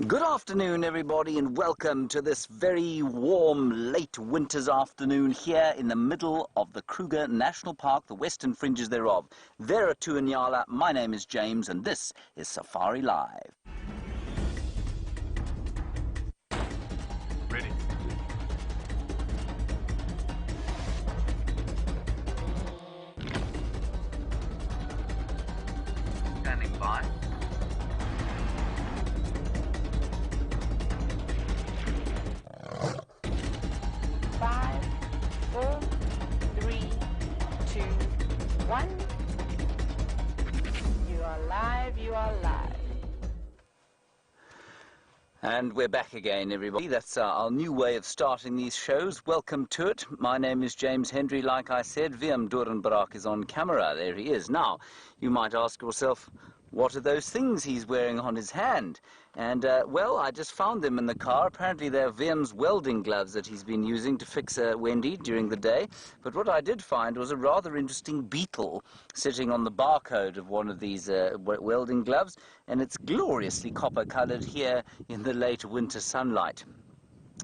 Good afternoon, everybody, and welcome to this very warm, late winter's afternoon here in the middle of the Kruger National Park, the western fringes thereof. There are two in Yala. My name is James, and this is Safari Live. Ready. Standing by. 5, 4, 3, 2, 1. You are live, you are live. And we're back again, everybody. That's our new way of starting these shows. Welcome to it. My name is James Hendry. Like I said, Willem Doornbraak is on camera. There he is. Now, you might ask yourself, what are those things he's wearing on his hand? And, well, I just found them in the car. Apparently they're Willem's welding gloves that he's been using to fix Wendy during the day. But what I did find was a rather interesting beetle sitting on the barcode of one of these welding gloves, and it's gloriously copper-coloured here in the late winter sunlight.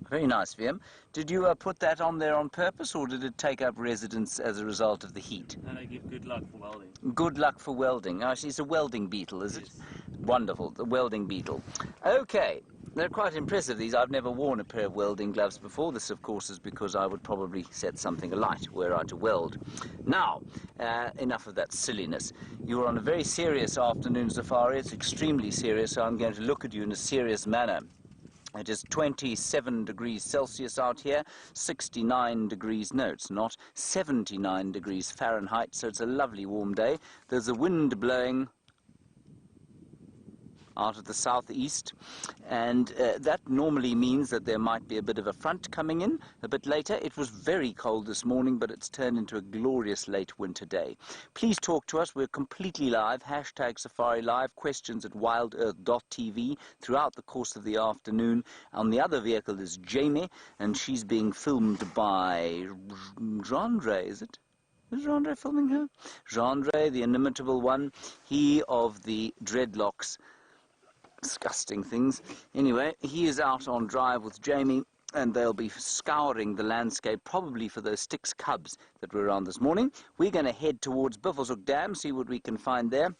Very nice, Willem. Did you put that on there on purpose, or did it take up residence as a result of the heat? And I give good luck for welding. Good luck for welding. Actually, it's a welding beetle, is it? Yes. Wonderful, the welding beetle. Okay, they're quite impressive, these. I've never worn a pair of welding gloves before. This, of course, is because I would probably set something alight were I to weld. Now, enough of that silliness. You're on a very serious afternoon safari. It's extremely serious, so I'm going to look at you in a serious manner. It is 27 degrees Celsius out here, 69 degrees, no it's not, 79 degrees Fahrenheit, so it's a lovely warm day. There's a wind blowing out of the southeast, and that normally means that there might be a bit of a front coming in a bit later. It was very cold this morning, but it's turned into a glorious late winter day. Please talk to us. We're completely live. Hashtag Safari Live. Questions at wildearth.tv throughout the course of the afternoon. On the other vehicle is Jamie, and she's being filmed by Jandre, is it? Is Jandre filming her? Jandre, the inimitable one. He of the dreadlocks. Disgusting things. Anyway, he is out on drive with Jamie, and they'll be scouring the landscape, probably for those Styx cubs that were around this morning. We're going to head towards Arathusa Dam, see what we can find there.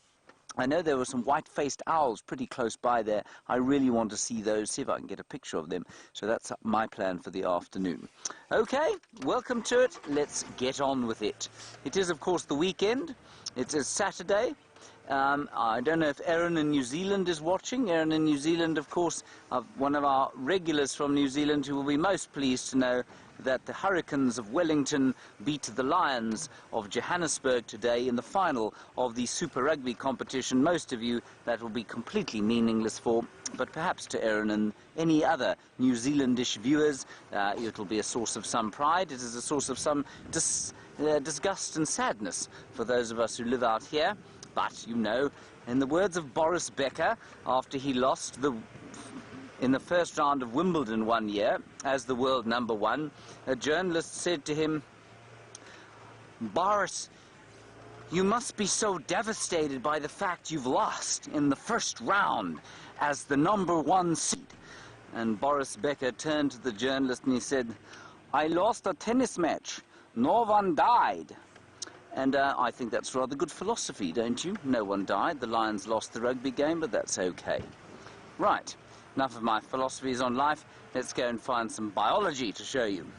I know there were some white-faced owls pretty close by there. I really want to see those, see if I can get a picture of them. So that's my plan for the afternoon. Okay, welcome to it. Let's get on with it. It is, of course, the weekend. It's a Saturday. I don't know if Erin in New Zealand is watching. Erin in New Zealand, of course, one of our regulars from New Zealand, who will be most pleased to know that the Hurricanes of Wellington beat the Lions of Johannesburg today in the final of the Super Rugby competition. Most of you, that will be completely meaningless for, but perhaps to Erin and any other New Zealandish viewers, it'll be a source of some pride. It is a source of some disgust and sadness for those of us who live out here. But, you know, in the words of Boris Becker, after he lost in the first round of Wimbledon one year as the world #1, a journalist said to him, "Boris, you must be so devastated by the fact you've lost in the first round as the #1 seed." And Boris Becker turned to the journalist and he said, "I lost a tennis match. No one died." And I think that's rather good philosophy, don't you? No one died. The Lions lost the rugby game, but that's okay. Right, enough of my philosophies on life. Let's go and find some biology to show you.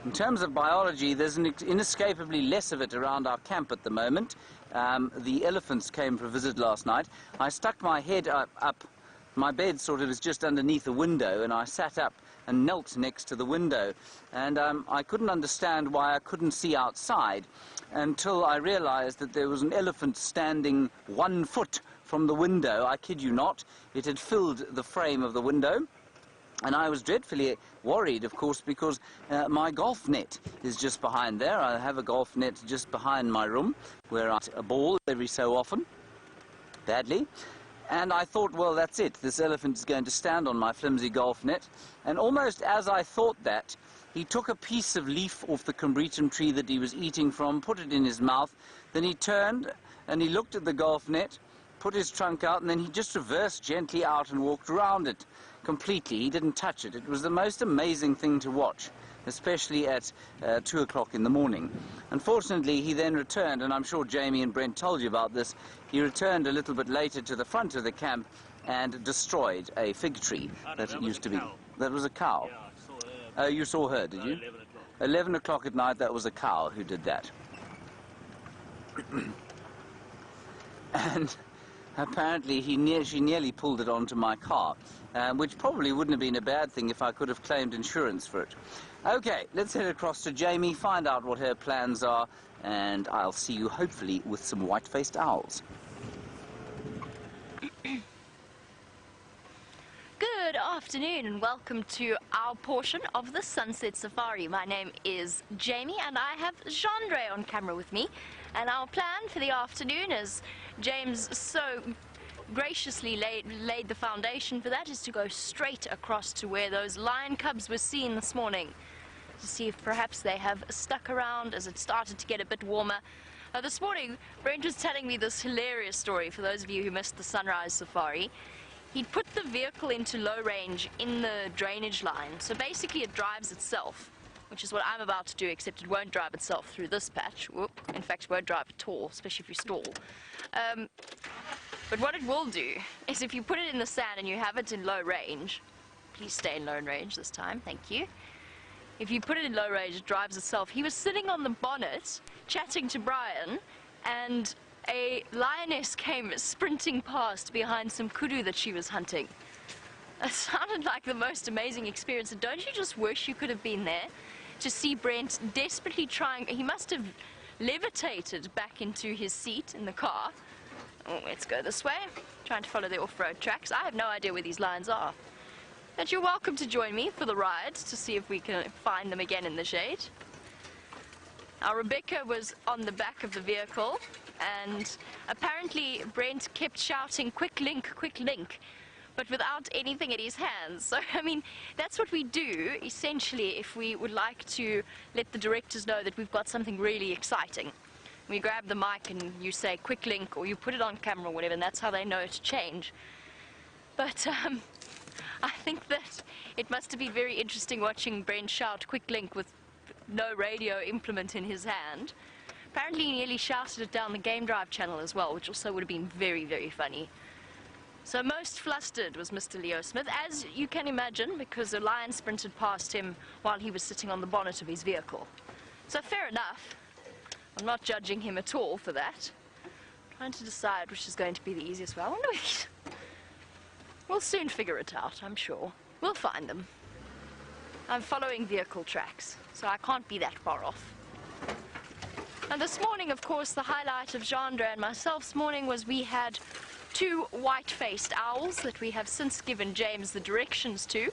In terms of biology, there's inescapably less of it around our camp at the moment. The elephants came for a visit last night. I stuck my head up. My bed sort of is just underneath a window, and I sat up and knelt next to the window. And I couldn't understand why I couldn't see outside until I realized that there was an elephant standing 1 foot from the window. I kid you not. It had filled the frame of the window. And I was dreadfully worried, of course, because my golf net is just behind there. I have a golf net just behind my room where I hit a ball every so often, badly. And I thought, well, that's it. This elephant is going to stand on my flimsy golf net. And almost as I thought that, he took a piece of leaf off the combretum tree that he was eating from, put it in his mouth. Then he turned and he looked at the golf net put his trunk out, and then he just reversed gently out and walked around it completely. He didn't touch it. It was the most amazing thing to watch, especially at 2 o'clock in the morning. Unfortunately, he then returned, and I'm sure Jamie and Brent told you about this. He returned a little bit later to the front of the camp and destroyed a fig tree that used to be. That was a cow. Yeah, I saw her. You saw her, did you? 11 o'clock. 11 o'clock at night, that was a cow who did that. And apparently she nearly pulled it onto my car, which probably wouldn't have been a bad thing if I could have claimed insurance for it. Okay, let's head across to Jamie, find out what her plans are, and I'll see you hopefully with some white-faced owls. Good afternoon and welcome to our portion of the Sunset Safari. My name is Jamie and I have Jean-Andre on camera with me. And our plan for the afternoon, as James so graciously laid the foundation for that, is to go straight across to where those lion cubs were seen this morning, to see if perhaps they have stuck around as it started to get a bit warmer. This morning, Brent was telling me this hilarious story for those of you who missed the sunrise safari. He'd put the vehicle into low range in the drainage line, so basically it drives itself, which is what I'm about to do, except it won't drive itself through this patch. Whoop. In fact, it won't drive at all, especially if you stall. But what it will do is if you put it in the sand and you have it in low range, please stay in low range this time, thank you. If you put it in low range, it drives itself. He was sitting on the bonnet, chatting to Brian, and a lioness came sprinting past behind some kudu that she was hunting. It sounded like the most amazing experience, and don't you just wish you could have been there to see Brent desperately trying. He must have levitated back into his seat in the car. Oh, let's go this way, trying to follow the off-road tracks. I have no idea where these lions are. But you're welcome to join me for the ride to see if we can find them again in the shade. Now, Rebecca was on the back of the vehicle, and apparently Brent kept shouting, "Quick link, quick link," but without anything in his hands. So, I mean, that's what we do, essentially, if we would like to let the directors know that we've got something really exciting. We grab the mic and you say, "Quick link," or you put it on camera or whatever, and that's how they know to change. But, I think that it must have been very interesting watching Brent shout "Quick link" with no radio implement in his hand. Apparently he nearly shouted it down the Game Drive channel as well, which also would have been very, very funny. So most flustered was Mr. Leo Smith, as you can imagine, because a lion sprinted past him while he was sitting on the bonnet of his vehicle. So fair enough. I'm not judging him at all for that. I'm trying to decide which is going to be the easiest way. I wonder if we'll soon figure it out, I'm sure. We'll find them. I'm following vehicle tracks, so I can't be that far off. And this morning, of course, the highlight of Jean-Andre and myself's morning was we had 2 white-faced owls that we have since given James the directions to,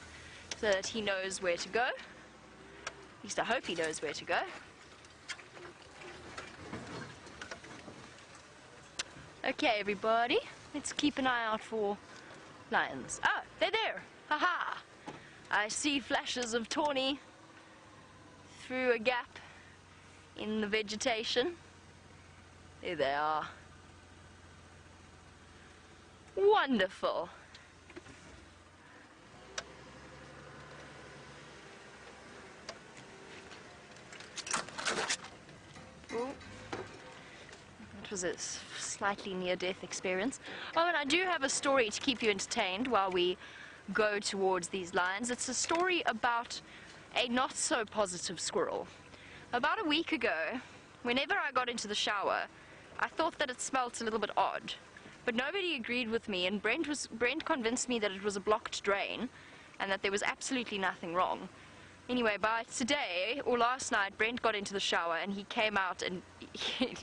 so that he knows where to go. At least I hope he knows where to go. Okay, everybody, let's keep an eye out for lions. Ah, they're there! Ha-ha! I see flashes of tawny through a gap in the vegetation. There they are. Wonderful. Ooh. That was a slightly near-death experience. Oh, and I do have a story to keep you entertained while we go towards these lions. It's a story about a not-so-positive squirrel. About a week ago, whenever I got into the shower, I thought that it smelt a little bit odd. But nobody agreed with me, and Brent convinced me that it was a blocked drain and that there was absolutely nothing wrong. Anyway, by today, or last night, Brent got into the shower and he came out and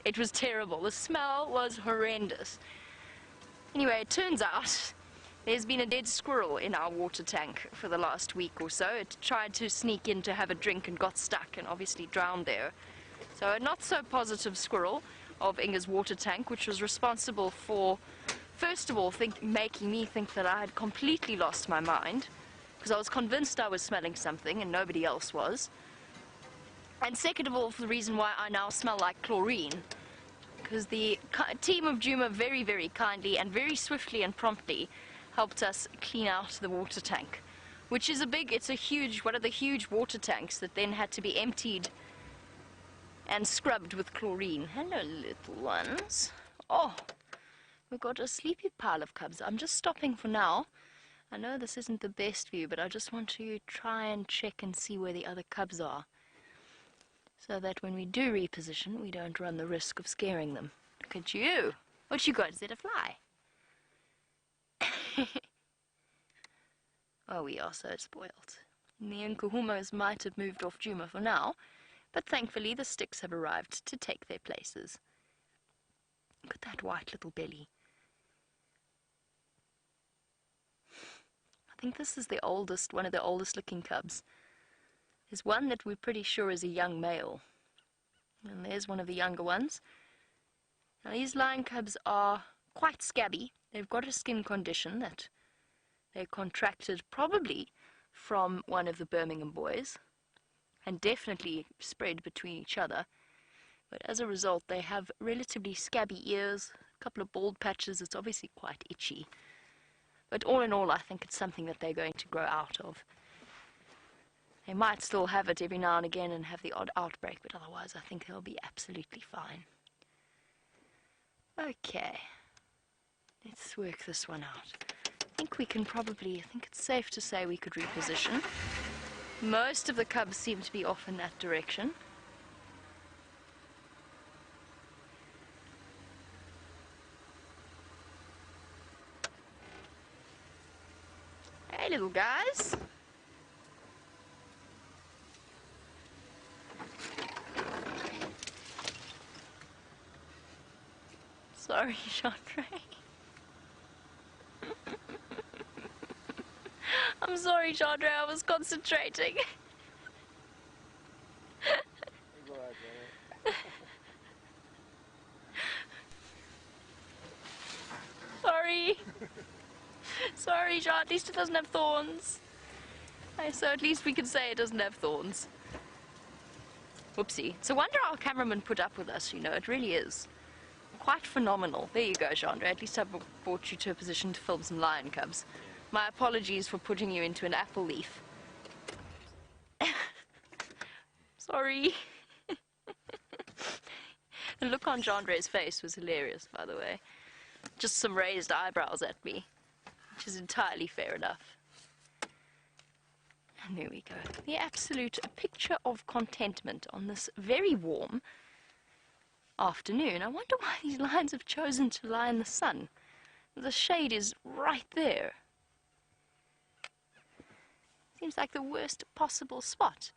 it was terrible. The smell was horrendous. Anyway, it turns out there's been a dead squirrel in our water tank for the last week or so. It tried to sneak in to have a drink and got stuck and obviously drowned there. So a not-so-positive squirrel of Inga's water tank, which was responsible for, first of all, making me think that I had completely lost my mind, because I was convinced I was smelling something and nobody else was. And second of all, for the reason why I now smell like chlorine, because the team of Juma very, very kindly and very swiftly and promptly helped us clean out the water tank, which is it's a huge, one of the huge water tanks that then had to be emptied and scrubbed with chlorine. Hello, little ones. Oh, we've got a sleepy pile of cubs. I'm just stopping for now. I know this isn't the best view, but I just want to try and check and see where the other cubs are, so that when we do reposition, we don't run the risk of scaring them. Look at you. What you got? Is it a fly? Oh, we are so spoiled. And the Nkuhumas might have moved off Juma for now, but thankfully the sticks have arrived to take their places. Look at that white little belly. I think this is the oldest, one of the oldest looking cubs. There's one that we're pretty sure is a young male. And there's one of the younger ones. Now these lion cubs are quite scabby. They've got a skin condition that they contracted probably from one of the Birmingham boys, and definitely spread between each other. But as a result, they have relatively scabby ears, a couple of bald patches. It's obviously quite itchy. But all in all, I think it's something that they're going to grow out of. They might still have it every now and again and have the odd outbreak, but otherwise I think they'll be absolutely fine. Okay, let's work this one out. I think it's safe to say we could reposition. Most of the cubs seem to be off in that direction. Hey, little guys. Sorry, Chandra. I'm sorry, Chandra, I was concentrating. Sorry. Sorry, John, at least it doesn't have thorns. So at least we can say it doesn't have thorns. Whoopsie. It's a wonder our cameraman put up with us, you know, it really is. Quite phenomenal. There you go, Chandra. At least I brought you to a position to film some lion cubs. My apologies for putting you into an apple leaf. Sorry. The look on Chandra's face was hilarious, by the way. Just some raised eyebrows at me, which is entirely fair enough. And there we go. The absolute picture of contentment on this very warm afternoon. I wonder why these lions have chosen to lie in the sun. The shade is right there. Seems like the worst possible spot.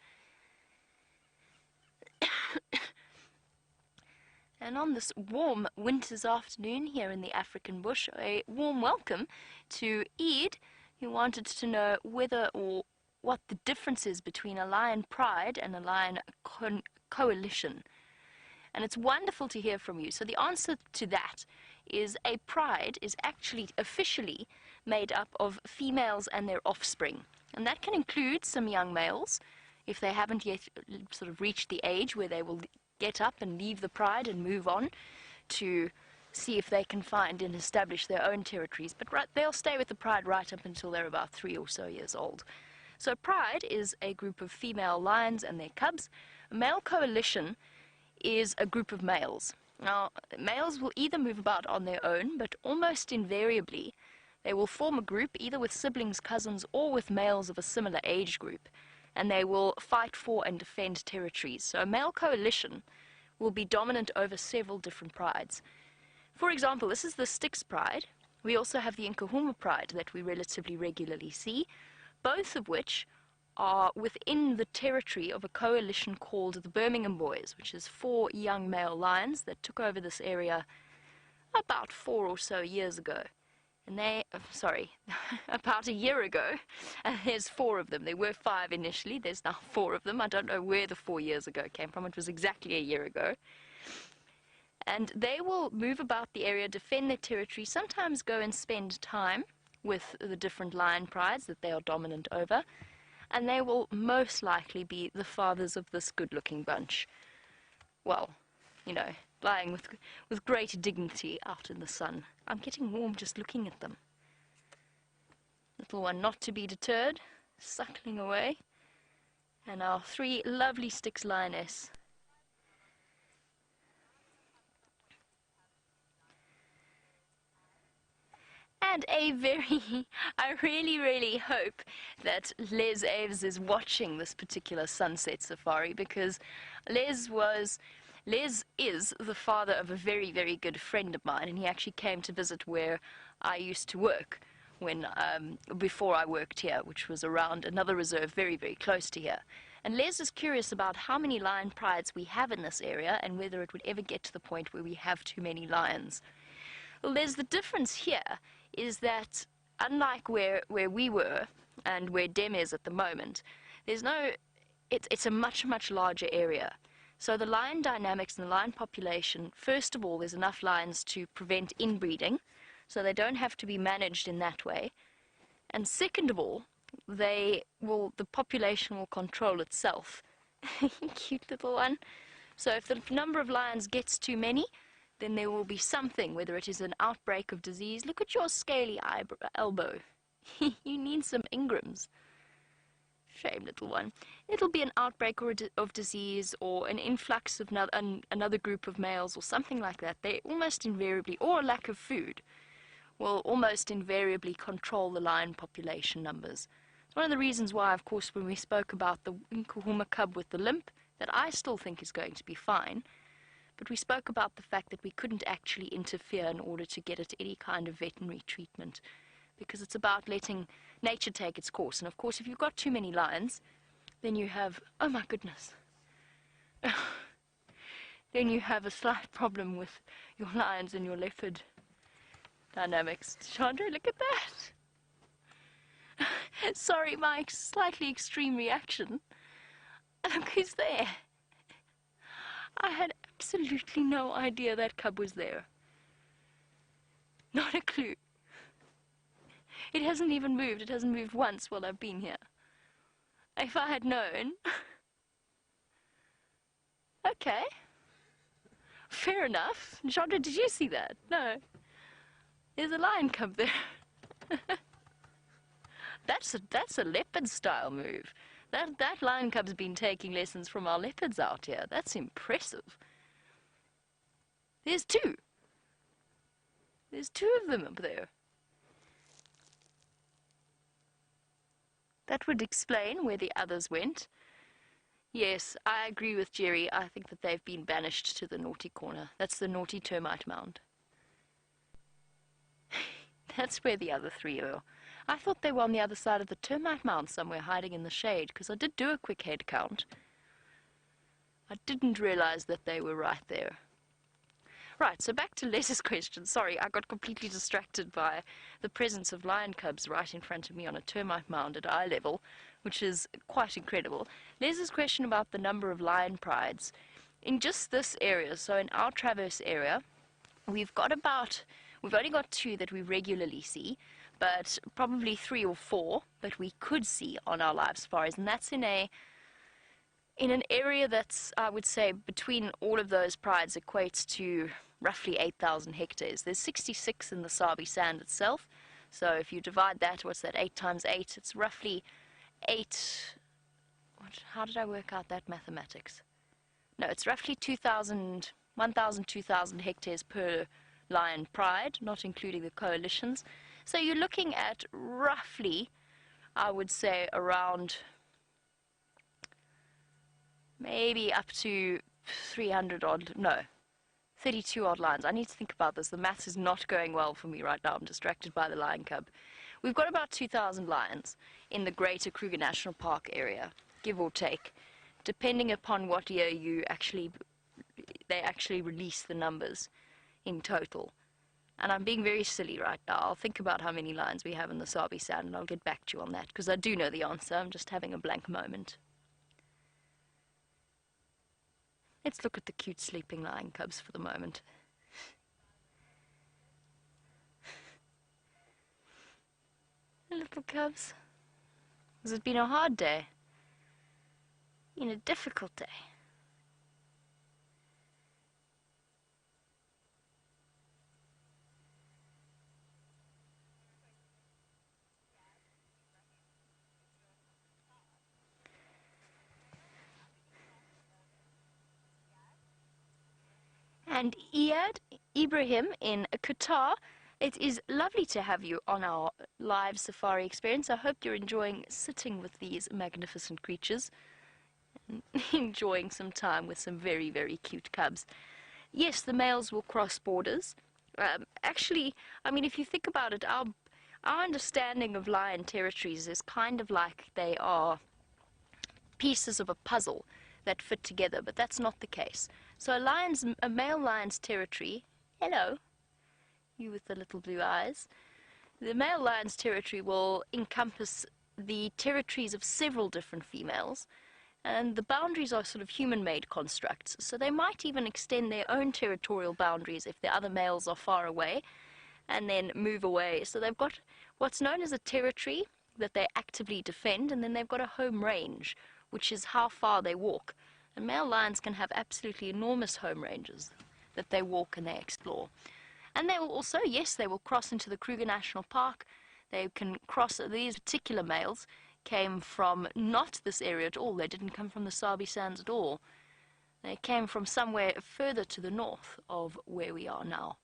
And on this warm winter's afternoon here in the African bush, a warm welcome to Ed, who wanted to know whether or what the difference is between a lion pride and a lion coalition. And it's wonderful to hear from you. So the answer to that is a pride is actually officially made up of females and their offspring. And that can include some young males, if they haven't yet sort of reached the age where they will get up and leave the pride and move on to see if they can find and establish their own territories. But they'll stay with the pride right up until they're about 3 or so years old. So pride is a group of female lions and their cubs. A male coalition is a group of males. Now, males will either move about on their own, but almost invariably they will form a group either with siblings, cousins, or with males of a similar age group, and they will fight for and defend territories. So a male coalition will be dominant over several different prides. For example, this is the Styx pride. We also have the Nkuhuma pride that we relatively regularly see, both of which are within the territory of a coalition called the Birmingham Boys, which is 4 young male lions that took over this area about 4 or so years ago. And about a year ago, and there's 4 of them. There were 5 initially, there's now 4 of them. I don't know where the 4 years ago came from. It was exactly a year ago. And they will move about the area, defend their territory, sometimes go and spend time with the different lion prides that they are dominant over. And they will most likely be the fathers of this good-looking bunch. Well, you know, lying with great dignity out in the sun. I'm getting warm just looking at them. Little one not to be deterred, suckling away. And our 3 lovely Styx lioness. And I really hope that Les Aves is watching this particular sunset safari, because Les is the father of a very good friend of mine, and he actually came to visit where I used to work when before I worked here, which was around another reserve very close to here. And Les is curious about how many lion prides we have in this area and whether it would ever get to the point where we have too many lions. Well, Les, the difference here is that unlike where we were and where Dem is at the moment, it's a much larger area. So the lion dynamics and the lion population, first of all, there's enough lions to prevent inbreeding, so they don't have to be managed in that way. And second of all, the population will control itself. Cute little one. So if the number of lions gets too many, then there will be something, whether it is an outbreak of disease. Look at your scaly elbow. You need some Ingrams. Shame, little one. It'll be an outbreak of disease, or an influx of another group of males, or something like that. They almost invariably, or a lack of food, will almost invariably control the lion population numbers. It's one of the reasons why, of course, when we spoke about the Nkuhuma cub with the limp, that I still think is going to be fine, but we spoke about the fact that we couldn't actually interfere in order to get it any kind of veterinary treatment, because it's about letting nature take its course. And of course, if you've got too many lions, then you have, oh my goodness, then you have a slight problem with your lions and your leopard dynamics. Chandra, look at that. Sorry, my slightly extreme reaction. Look who's there. I had absolutely no idea that cub was there. Not a clue. It hasn't even moved. It hasn't moved once while I've been here. If I had known... Okay. Fair enough. Chandra, did you see that? No. There's a lion cub there. That's a leopard style move. That lion cub's been taking lessons from our leopards out here. That's impressive. There's 2. There's 2 of them up there. That would explain where the others went. Yes, I agree with Jerry. I think that they've been banished to the naughty corner. That's the naughty termite mound. That's where the other 3 are. I thought they were on the other side of the termite mound somewhere, hiding in the shade, because I did do a quick head count. I didn't realize that they were right there. Right, so back to Les's question. Sorry, I got completely distracted by the presence of lion cubs right in front of me on a termite mound at eye level, which is quite incredible. Les's question about the number of lion prides. In just this area, so in our Traverse area, we've only got 2 that we regularly see, but probably 3 or 4 that we could see on our live safaris, and that's in an area that's, I would say, between all of those prides equates to roughly 8,000 hectares. There's 66 in the Sabi Sand itself, so if you divide that, what's that, 8 times 8, it's roughly 8, how did I work out that mathematics? No, it's roughly 1,000, 2,000 hectares per lion pride, not including the coalitions. So you're looking at roughly, I would say, around maybe up to 300 odd, no, 32 odd lions. I need to think about this. The maths is not going well for me right now. I'm distracted by the lion cub. We've got about 2,000 lions in the greater Kruger National Park area, give or take, depending upon what year they actually release the numbers in total. And I'm being very silly right now. I'll think about how many lions we have in the Sabi Sand, and I'll get back to you on that, because I do know the answer. I'm just having a blank moment. Let's look at the cute sleeping lion cubs for the moment. The little cubs. Has it been a hard day? Been a difficult day? And Iyad Ibrahim in Qatar, it is lovely to have you on our live safari experience. I hope you're enjoying sitting with these magnificent creatures and enjoying some time with some very, very cute cubs. Yes, the males will cross borders. Actually, I mean, if you think about it, our understanding of lion territories is kind of like they are pieces of a puzzle that fit together, but that's not the case. So a male lion's territory, hello, you with the little blue eyes, the male lion's territory will encompass the territories of several different females, and the boundaries are sort of human-made constructs, so they might even extend their own territorial boundaries if the other males are far away, and then move away. So they've got what's known as a territory that they actively defend, and then they've got a home range, which is how far they walk. And male lions can have absolutely enormous home ranges that they walk and they explore. And they will also, yes, they will cross into the Kruger National Park. They can cross, these particular males came from not this area at all. They didn't come from the Sabi Sands at all. They came from somewhere further to the north of where we are now.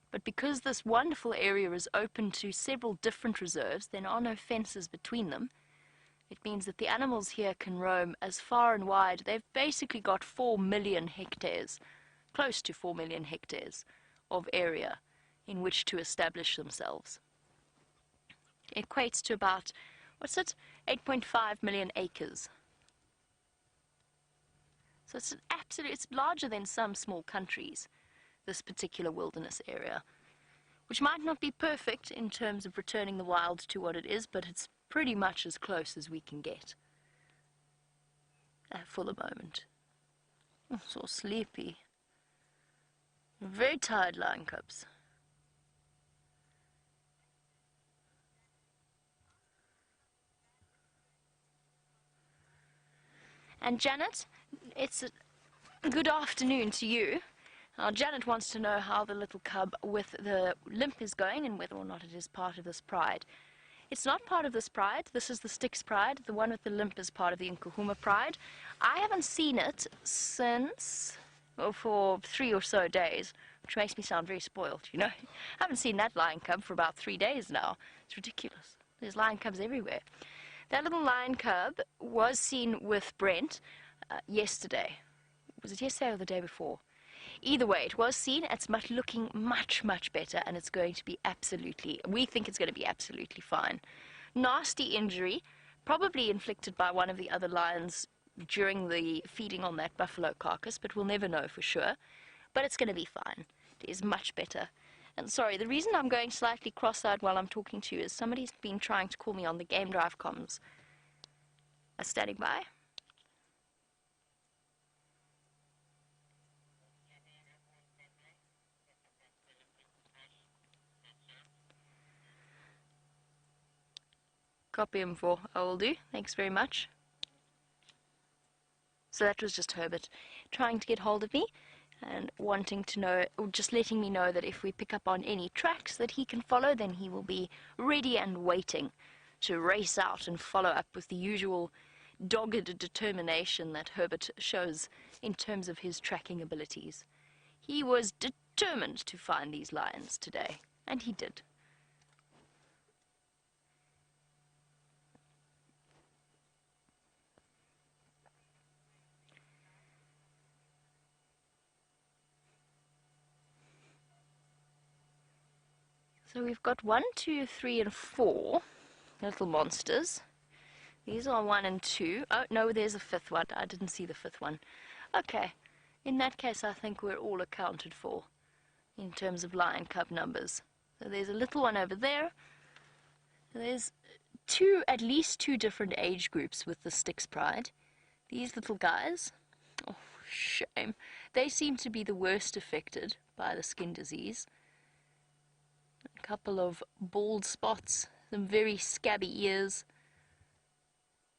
But because this wonderful area is open to several different reserves, there are no fences between them. It means that the animals here can roam as far and wide. They've basically got 4 million hectares, close to 4 million hectares of area in which to establish themselves. It equates to about, what's it, 8.5 million acres. So it's larger than some small countries, this particular wilderness area, which might not be perfect in terms of returning the wild to what it is, but it's pretty much as close as we can get for the moment. Oh, so sleepy. Very tired lion cubs. And Janet, it's a good afternoon to you. Janet wants to know how the little cub with the limp is going and whether or not it is part of this pride. It's not part of this pride. This is the Styx pride. The one with the limp is part of the Nkuhuma pride. I haven't seen it since, for 3 or so days, which makes me sound very spoiled, you know. I haven't seen that lion cub for about 3 days now. It's ridiculous. There's lion cubs everywhere. That little lion cub was seen with Brent yesterday. Was it yesterday or the day before? Either way, it was seen. It's looking much, much better, and it's going to be absolutely, we think it's going to be absolutely fine. Nasty injury, probably inflicted by one of the other lions during the feeding on that buffalo carcass, but we'll never know for sure. But it's going to be fine. It is much better. And sorry, the reason I'm going slightly cross-eyed while I'm talking to you is somebody's been trying to call me on the Game Drive comms. Standing by. Copy him for. I will do. Thanks very much. So that was just Herbert trying to get hold of me and wanting to know, or just letting me know that if we pick up on any tracks that he can follow, then he will be ready and waiting to race out and follow up with the usual dogged determination that Herbert shows in terms of his tracking abilities. He was determined to find these lions today, and he did. So we've got 1, 2, 3, and 4 little monsters. These are 1 and 2. Oh, no, there's a 5th one. I didn't see the 5th one. Okay. In that case, I think we're all accounted for in terms of lion cub numbers. So there's a little one over there. There's at least two different age groups with the Styx pride. These little guys, oh, shame. They seem to be the worst affected by the skin disease. A couple of bald spots, some very scabby ears.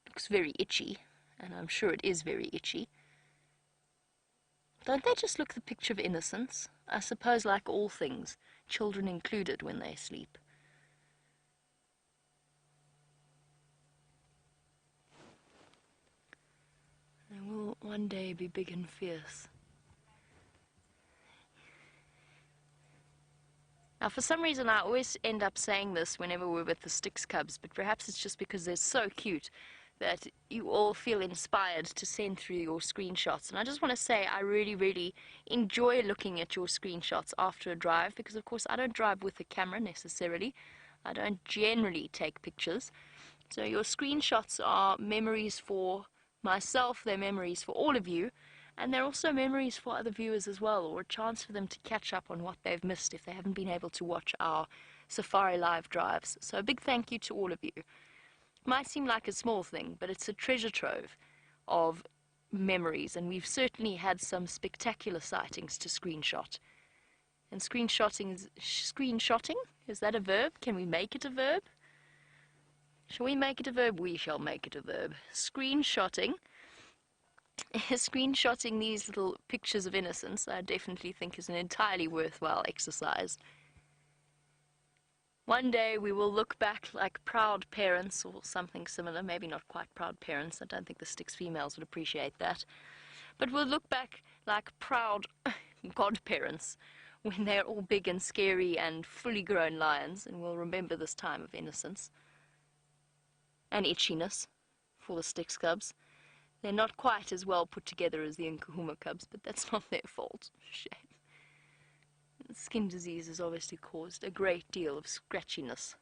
Looks very itchy, and I'm sure it is very itchy. Don't they just look the picture of innocence? I suppose, like all things, children included when they sleep. They will one day be big and fierce. Now, for some reason, I always end up saying this whenever we're with the Styx cubs, but perhaps it's just because they're so cute that you all feel inspired to send through your screenshots. And I just want to say I really, really enjoy looking at your screenshots after a drive, because of course I don't drive with a camera necessarily. I don't generally take pictures. So your screenshots are memories for myself, they're memories for all of you, and they're also memories for other viewers as well, or a chance for them to catch up on what they've missed if they haven't been able to watch our Safari Live drives. So a big thank you to all of you. Might seem like a small thing, but it's a treasure trove of memories, and we've certainly had some spectacular sightings to screenshot. And screenshotting, is that a verb? Can we make it a verb? Shall we make it a verb? We shall make it a verb. Screenshotting these little pictures of innocence, I definitely think is an entirely worthwhile exercise. One day we will look back like proud parents, or something similar, maybe not quite proud parents, I don't think the Styx females would appreciate that, but we'll look back like proud godparents when they're all big and scary and fully grown lions, and we'll remember this time of innocence and itchiness for the Styx cubs. They're not quite as well put together as the Nkuhuma cubs, but that's not their fault. Shame. Skin disease has obviously caused a great deal of scratchiness.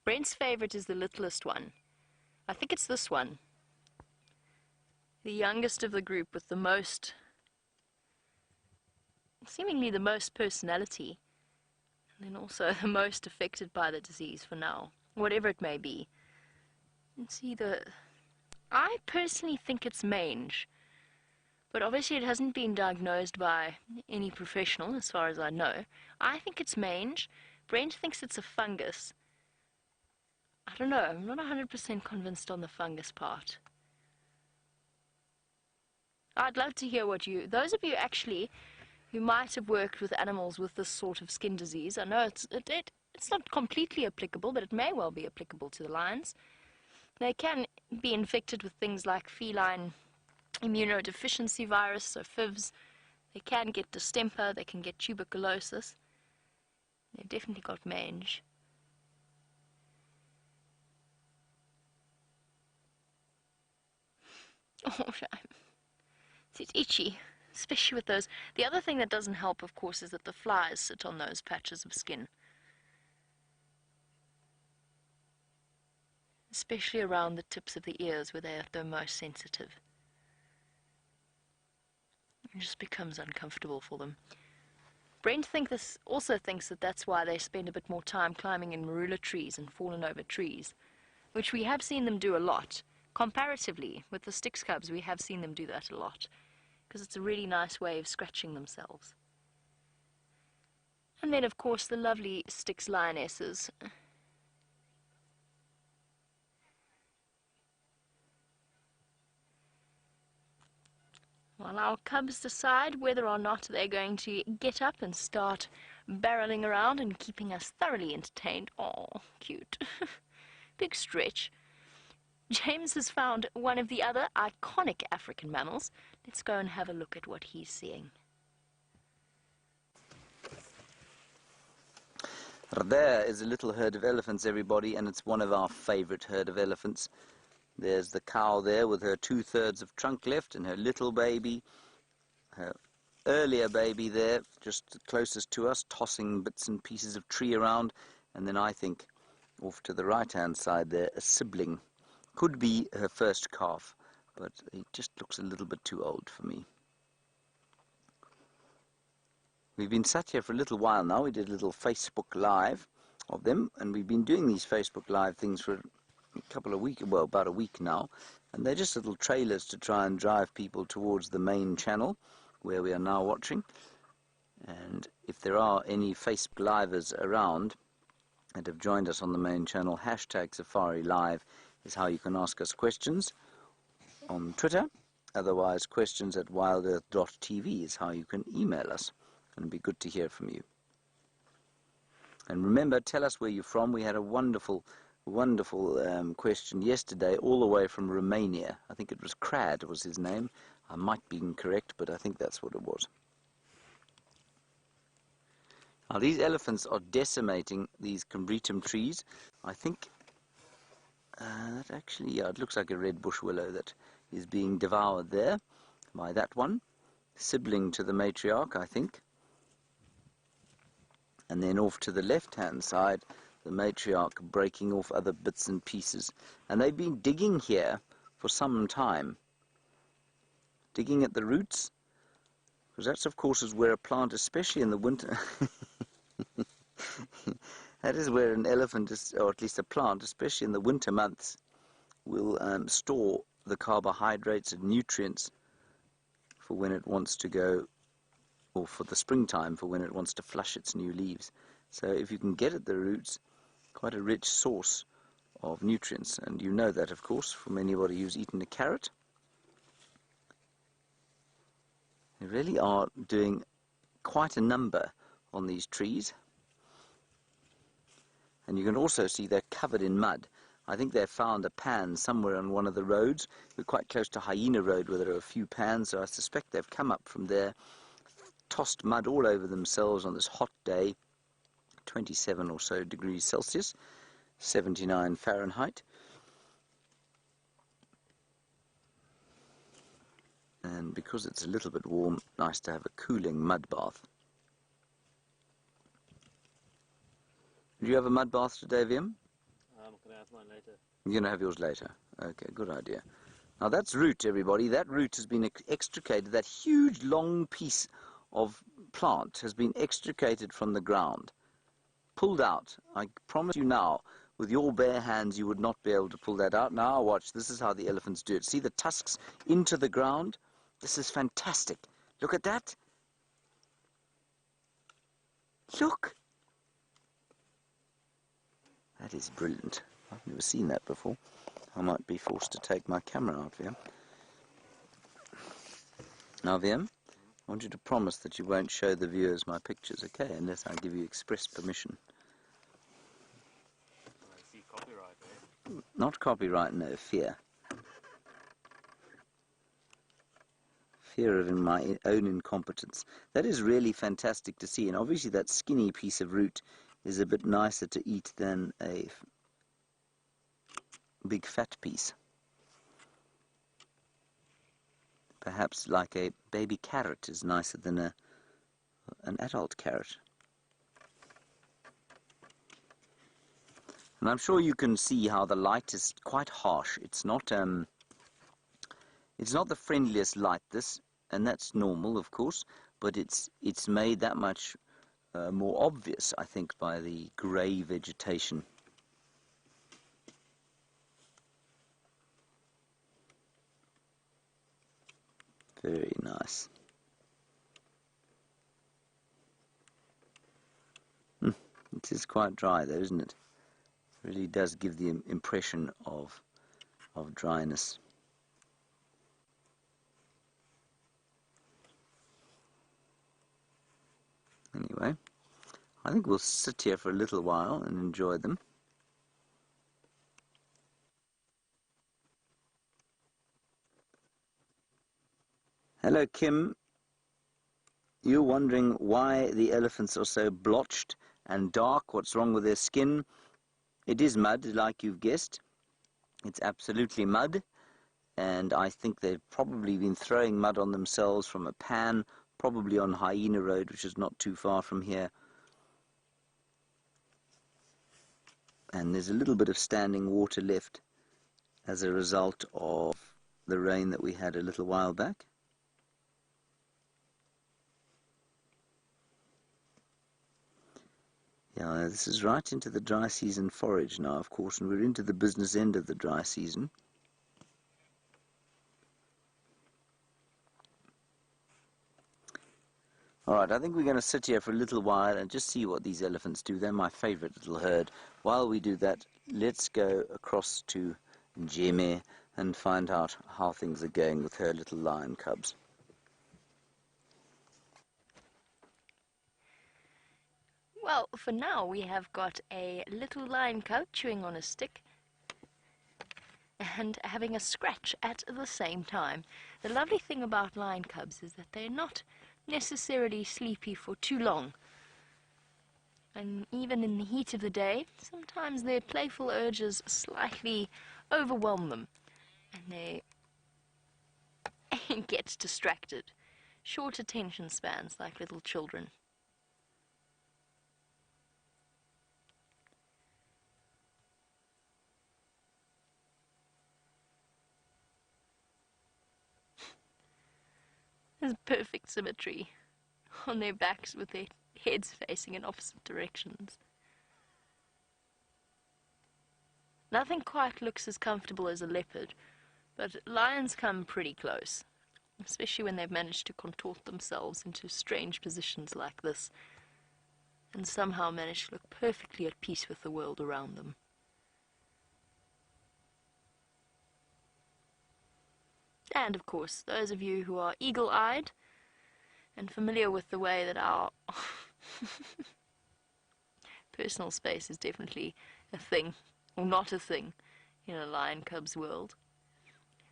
Brent's favorite is the littlest one. I think it's this one. The youngest of the group with the most, seemingly the most personality, and then also the most affected by the disease for now, whatever it may be. And see, I personally think it's mange. But obviously it hasn't been diagnosed by any professional, as far as I know. I think it's mange. Brent thinks it's a fungus. I don't know, I'm not 100% convinced on the fungus part. I'd love to hear what those of you actually who might have worked with animals with this sort of skin disease, I know it's not completely applicable, but it may well be applicable to the lions. They can be infected with things like feline immunodeficiency virus, so FIVs. They can get distemper, they can get tuberculosis. They've definitely got mange. Oh, shame. It's itchy, especially with those. The other thing that doesn't help, of course, is that the flies sit on those patches of skin. Especially around the tips of the ears where they are the most sensitive. It just becomes uncomfortable for them. Brent also thinks that that's why they spend a bit more time climbing in marula trees and fallen over trees, which we have seen them do a lot. Comparatively, with the Styx cubs, we have seen them do that a lot, because it's a really nice way of scratching themselves. And then, of course, the lovely Styx lionesses. While our cubs decide whether or not they're going to get up and start barreling around and keeping us thoroughly entertained. Oh, cute. Big stretch. James has found one of the other iconic African mammals. Let's go and have a look at what he's seeing. There is a little herd of elephants, everybody, and it's one of our favorite herd of elephants. There's the cow there with her 2/3 of trunk left and her little baby, her earlier baby there, just closest to us, tossing bits and pieces of tree around. And then I think off to the right-hand side there, a sibling. Could be her first calf, but he just looks a little bit too old for me. We've been sat here for a little while now. We did a little Facebook Live of them, and we've been doing these Facebook Live things for a couple of weeks, well, about a week now, and they're just little trailers to try and drive people towards the main channel where we are now watching. And if there are any Facebook Livers around that have joined us on the main channel, hashtag SafariLive is how you can ask us questions on Twitter. Otherwise, questions@wildearth.tv is how you can email us, and it'd be good to hear from you. And remember, tell us where you're from. We had a wonderful wonderful question yesterday, all the way from Romania. I think it was Crad was his name. I might be incorrect, but I think that's what it was. Now these elephants are decimating these combretum trees. I think that actually, yeah, it looks like a red bush willow that is being devoured there by that one, sibling to the matriarch, I think. And then off to the left-hand side, the matriarch breaking off other bits and pieces. And they've been digging here for some time, digging at the roots, because that's, of course, is where a plant, especially in the winter, that is where an elephant, or at least a plant, especially in the winter months, will store the carbohydrates and nutrients for when it wants to go, or for the springtime, for when it wants to flush its new leaves. So if you can get at the roots, quite a rich source of nutrients, and you know that, of course, from anybody who's eaten a carrot. They really are doing quite a number on these trees. And you can also see they're covered in mud. I think they found a pan somewhere on one of the roads. We're quite close to Hyena Road where there are a few pans, so I suspect they've come up from there, tossed mud all over themselves on this hot day, 27 or so degrees Celsius, 79 Fahrenheit. And because it's a little bit warm, nice to have a cooling mud bath. Do you have a mud bath today, Vim? I'm going to have mine later. You're going to have yours later. Okay, good idea. Now that's root, everybody. That root has been extricated. That huge, long piece of plant has been extricated from the ground, pulled out. I promise you now, with your bare hands, you would not be able to pull that out. Now watch. This is how the elephants do it. See the tusks into the ground? This is fantastic. Look at that. Look. That is brilliant. I've never seen that before. I might be forced to take my camera out, VM. Now, VM, I want you to promise that you won't show the viewers my pictures, okay? Unless I give you express permission. I see copyright, eh? Not copyright, no, fear. Fear of my own incompetence. That is really fantastic to see, and obviously that skinny piece of root is a bit nicer to eat than a big fat piece. Perhaps like a baby carrot is nicer than an adult carrot. And I'm sure you can see how the light is quite harsh. It's not the friendliest light, this, and that's normal, of course, but it's made that much more obvious, I think, by the grey vegetation. Very nice. It is quite dry though, isn't it? It really does give the impression of dryness. Anyway, I think we'll sit here for a little while and enjoy them. Hello, Kim. You're wondering why the elephants are so blotched and dark. What's wrong with their skin? It is mud, like you've guessed. It's absolutely mud. And I think they've probably been throwing mud on themselves from a pan, probably on Hyena Road, which is not too far from here. And there's a little bit of standing water left as a result of the rain that we had a little while back. Yeah, this is right into the dry season forage now, of course, and we're into the business end of the dry season. Alright, I think we're going to sit here for a little while and just see what these elephants do. They're my favorite little herd. While we do that, let's go across to Njeme and find out how things are going with her little lion cubs. Well, for now we have got a little lion cub chewing on a stick and having a scratch at the same time. The lovely thing about lion cubs is that they're not necessarily sleepy for too long. And even in the heat of the day, sometimes their playful urges slightly overwhelm them and they get distracted. Short attention spans like little children. There's perfect symmetry on their backs with their heads facing in opposite directions. Nothing quite looks as comfortable as a leopard, but lions come pretty close, especially when they've managed to contort themselves into strange positions like this, and somehow manage to look perfectly at peace with the world around them. And of course, those of you who are eagle-eyed and familiar with the way that our personal space is definitely a thing, or not a thing, in a lion cub's world.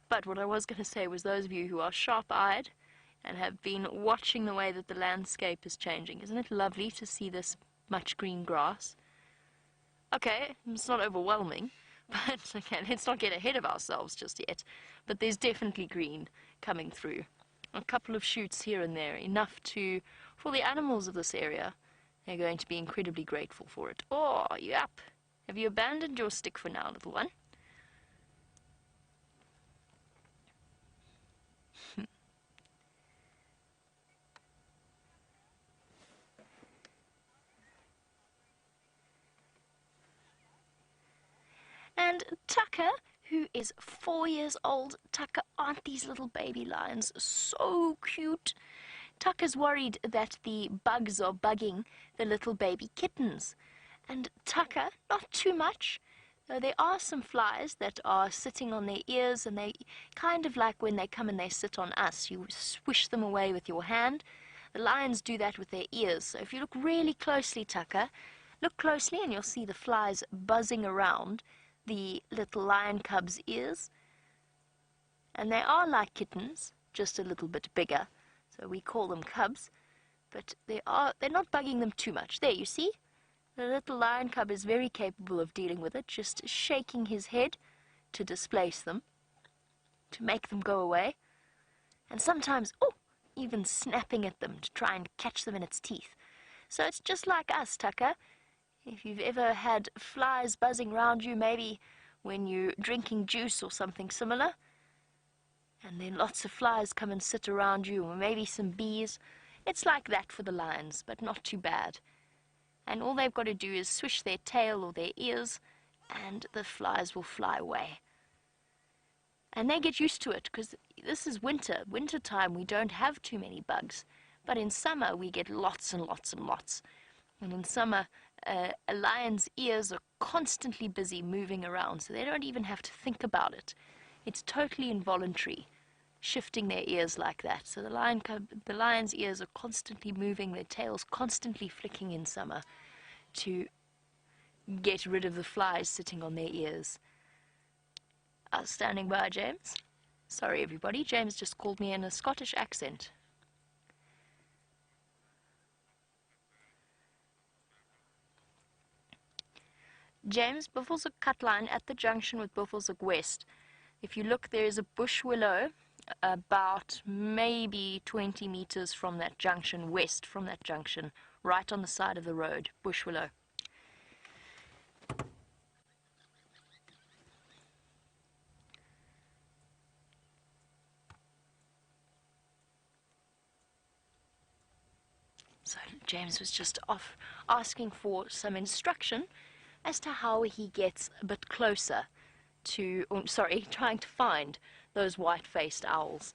But what I was going to say was those of you who are sharp-eyed and have been watching the way that the landscape is changing. Isn't it lovely to see this much green grass? Okay, it's not overwhelming, but okay, let's not get ahead of ourselves just yet. But there's definitely green coming through. A couple of shoots here and there, enough for the animals of this area. They're going to be incredibly grateful for it. Oh, are you up? Have you abandoned your stick for now, little one? And Tucker, who is 4 years old. Tucker, aren't these little baby lions so cute? Tucker's worried that the bugs are bugging the little baby kittens. And Tucker, not too much. There are some flies that are sitting on their ears, and they kind of like when they come and they sit on us. You swish them away with your hand. The lions do that with their ears. So if you look really closely, Tucker, look closely and you'll see the flies buzzing around the little lion cub's ears. And they are like kittens, just a little bit bigger. So we call them cubs, but they're not bugging them too much. There, you see? The little lion cub is very capable of dealing with it, just shaking his head to displace them, to make them go away. And sometimes, oh, even snapping at them to try and catch them in its teeth. So it's just like us, Tucker. If you've ever had flies buzzing around you, maybe when you're drinking juice or something similar, and then lots of flies come and sit around you, or maybe some bees, it's like that for the lions, but not too bad. And all they've got to do is swish their tail or their ears, and the flies will fly away. And they get used to it, because this is winter. Winter time, we don't have too many bugs. But in summer, we get lots and lots and lots. And in summer, a lion's ears are constantly busy moving around, so they don't even have to think about it. It's totally involuntary, shifting their ears like that. So the lion's ears are constantly moving, their tails constantly flicking in summer to get rid of the flies sitting on their ears. Standing by, James. Sorry, everybody. James just called me in a Scottish accent. James, Buffelshoek cut line at the junction with Buffelshoek West. If you look, there is a bush willow about maybe 20 meters from that junction, west from that junction, right on the side of the road, bush willow. So James was just off asking for some instruction as to how he gets a bit closer to, trying to find those white-faced owls.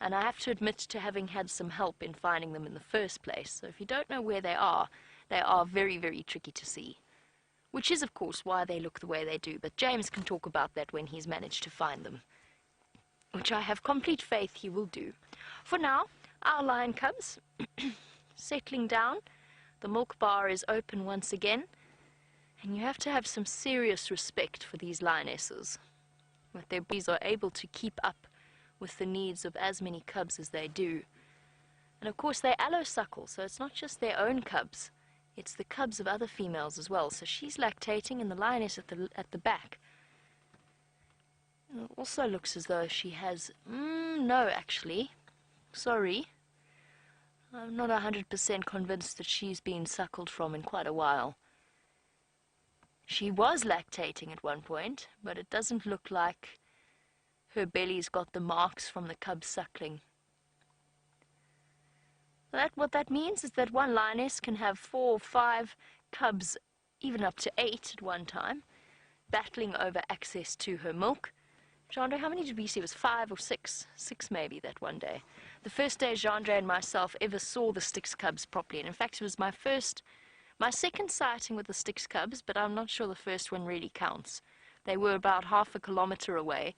And I have to admit to having had some help in finding them in the first place. So if you don't know where they are very, very tricky to see. Which is, of course, why they look the way they do. But James can talk about that when he's managed to find them, which I have complete faith he will do. For now, our lion cubs settling down, The milk bar is open once again, and you have to have some serious respect for these lionesses, that their bees are able to keep up with the needs of as many cubs as they do. And of course they allosuckle, so it's not just their own cubs, it's the cubs of other females as well. So she's lactating, and the lioness at the back also looks as though she has, no actually, sorry, I'm not 100% convinced that she's been suckled from in quite a while. She was lactating at one point, but it doesn't look like her belly's got the marks from the cub suckling. What that means is that one lioness can have 4 or 5 cubs, even up to 8 at one time, battling over access to her milk. Jandre, how many did we see? It was 5 or 6? 6 maybe that one day. The first day Jandre and myself ever saw the Styx cubs properly. And in fact, it was my second sighting with the Styx cubs, but I'm not sure the first one really counts. They were about half a kilometer away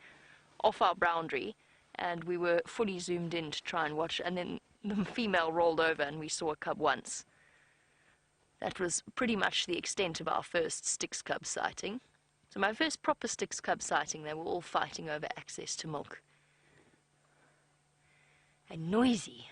off our boundary, and we were fully zoomed in to try and watch, and then the female rolled over and we saw a cub once. That was pretty much the extent of our first Styx cub sighting. So my first proper Styx cub sighting, they were all fighting over access to milk. And noisy.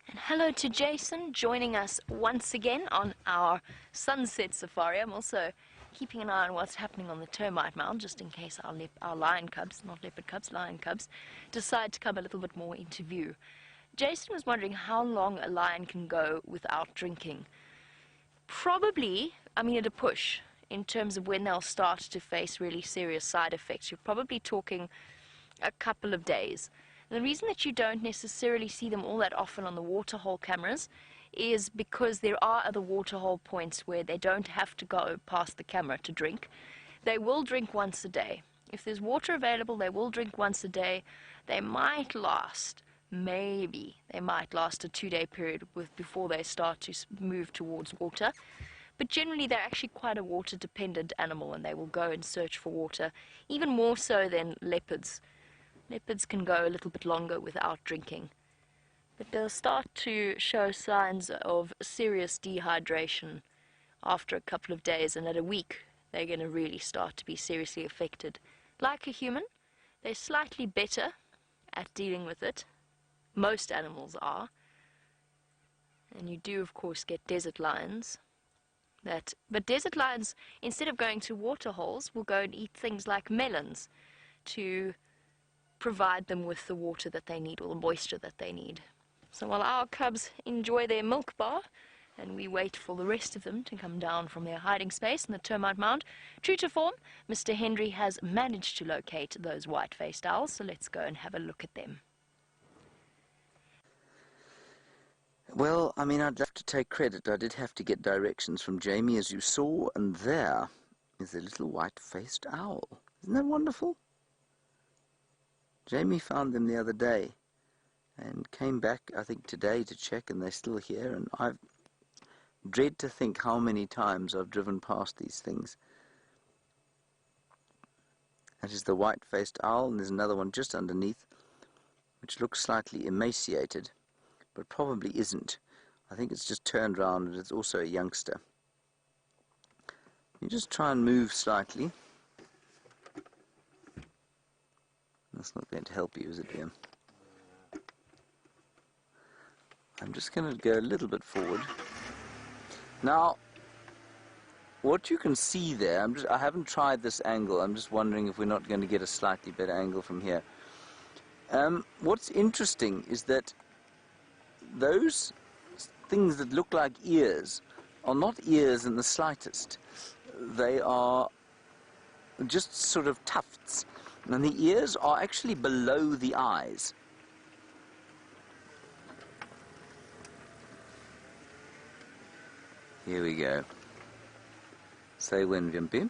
And hello to Jason, joining us once again on our sunset safari. I'm also keeping an eye on what's happening on the termite mound, just in case our lion cubs, not leopard cubs, lion cubs, decide to come a little bit more into view. Jason was wondering how long a lion can go without drinking. Probably, at a push, in terms of when they'll start to face really serious side effects. You're probably talking a couple of days. And the reason that you don't necessarily see them all that often on the waterhole cameras is because there are other waterhole points where they don't have to go past the camera to drink. They will drink once a day. If there's water available, they will drink once a day. They might last a 2-day period before they start to move towards water. But generally they're actually quite a water dependent animal, and they will go and search for water, even more so than leopards. Leopards can go a little bit longer without drinking. But they'll start to show signs of serious dehydration after a couple of days, and at a week they're going to really start to be seriously affected. Like a human, they're slightly better at dealing with it. Most animals are. And you do, of course, get desert lions. But desert lions, instead of going to water holes, will go and eat things like melons to provide them with the water that they need, or the moisture that they need. So while our cubs enjoy their milk bar, and we wait for the rest of them to come down from their hiding space in the termite mound, true to form, Mr. Henry has managed to locate those white-faced owls, so let's go and have a look at them. Well, I'd have to take credit. I did have to get directions from Jamie, as you saw, and there is a little white-faced owl. Isn't that wonderful? Jamie found them the other day and came back, I think, today to check, and they're still here, and I dread to think how many times I've driven past these things. That is the white-faced owl, and there's another one just underneath, which looks slightly emaciated, but probably isn't. I think it's just turned around, and it's also a youngster. You just try and move slightly. That's not going to help you, is it, dear? I'm just going to go a little bit forward. Now, what you can see there, I haven't tried this angle. I'm just wondering if we're not going to get a slightly better angle from here. What's interesting is that those things that look like ears are not ears in the slightest. They are just sort of tufts. And the ears are actually below the eyes. Here we go. Say when, Wimpy.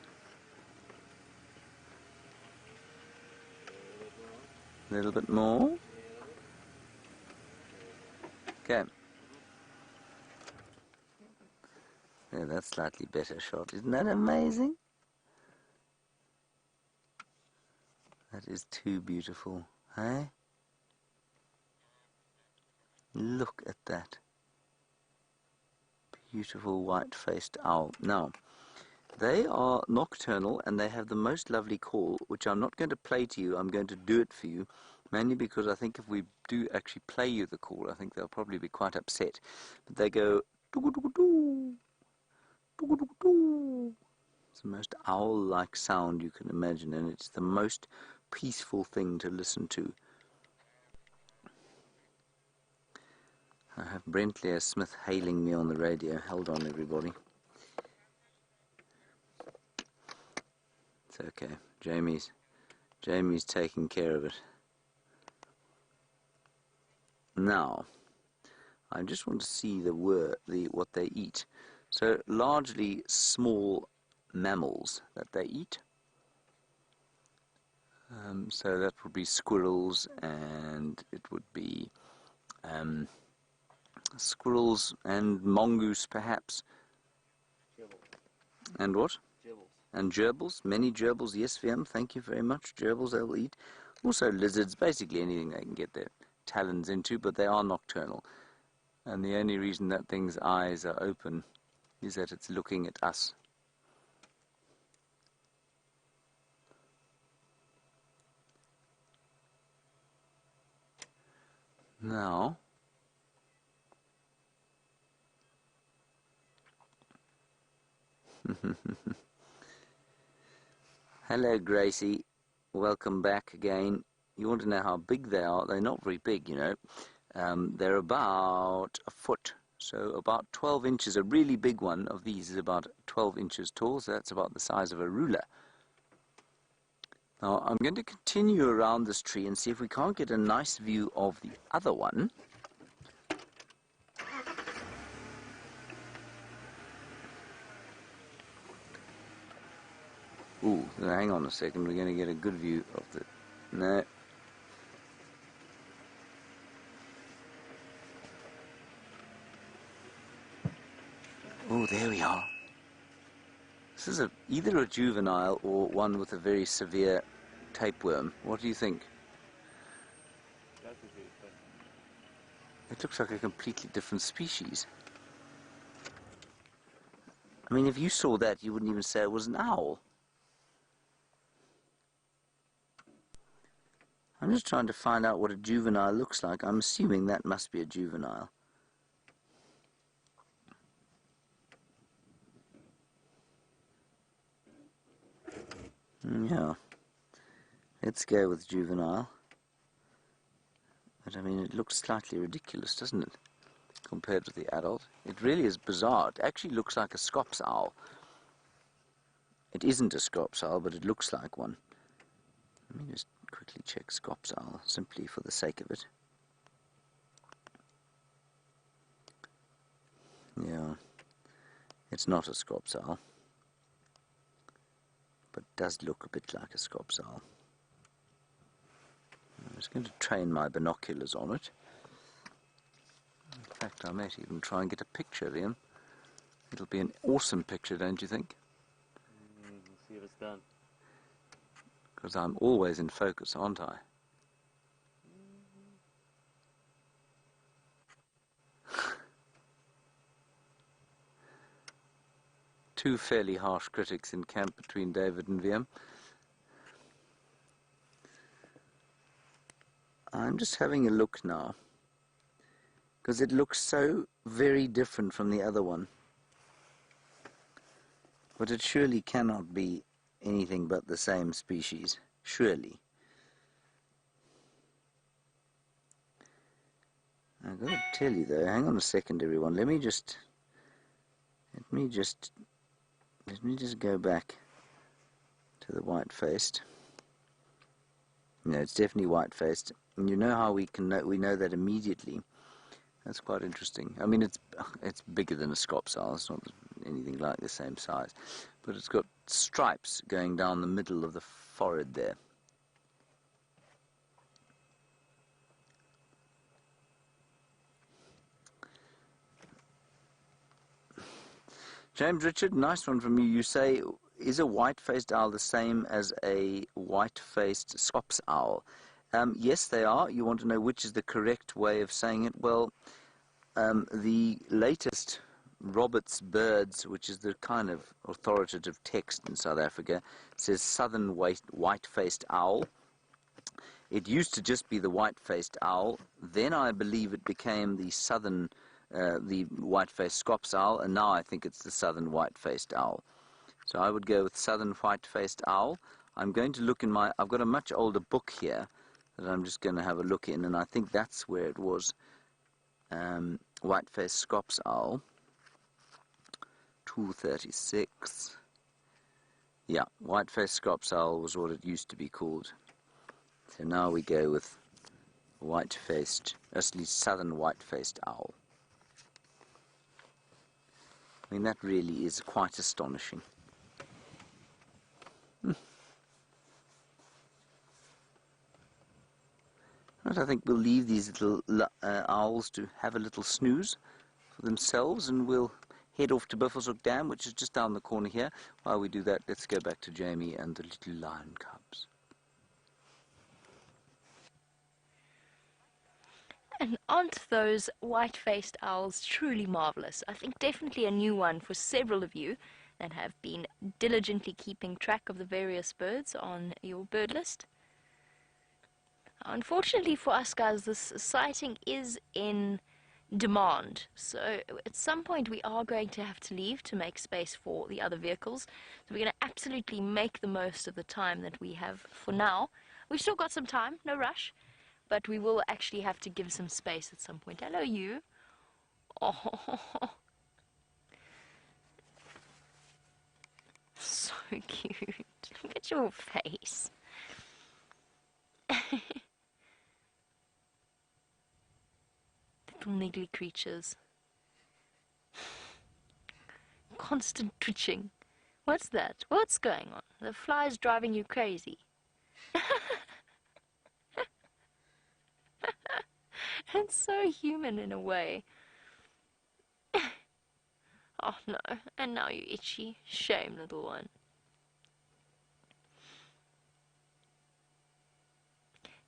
A little bit more. Okay. Yeah, that's slightly better shot. Isn't that amazing? That That is too beautiful, eh? Look at that. Beautiful white-faced owl. Now, they are nocturnal and they have the most lovely call, which I'm not going to play to you. I'm going to do it for you, mainly because I think if we do actually play you the call, I think they'll probably be quite upset. But they go, doo-doo-doo-doo, doo-doo-doo-doo. It's the most owl-like sound you can imagine, and it's the most peaceful thing to listen to. I have Brentlear Smith hailing me on the radio. Hold on, everybody. It's okay. Jamie's taking care of it. Now, I just want to see what they eat. So, largely small mammals that they eat. So that would be squirrels, and it would be squirrels and mongoose, perhaps. Gerbils. And what? Gerbils. And gerbils, many gerbils, yes, VM, thank you very much. Gerbils they will eat. Also lizards, basically anything they can get their talons into, but they are nocturnal. And the only reason that thing's eyes are open is that it's looking at us. Now, hello Gracie, welcome back again. You want to know how big they are? They're not very big, you know. They're about a foot, so about 12 inches. A really big one of these is about 12 inches tall, so that's about the size of a ruler. Now I'm going to continue around this tree and see if we can't get a nice view of the other one. Ooh, hang on a second, we're going to get a good view of the... No. Oh, there we are. This is either a juvenile or one with a very severe tapeworm. What do you think? That would be fun. It looks like a completely different species. I mean, if you saw that, you wouldn't even say it was an owl. I'm just trying to find out what a juvenile looks like. I'm assuming that must be a juvenile. Yeah. Let's go with juvenile. But I mean, it looks slightly ridiculous, doesn't it? Compared with the adult. It really is bizarre. It actually looks like a scops owl. It isn't a scops owl, but it looks like one. Let me just quickly check scops owl, simply for the sake of it. Yeah, it's not a scops owl, but does look a bit like a scops owl. I'm just going to train my binoculars on it. In fact, I might even try and get a picture of him. It'll be an awesome picture, don't you think? We'll see if it's done. Because I'm always in focus, aren't I? Two fairly harsh critics in camp between David and VM. I'm just having a look now, because it looks so very different from the other one. But it surely cannot be anything but the same species. Surely. I've got to tell you though, hang on a second everyone, let me just go back to the white-faced. No, it's definitely white-faced. And you know how we know that immediately. That's quite interesting. I mean, it's bigger than a scops owl. It's not anything like the same size, but it's got stripes going down the middle of the forehead there. James Richard, nice one from you. You say is a white-faced owl the same as a white-faced scops owl? Yes, they are. You want to know which is the correct way of saying it? Well, the latest Roberts Birds, which is the kind of authoritative text in South Africa, says southern white-faced owl. It used to just be the white-faced owl. Then I believe it became the southern, the white-faced scops owl, and now I think it's the southern white-faced owl. So I would go with southern white-faced owl. I'm going to look in I've got a much older book here that I'm just going to have a look in, and I think that's where it was. White-faced scops owl, 236. Yeah, white-faced scops owl was what it used to be called. So now we go with white-faced, at least southern white-faced owl. I mean, that really is quite astonishing. Right, I think we'll leave these little owls to have a little snooze for themselves, and we'll head off to Buffelshoek Dam, which is just down the corner here. While we do that, let's go back to Jamie and the little lion cubs. And aren't those white-faced owls truly marvelous? I think definitely a new one for several of you that have been diligently keeping track of the various birds on your bird list. Unfortunately for us guys, this sighting is in demand, so at some point we are going to have to leave to make space for the other vehicles. So we're going to absolutely make the most of the time that we have for now. We've still got some time, no rush, but we will actually have to give some space at some point. Hello, you. Oh, so cute. Look at your face. Little niggly creatures. Constant twitching. What's that? What's going on? The fly's driving you crazy. It's so human in a way. Oh no, and now you itchy. Shame, little one.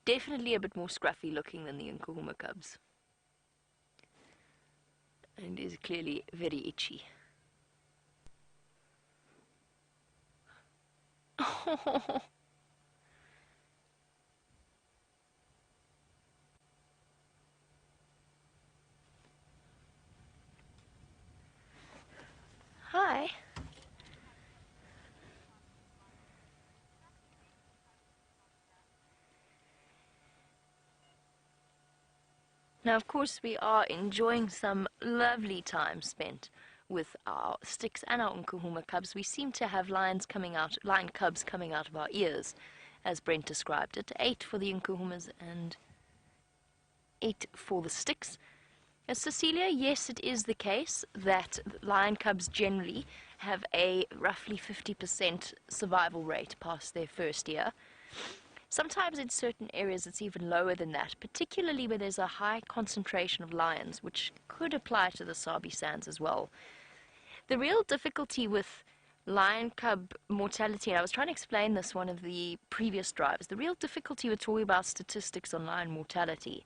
Definitely a bit more scruffy looking than the Nkuhuma cubs. And is clearly very itchy. Oh. Hi. Now, of course, we are enjoying some lovely time spent with our sticks and our Nkuhuma cubs. We seem to have lion cubs coming out of our ears, as Brent described it. 8 for the Nkuhumas and 8 for the sticks. Cecilia, yes, it is the case that lion cubs generally have a roughly 50% survival rate past their first year. Sometimes in certain areas it's even lower than that, particularly where there's a high concentration of lions, which could apply to the Sabi Sands as well. The real difficulty with lion cub mortality, and I was trying to explain this one of the previous drives, the real difficulty with talking about statistics on lion mortality,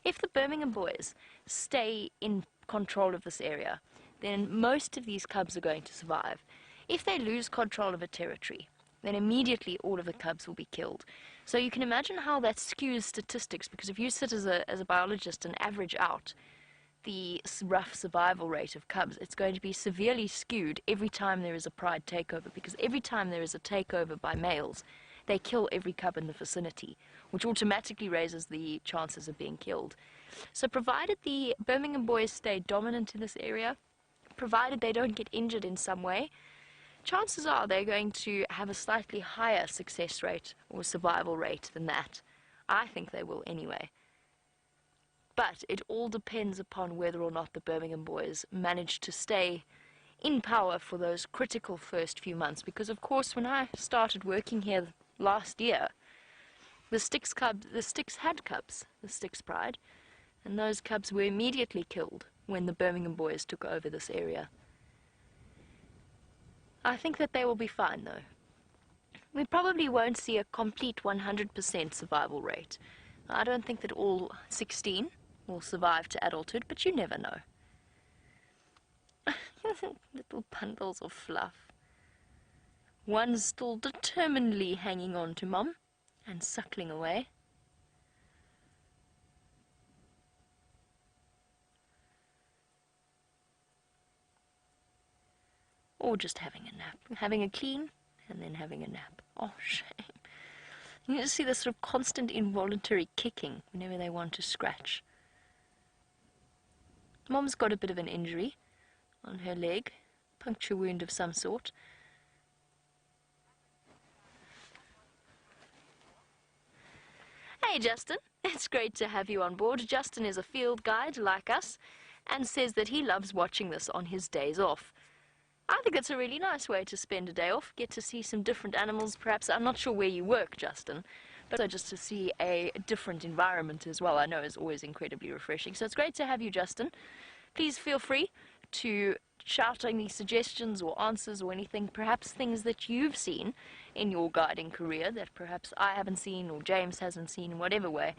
if the Birmingham boys stay in control of this area, then most of these cubs are going to survive. If they lose control of a territory, then immediately all of the cubs will be killed. So you can imagine how that skews statistics, because if you sit as a biologist and average out the rough survival rate of cubs, it's going to be severely skewed every time there is a pride takeover, because every time there is a takeover by males, they kill every cub in the vicinity, which automatically raises the chances of being killed. So provided the Birmingham boys stay dominant in this area, provided they don't get injured in some way, chances are they're going to have a slightly higher success rate or survival rate than that. I think they will anyway. But it all depends upon whether or not the Birmingham boys manage to stay in power for those critical first few months. Because of course when I started working here last year, the Sticks had cubs, the Sticks Pride, and those cubs were immediately killed when the Birmingham boys took over this area. I think that they will be fine though. We probably won't see a complete 100% survival rate. I don't think that all 16 will survive to adulthood, but you never know. Little bundles of fluff. One's still determinedly hanging on to Mum and suckling away. Or just having a nap. Having a clean and then having a nap. Oh, shame. You just see this sort of constant involuntary kicking whenever they want to scratch. Mom's got a bit of an injury on her leg, puncture wound of some sort. Hey Justin, it's great to have you on board. Justin is a field guide like us and says that he loves watching this on his days off. I think it's a really nice way to spend a day off, get to see some different animals perhaps. I'm not sure where you work, Justin, but also just to see a different environment as well, I know is always incredibly refreshing. So it's great to have you, Justin. Please feel free to shout any suggestions or answers or anything, perhaps things that you've seen in your guiding career that perhaps I haven't seen or James hasn't seen in whatever way.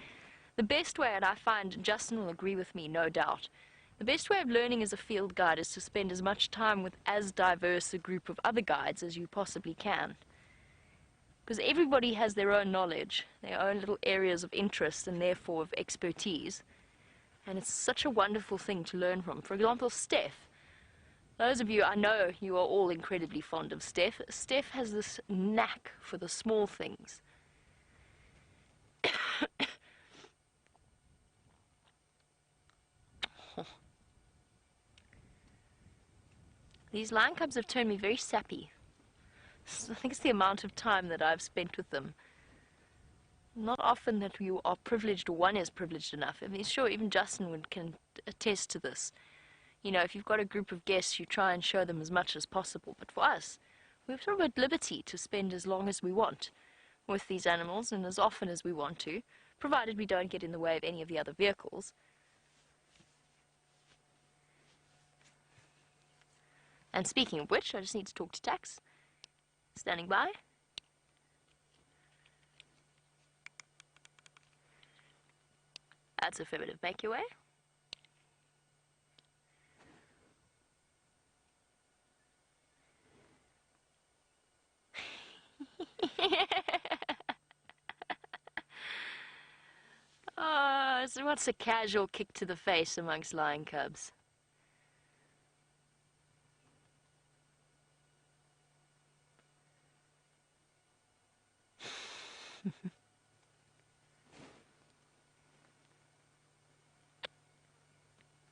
The best way, and I find Justin will agree with me, no doubt, the best way of learning as a field guide is to spend as much time with as diverse a group of other guides as you possibly can. Because everybody has their own knowledge, their own little areas of interest and therefore of expertise. And it's such a wonderful thing to learn from. For example, Steph. Those of you, I know you are all incredibly fond of Steph. Steph has this knack for the small things. These lion cubs have turned me very sappy. I think it's the amount of time that I've spent with them. Not often that you are privileged, or one is privileged enough. I mean, sure, even Justin can attest to this. You know, if you've got a group of guests, you try and show them as much as possible. But for us, we're sort of at liberty to spend as long as we want with these animals and as often as we want to, provided we don't get in the way of any of the other vehicles. And speaking of which, I just need to talk to Tax. Standing by. That's affirmative. Make your way. Oh, so what's a casual kick to the face amongst lion cubs?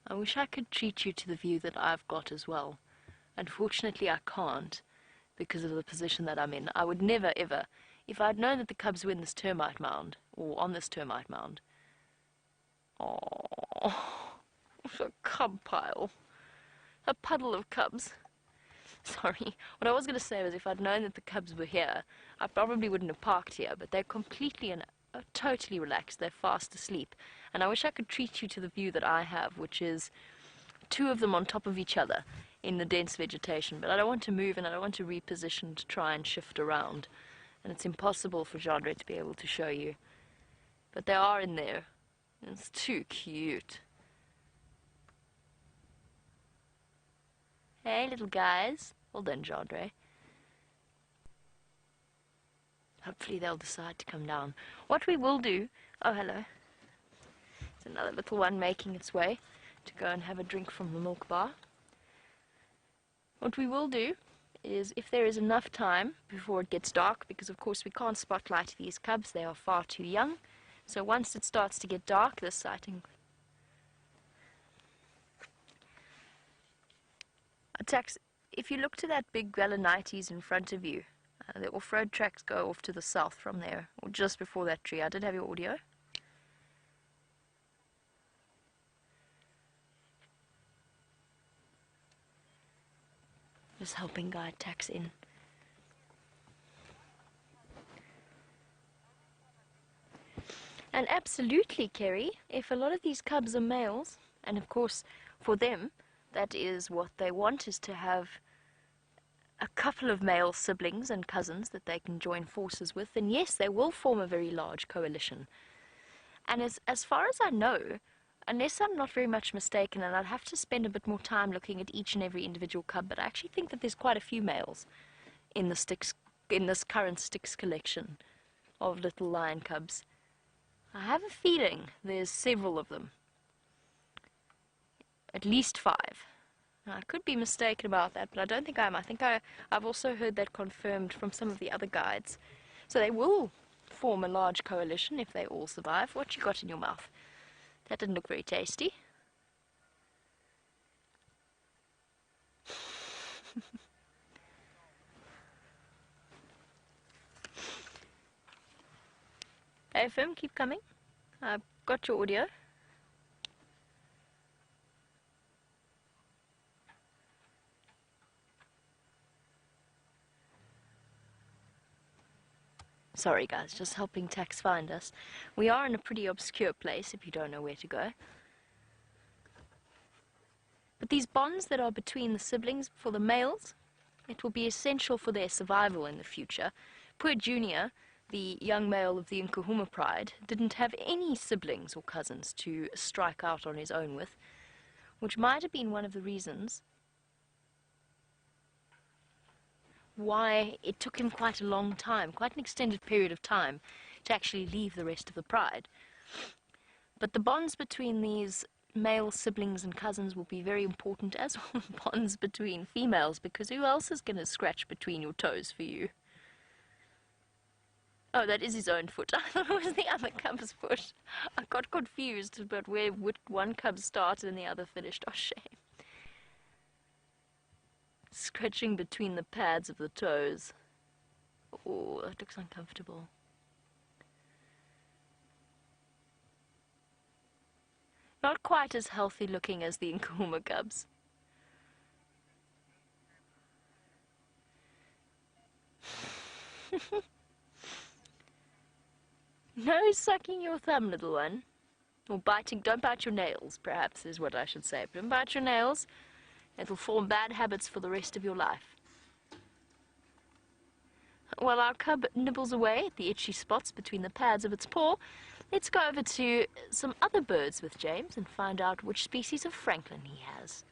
I wish I could treat you to the view that I've got as well. Unfortunately, I can't because of the position that I'm in. I would never, ever, if I'd known that the cubs were in this termite mound, or on this termite mound. Oh, it's a cub pile. A puddle of cubs. Sorry, what I was going to say was if I'd known that the cubs were here, I probably wouldn't have parked here, but they're completely and totally relaxed. They're fast asleep. And I wish I could treat you to the view that I have, which is two of them on top of each other in the dense vegetation. But I don't want to move and I don't want to reposition to try and shift around. And it's impossible for Jandre to be able to show you. But they are in there. It's too cute. Hey, little guys. Well done, Jandre. Hopefully they'll decide to come down. What we will do... Oh, hello. There's another little one making its way to go and have a drink from the milk bar. What we will do is, if there is enough time before it gets dark, because of course we can't spotlight these cubs, they are far too young. So once it starts to get dark, this sighting... Attacks, if you look to that big Galanites in front of you, the off-road tracks go off to the south from there, or just before that tree. I did have your audio. Just helping guide Tax in. And absolutely, Kerry, if a lot of these cubs are males, and of course for them that is what they want, is to have a couple of male siblings and cousins that they can join forces with, then yes, they will form a very large coalition. And as far as I know, unless I'm not very much mistaken, and I'd have to spend a bit more time looking at each and every individual cub, but I actually think that there's quite a few males in the sticks, in this current sticks collection of little lion cubs. I have a feeling there's several of them. At least 5. Now, I could be mistaken about that, but I don't think I am. I think I've also heard that confirmed from some of the other guides. So they will form a large coalition if they all survive. What you got in your mouth? That didn't look very tasty. AFM, keep coming. I've got your audio. Sorry guys, just helping Tax find us. We are in a pretty obscure place if you don't know where to go. But these bonds that are between the siblings, for the males, it will be essential for their survival in the future. Poor Junior, the young male of the Nkuhuma pride, didn't have any siblings or cousins to strike out on his own with, which might have been one of the reasons why it took him quite a long time, quite an extended period of time, to actually leave the rest of the pride. But the bonds between these male siblings and cousins will be very important, as will bonds between females, because who else is going to scratch between your toes for you? Oh, that is his own foot. I thought it was the other cub's foot. I got confused about where one cub started and the other finished. Oh, shame. Scratching between the pads of the toes. Oh, that looks uncomfortable. Not quite as healthy looking as the Nkuhuma cubs. No sucking your thumb, little one. Or biting, don't bite your nails, perhaps, is what I should say. Don't bite your nails. It'll form bad habits for the rest of your life. While our cub nibbles away at the itchy spots between the pads of its paw, let's go over to some other birds with James and find out which species of francolin he has.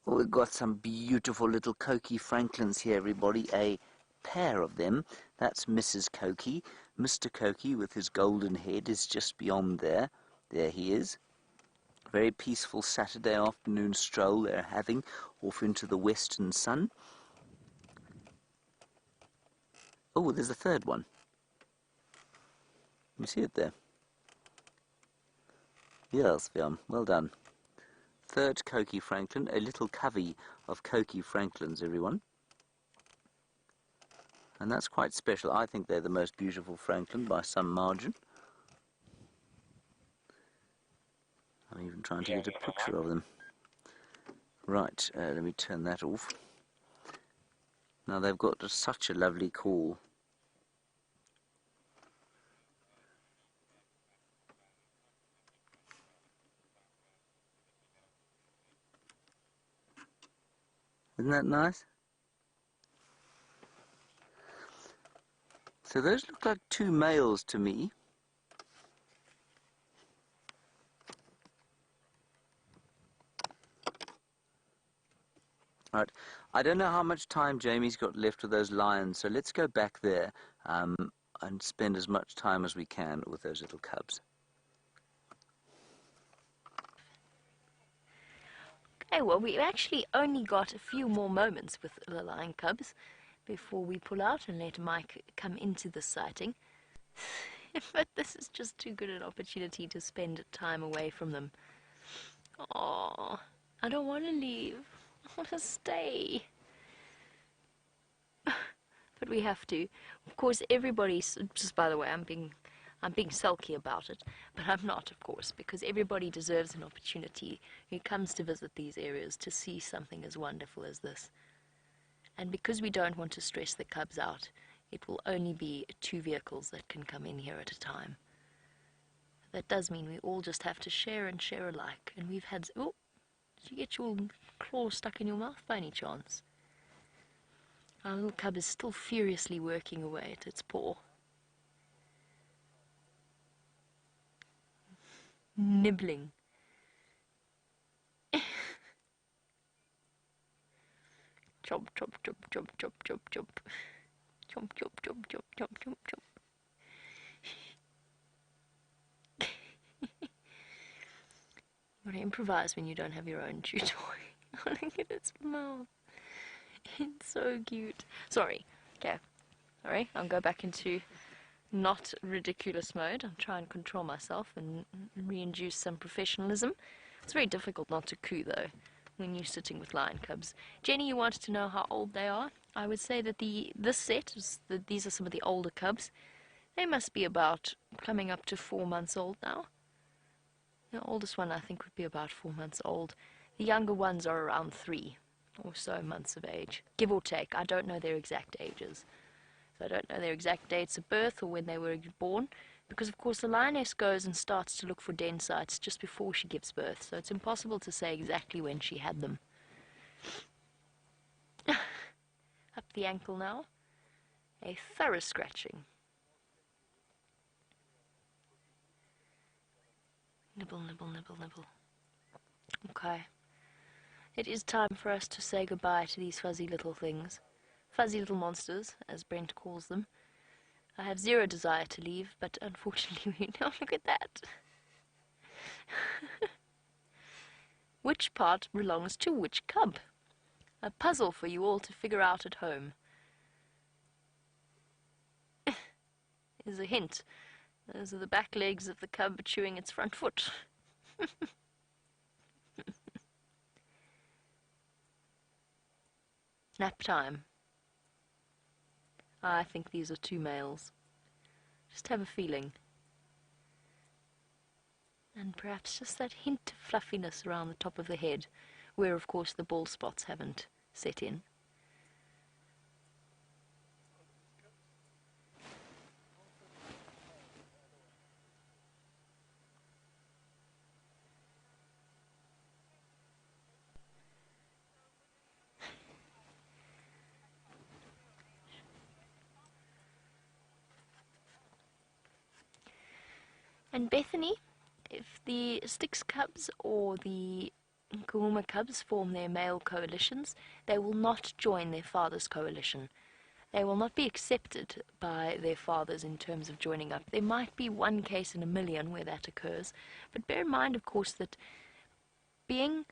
We've got some beautiful little Koki francolins here, everybody. A pair of them. That's Mrs. Koki. Mr. Koki with his golden head is just beyond there. There he is. Very peaceful Saturday afternoon stroll they're having off into the western sun. Oh, there's a third one. You see it there? Yes, well done. Third Koki francolin, a little covey of Koki francolins, everyone. And that's quite special. I think they're the most beautiful francolin by some margin. I'm even trying to get a picture of them. Right, let me turn that off. Now they've got such a lovely call. Isn't that nice? So those look like 2 males to me. Right, I don't know how much time Jamie's got left with those lions, so let's go back there and spend as much time as we can with those little cubs. Okay, well, we've actually only got a few more moments with the lion cubs before we pull out and let Mike come into the sighting. But this is just too good an opportunity to spend time away from them. Oh, I don't want to leave. I want to stay. But we have to. Of course, everybody's, just by the way, I'm being sulky about it, but I'm not, of course, because everybody deserves an opportunity who comes to visit these areas to see something as wonderful as this. And because we don't want to stress the cubs out, it will only be 2 vehicles that can come in here at a time. That does mean we all just have to share and share alike, and we've had Did you get your claw stuck in your mouth by any chance? Our little cub is still furiously working away at its paw. Nibbling. Chomp, chomp, chomp, chomp, chomp, chomp, chomp. Chomp, chomp, chomp, chomp, chomp, chomp, chomp. You gotta improvise when you don't have your own chew toy. Look at its mouth. It's so cute. Sorry. Okay. Sorry. I'll go back into not ridiculous mode. I'll try and control myself and reintroduce some professionalism. It's very difficult not to coo, though, when you're sitting with lion cubs. Jenny, you wanted to know how old they are. I would say that this set, these are some of the older cubs. They must be about coming up to 4 months old now. The oldest one, I think, would be about 4 months old. The younger ones are around 3 or so months of age, give or take. I don't know their exact ages. So I don't know their exact dates of birth or when they were born, because, of course, the lioness goes and starts to look for den sites just before she gives birth, so it's impossible to say exactly when she had them. Up the ankle now. A thorough scratching. Nibble, nibble, nibble, nibble. Okay. It is time for us to say goodbye to these fuzzy little things. Fuzzy little monsters, as Brent calls them. I have zero desire to leave, but unfortunately we don't. Look at that. Which part belongs to which cub? A puzzle for you all to figure out at home. Here's a hint. Those are the back legs of the cub chewing its front foot. Nap time. I think these are 2 males. Just have a feeling. And perhaps just that hint of fluffiness around the top of the head, where of course the bald spots haven't set in. And Bethany, if the Styx cubs or the Kuuma cubs form their male coalitions, they will not join their father's coalition. They will not be accepted by their fathers in terms of joining up. There might be 1 case in a million where that occurs, but bear in mind, of course, that being...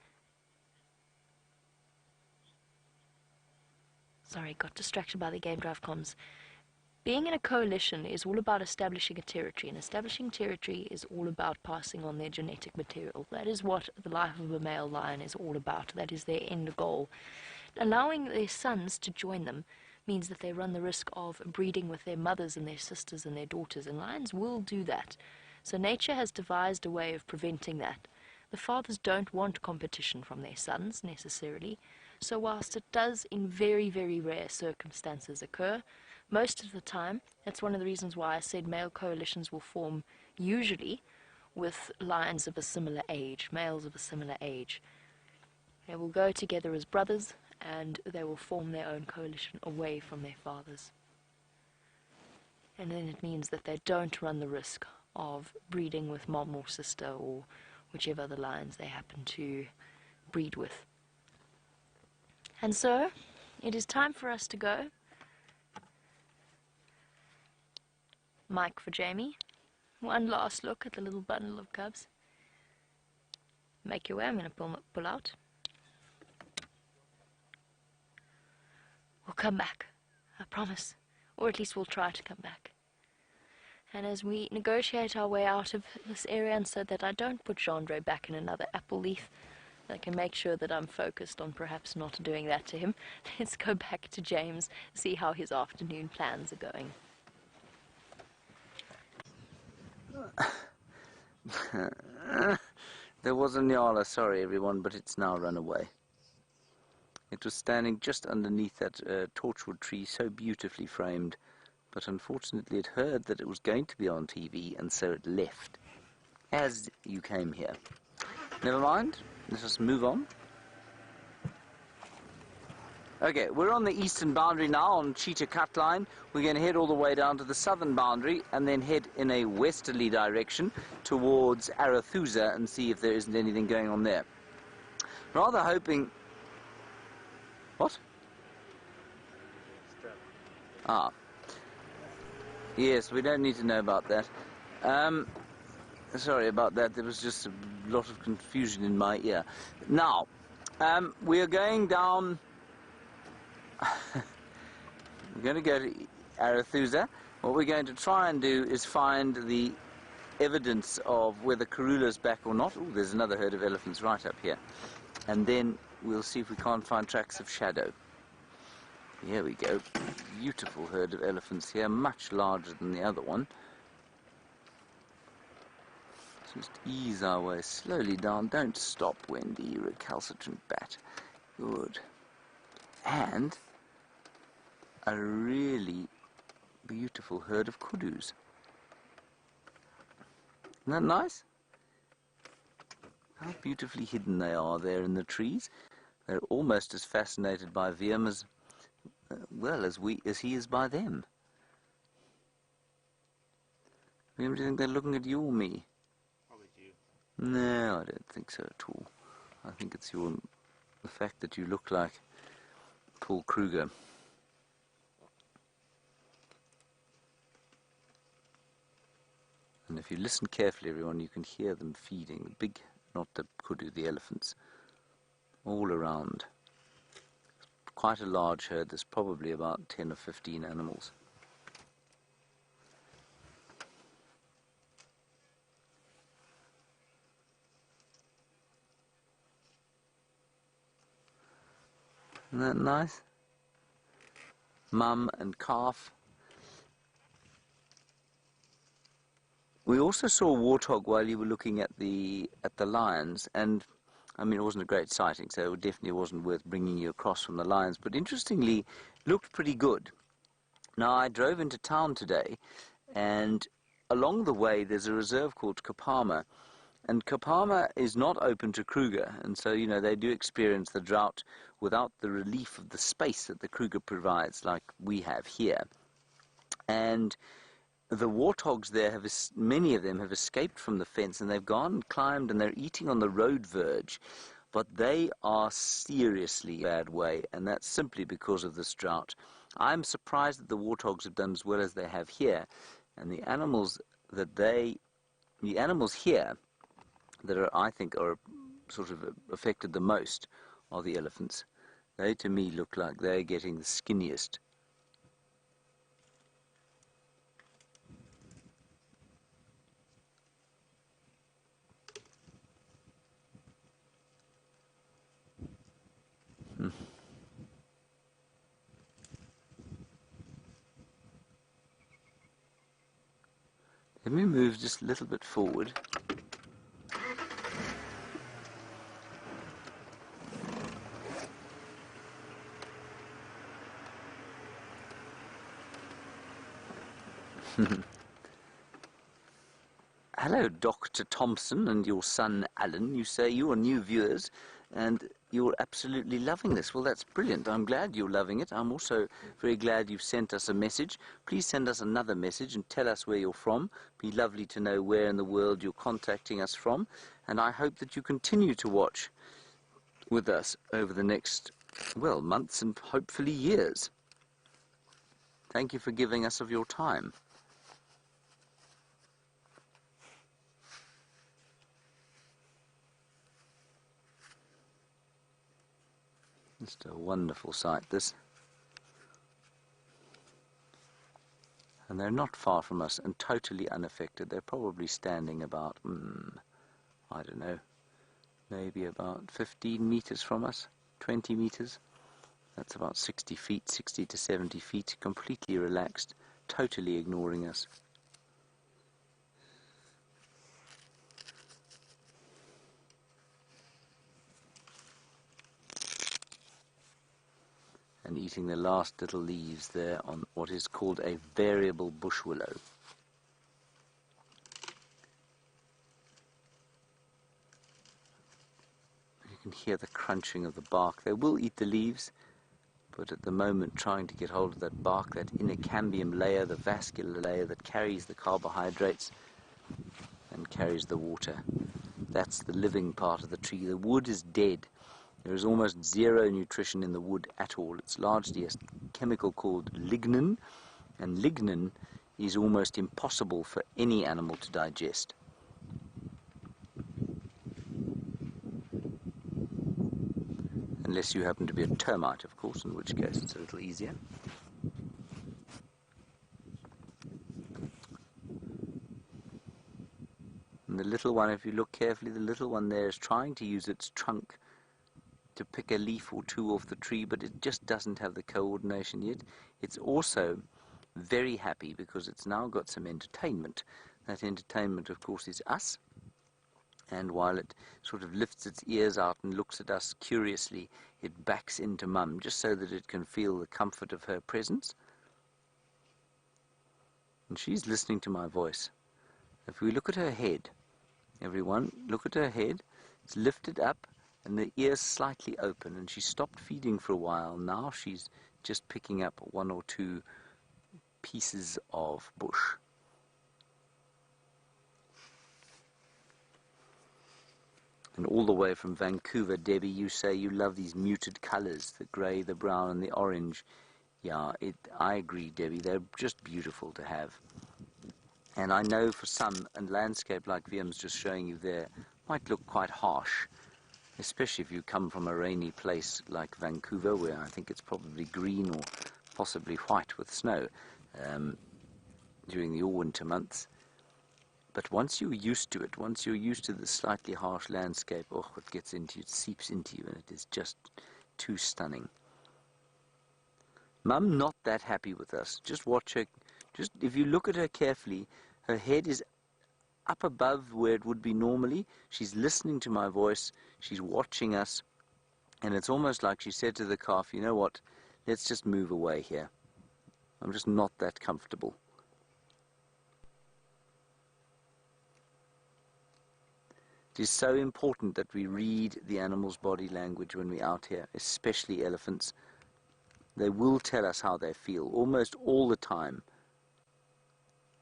Sorry, got distracted by the game drive comms. Being in a coalition is all about establishing a territory, and establishing territory is all about passing on their genetic material. That is what the life of a male lion is all about. That is their end goal. Allowing their sons to join them means that they run the risk of breeding with their mothers and their sisters and their daughters, and lions will do that. So nature has devised a way of preventing that. The fathers don't want competition from their sons, necessarily, so whilst it does in very, very rare circumstances occur, most of the time, that's one of the reasons why I said male coalitions will form usually with lions of a similar age, males of a similar age. They will go together as brothers, and they will form their own coalition away from their fathers. And then it means that they don't run the risk of breeding with mom or sister or whichever other lions they happen to breed with. And so, it is time for us to go. Mike for Jamie. One last look at the little bundle of cubs. Make your way. I'm going to pull out. We'll come back. I promise. Or at least we'll try to come back. And as we negotiate our way out of this area, and so that I don't put Gendre back in another apple leaf, I can make sure that I'm focused on perhaps not doing that to him. Let's go back to James, see how his afternoon plans are going. There was a nyala, sorry everyone, but it's now run away. It was standing just underneath that torchwood tree, so beautifully framed, but unfortunately it heard that it was going to be on TV, and so it left, as you came here. Never mind, let us move on. Okay, we're on the eastern boundary now on Cheetah Cut Line. We're going to head all the way down to the southern boundary and then head in a westerly direction towards Arathusa and see if there isn't anything going on there. Rather hoping... What? Strap. Ah. Yes, we don't need to know about that. Sorry about that, there was just a lot of confusion in my ear. Now, we are going down... We're going to go to Arathusa. What we're going to try and do is find the evidence of whether Karula's back or not. Oh, there's another herd of elephants right up here. And then we'll see if we can't find tracks of shadow. Here we go. Beautiful herd of elephants here, much larger than the other one. Just ease our way slowly down. Don't stop, Wendy, you recalcitrant bat. Good. And a really beautiful herd of kudus. Isn't that nice? How beautifully hidden they are there in the trees. They're almost as fascinated by Viam as well as he is by them. Viam, do you think they're looking at you or me? Probably you. No, I don't think so at all. I think it's the fact that you look like Paul Kruger. And if you listen carefully, everyone, you can hear them feeding. The big, not the kudu, the elephants, all around. Quite a large herd. There's probably about 10 or 15 animals. Isn't that nice? Mum and calf. We also saw a warthog while you were looking at the lions, and I mean, it wasn't a great sighting, so it definitely wasn't worth bringing you across from the lions, but interestingly, looked pretty good. Now, I drove into town today, and along the way there's a reserve called Kapama, and Kapama is not open to Kruger, and so, you know, they do experience the drought without the relief of the space that the Kruger provides, like we have here. And the warthogs there, many of them have escaped from the fence, and they've gone and climbed, and they're eating on the road verge. But they are seriously bad way, and that's simply because of this drought. I'm surprised that the warthogs have done as well as they have here, and the animals here that are, I think, are sort of affected the most are the elephants. They, to me, look like they're getting the skinniest. Let me move just a little bit forward. Hello, Dr. Thompson and your son Alan. You say you are new viewers and you're absolutely loving this. Well, that's brilliant. I'm glad you're loving it. I'm also very glad you've sent us a message. Please send us another message and tell us where you're from. It'd be lovely to know where in the world you're contacting us from. And I hope that you continue to watch with us over the next, well, months and hopefully years. Thank you for giving us of your time. Just a wonderful sight, this. And they're not far from us and totally unaffected. They're probably standing about, I don't know, maybe about 15 meters from us, 20 meters. That's about 60 feet, 60 to 70 feet, completely relaxed, totally ignoring us. And eating the last little leaves there on what is called a variable bush willow. You can hear the crunching of the bark. They will eat the leaves, but at the moment trying to get hold of that bark, that inner cambium layer, the vascular layer that carries the carbohydrates and carries the water. That's the living part of the tree. The wood is dead. There is almost zero nutrition in the wood at all. It's largely a chemical called lignin, and lignin is almost impossible for any animal to digest. Unless you happen to be a termite, of course, in which case it's a little easier. And the little one, if you look carefully, the little one there is trying to use its trunk to pick a leaf or two off the tree, but it just doesn't have the coordination yet. It's also very happy because it's now got some entertainment. That entertainment, of course, is us. And while it sort of lifts its ears out and looks at us curiously, it backs into Mum just so that it can feel the comfort of her presence. And she's listening to my voice. If we look at her head, everyone, look at her head. It's lifted up and the ears slightly open, and she stopped feeding for a while. Now she's just picking up one or two pieces of bush. And all the way from Vancouver, Debbie, you say you love these muted colours, the grey, the brown and the orange. Yeah, I agree, Debbie, they're just beautiful to have. And I know for some, a landscape like Viam's just showing you there might look quite harsh, especially if you come from a rainy place like Vancouver, where I think it's probably green or possibly white with snow during the all-winter months. But once you're used to it, once you're used to the slightly harsh landscape, oh, it gets into you, it seeps into you, and it is just too stunning. Mum not that happy with us. Just watch her. Just if you look at her carefully, her head is up above where it would be normally. She's listening to my voice. She's watching us. And it's almost like she said to the calf, you know what, let's just move away here. I'm just not that comfortable. It is so important that we read the animal's body language when we're out here, especially elephants. They will tell us how they feel almost all the time.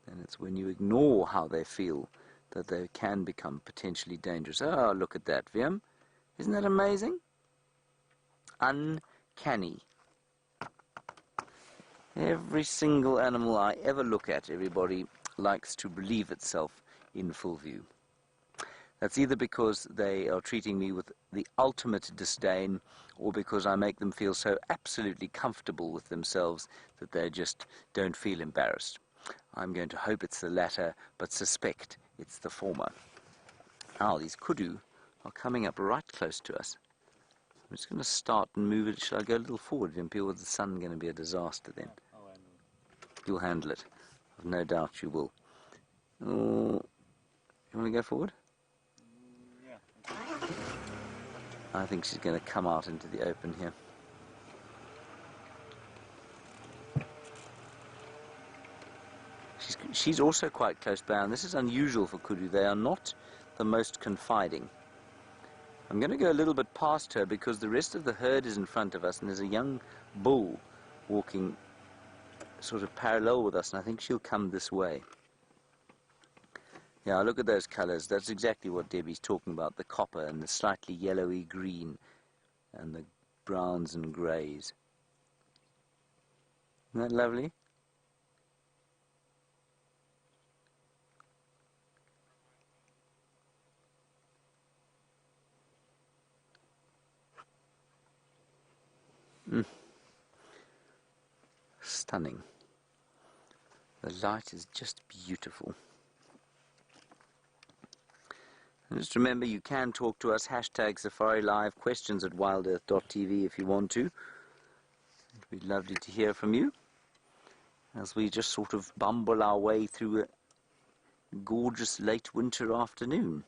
And it's when you ignore how they feel that they can become potentially dangerous. Oh, look at that, Viam. Isn't that amazing? Uncanny. Every single animal I ever look at, everybody likes to believe itself in full view. That's either because they are treating me with the ultimate disdain, or because I make them feel so absolutely comfortable with themselves that they just don't feel embarrassed. I'm going to hope it's the latter, but suspect it's the former. Now, these kudu are coming up right close to us. I'm just going to start and move it. Shall I go a little forward, Vimpy, or is the sun going to be a disaster then? You'll handle it. I've no doubt you will. Oh, you want to go forward? I think she's going to come out into the open here. She's also quite close by, and this is unusual for kudu. They are not the most confiding. I'm going to go a little bit past her because the rest of the herd is in front of us, and there's a young bull walking sort of parallel with us, and I think she'll come this way. Yeah, look at those colours. That's exactly what Debbie's talking about, the copper and the slightly yellowy green and the browns and greys. Isn't that lovely? Stunning. The light is just beautiful. And just remember, you can talk to us, hashtag SafariLive, questions at wildearth.tv if you want to. It'd be lovely to hear from you as we just sort of bumble our way through a gorgeous late winter afternoon.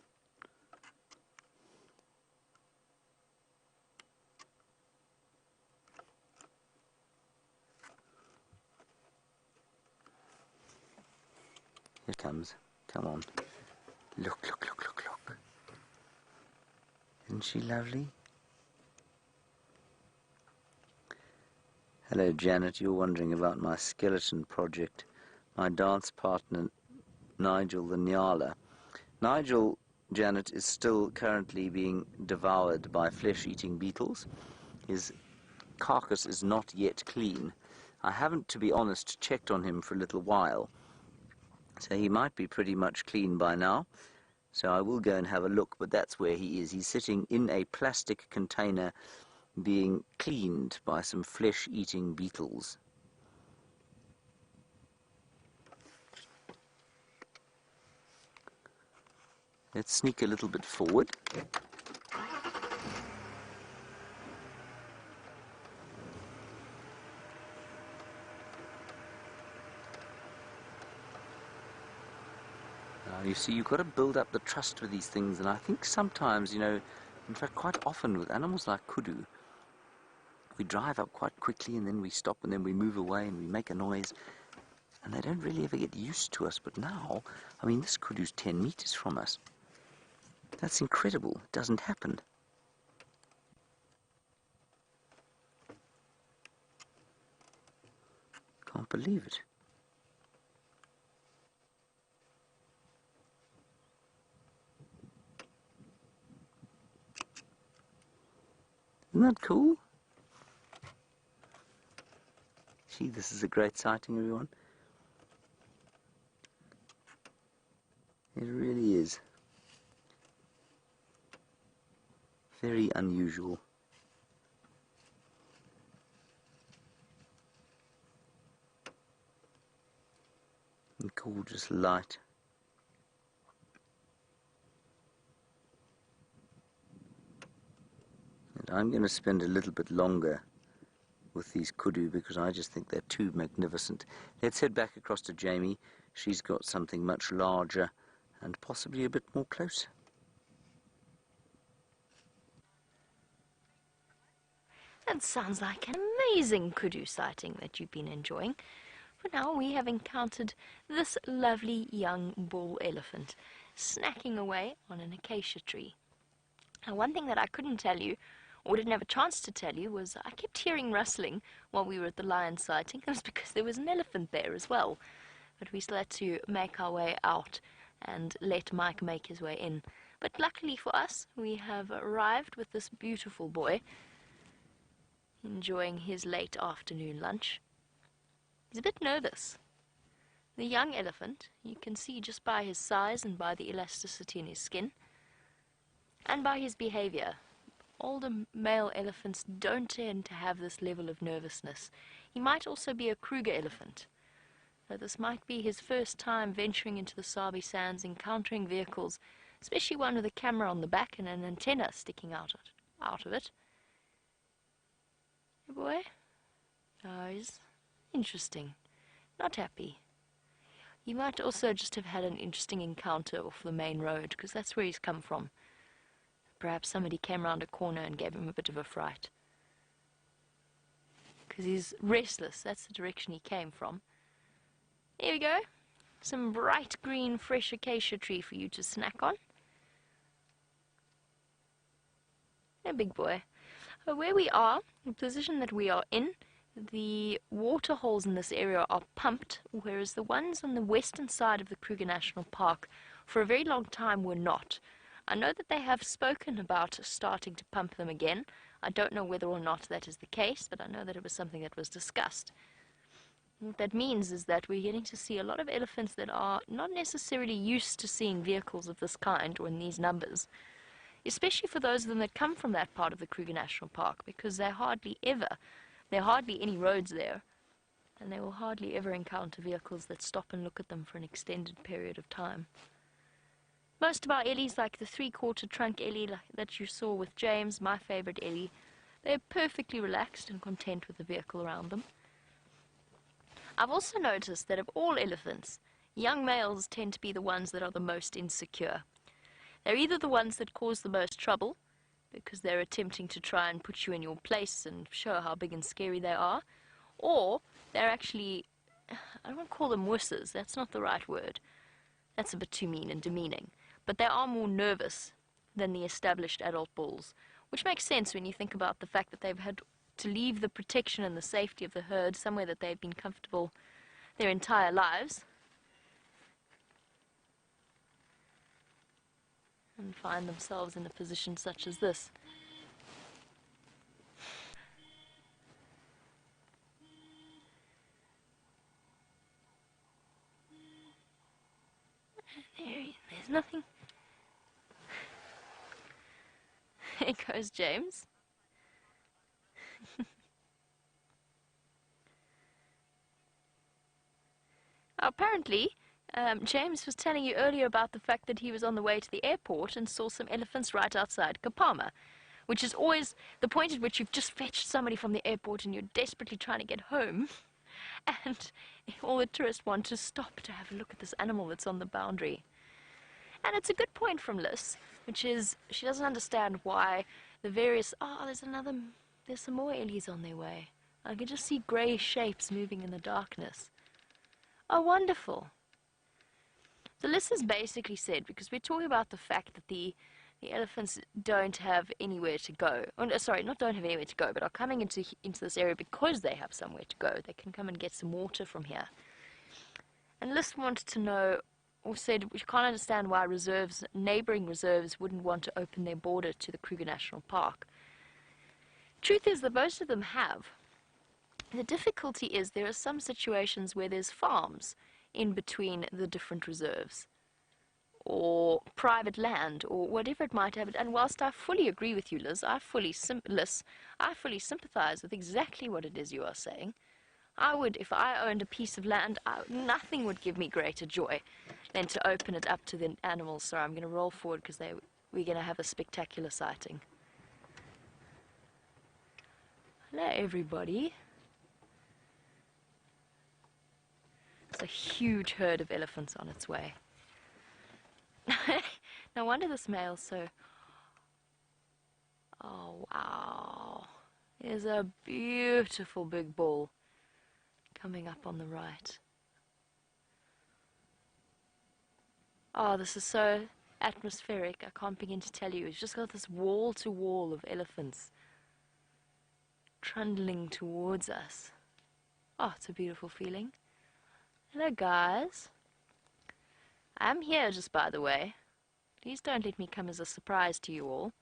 Here it comes. Come on. Look, look, look, look, look. Isn't she lovely? Hello Janet, you're wondering about my skeleton project. My dance partner Nigel the Nyala. Nigel, Janet, is still currently being devoured by flesh-eating beetles. His carcass is not yet clean. I haven't, to be honest, checked on him for a little while, so he might be pretty much clean by now. So I will go and have a look, but that's where he is. He's sitting in a plastic container being cleaned by some flesh-eating beetles. Let's sneak a little bit forward. Now, you see, you've got to build up the trust with these things, and I think sometimes, you know, in fact quite often with animals like Kudu, we drive up quite quickly and then we stop and then we move away and we make a noise, and they don't really ever get used to us. But now, I mean, this Kudu's 10 meters from us. That's incredible. It doesn't happen. Can't believe it. Isn't that cool? See, this is a great sighting, everyone. It really is. Very unusual. And gorgeous light. And I'm going to spend a little bit longer with these Kudu because I just think they're too magnificent. Let's head back across to Jamie. She's got something much larger and possibly a bit more close. That sounds like an amazing Kudu sighting that you've been enjoying. For now, we have encountered this lovely young bull elephant snacking away on an acacia tree. Now, one thing that I couldn't tell you, or didn't have a chance to tell you, was I kept hearing rustling while we were at the lion sighting. That was because there was an elephant there as well. But we still had to make our way out and let Mike make his way in. But luckily for us, we have arrived with this beautiful boy, enjoying his late afternoon lunch. He's a bit nervous. The young elephant, you can see just by his size and by the elasticity in his skin, and by his behavior. Older male elephants don't tend to have this level of nervousness. He might also be a Kruger elephant. So this might be his first time venturing into the Sabi Sands, encountering vehicles, especially one with a camera on the back and an antenna sticking out of it. Hey boy? Oh, he's interesting. Not happy. He might also just have had an interesting encounter off the main road, because that's where he's come from. Perhaps somebody came round a corner and gave him a bit of a fright. Because he's restless, that's the direction he came from. Here we go. Some bright green fresh acacia tree for you to snack on. A big boy. Where we are, the position that we are in, the water holes in this area are pumped, whereas the ones on the western side of the Kruger National Park for a very long time were not. I know that they have spoken about starting to pump them again. I don't know whether or not that is the case, but I know that it was something that was discussed. What that means is that we're getting to see a lot of elephants that are not necessarily used to seeing vehicles of this kind or in these numbers, especially for those of them that come from that part of the Kruger National Park, because there are hardly any roads there, and they will hardly ever encounter vehicles that stop and look at them for an extended period of time. Most of our ellies, like the three-quarter trunk ellie that you saw with James, my favorite ellie, they're perfectly relaxed and content with the vehicle around them. I've also noticed that of all elephants, young males tend to be the ones that are the most insecure. They're either the ones that cause the most trouble, because they're attempting to try and put you in your place and show how big and scary they are, or they're actually, I don't want to call them wusses, that's not the right word. That's a bit too mean and demeaning. But they are more nervous than the established adult bulls, which makes sense when you think about the fact that they've had to leave the protection and the safety of the herd somewhere that they've been comfortable their entire lives, and find themselves in a position such as this. There's nothing. There goes James. Apparently, James was telling you earlier about the fact that he was on the way to the airport and saw some elephants right outside Kapama, which is always the point at which you've just fetched somebody from the airport and you're desperately trying to get home, and all the tourists want to stop to have a look at this animal that's on the boundary. And it's a good point from Liz, which is she doesn't understand why the various... Oh, there's some more ellies on their way. I can just see grey shapes moving in the darkness. Oh, wonderful. So Liz has basically said, because we're talking about the fact that the elephants don't have anywhere to go. Oh, sorry, not don't have anywhere to go, but are coming into this area because they have somewhere to go. They can come and get some water from here. And Liz wanted to know, or said, we can't understand why neighboring reserves wouldn't want to open their border to the Kruger National Park. Truth is that most of them have. The difficulty is there are some situations where there's farms in between the different reserves, or private land, or whatever it might have. And whilst I fully agree with you, Liz, I fully sympathize with exactly what it is you are saying. I would, if I owned a piece of land, nothing would give me greater joy than to open it up to the animals. Sorry, I'm going to roll forward because we're going to have a spectacular sighting. Hello, everybody. It's a huge herd of elephants on its way. No wonder this male's so... Oh, wow. There's a beautiful big bull coming up on the right. Oh, this is so atmospheric. I can't begin to tell you. It's just got this wall to wall of elephants trundling towards us. Oh, it's a beautiful feeling. Hello, guys. I'm here, just by the way. Please don't let me come as a surprise to you all.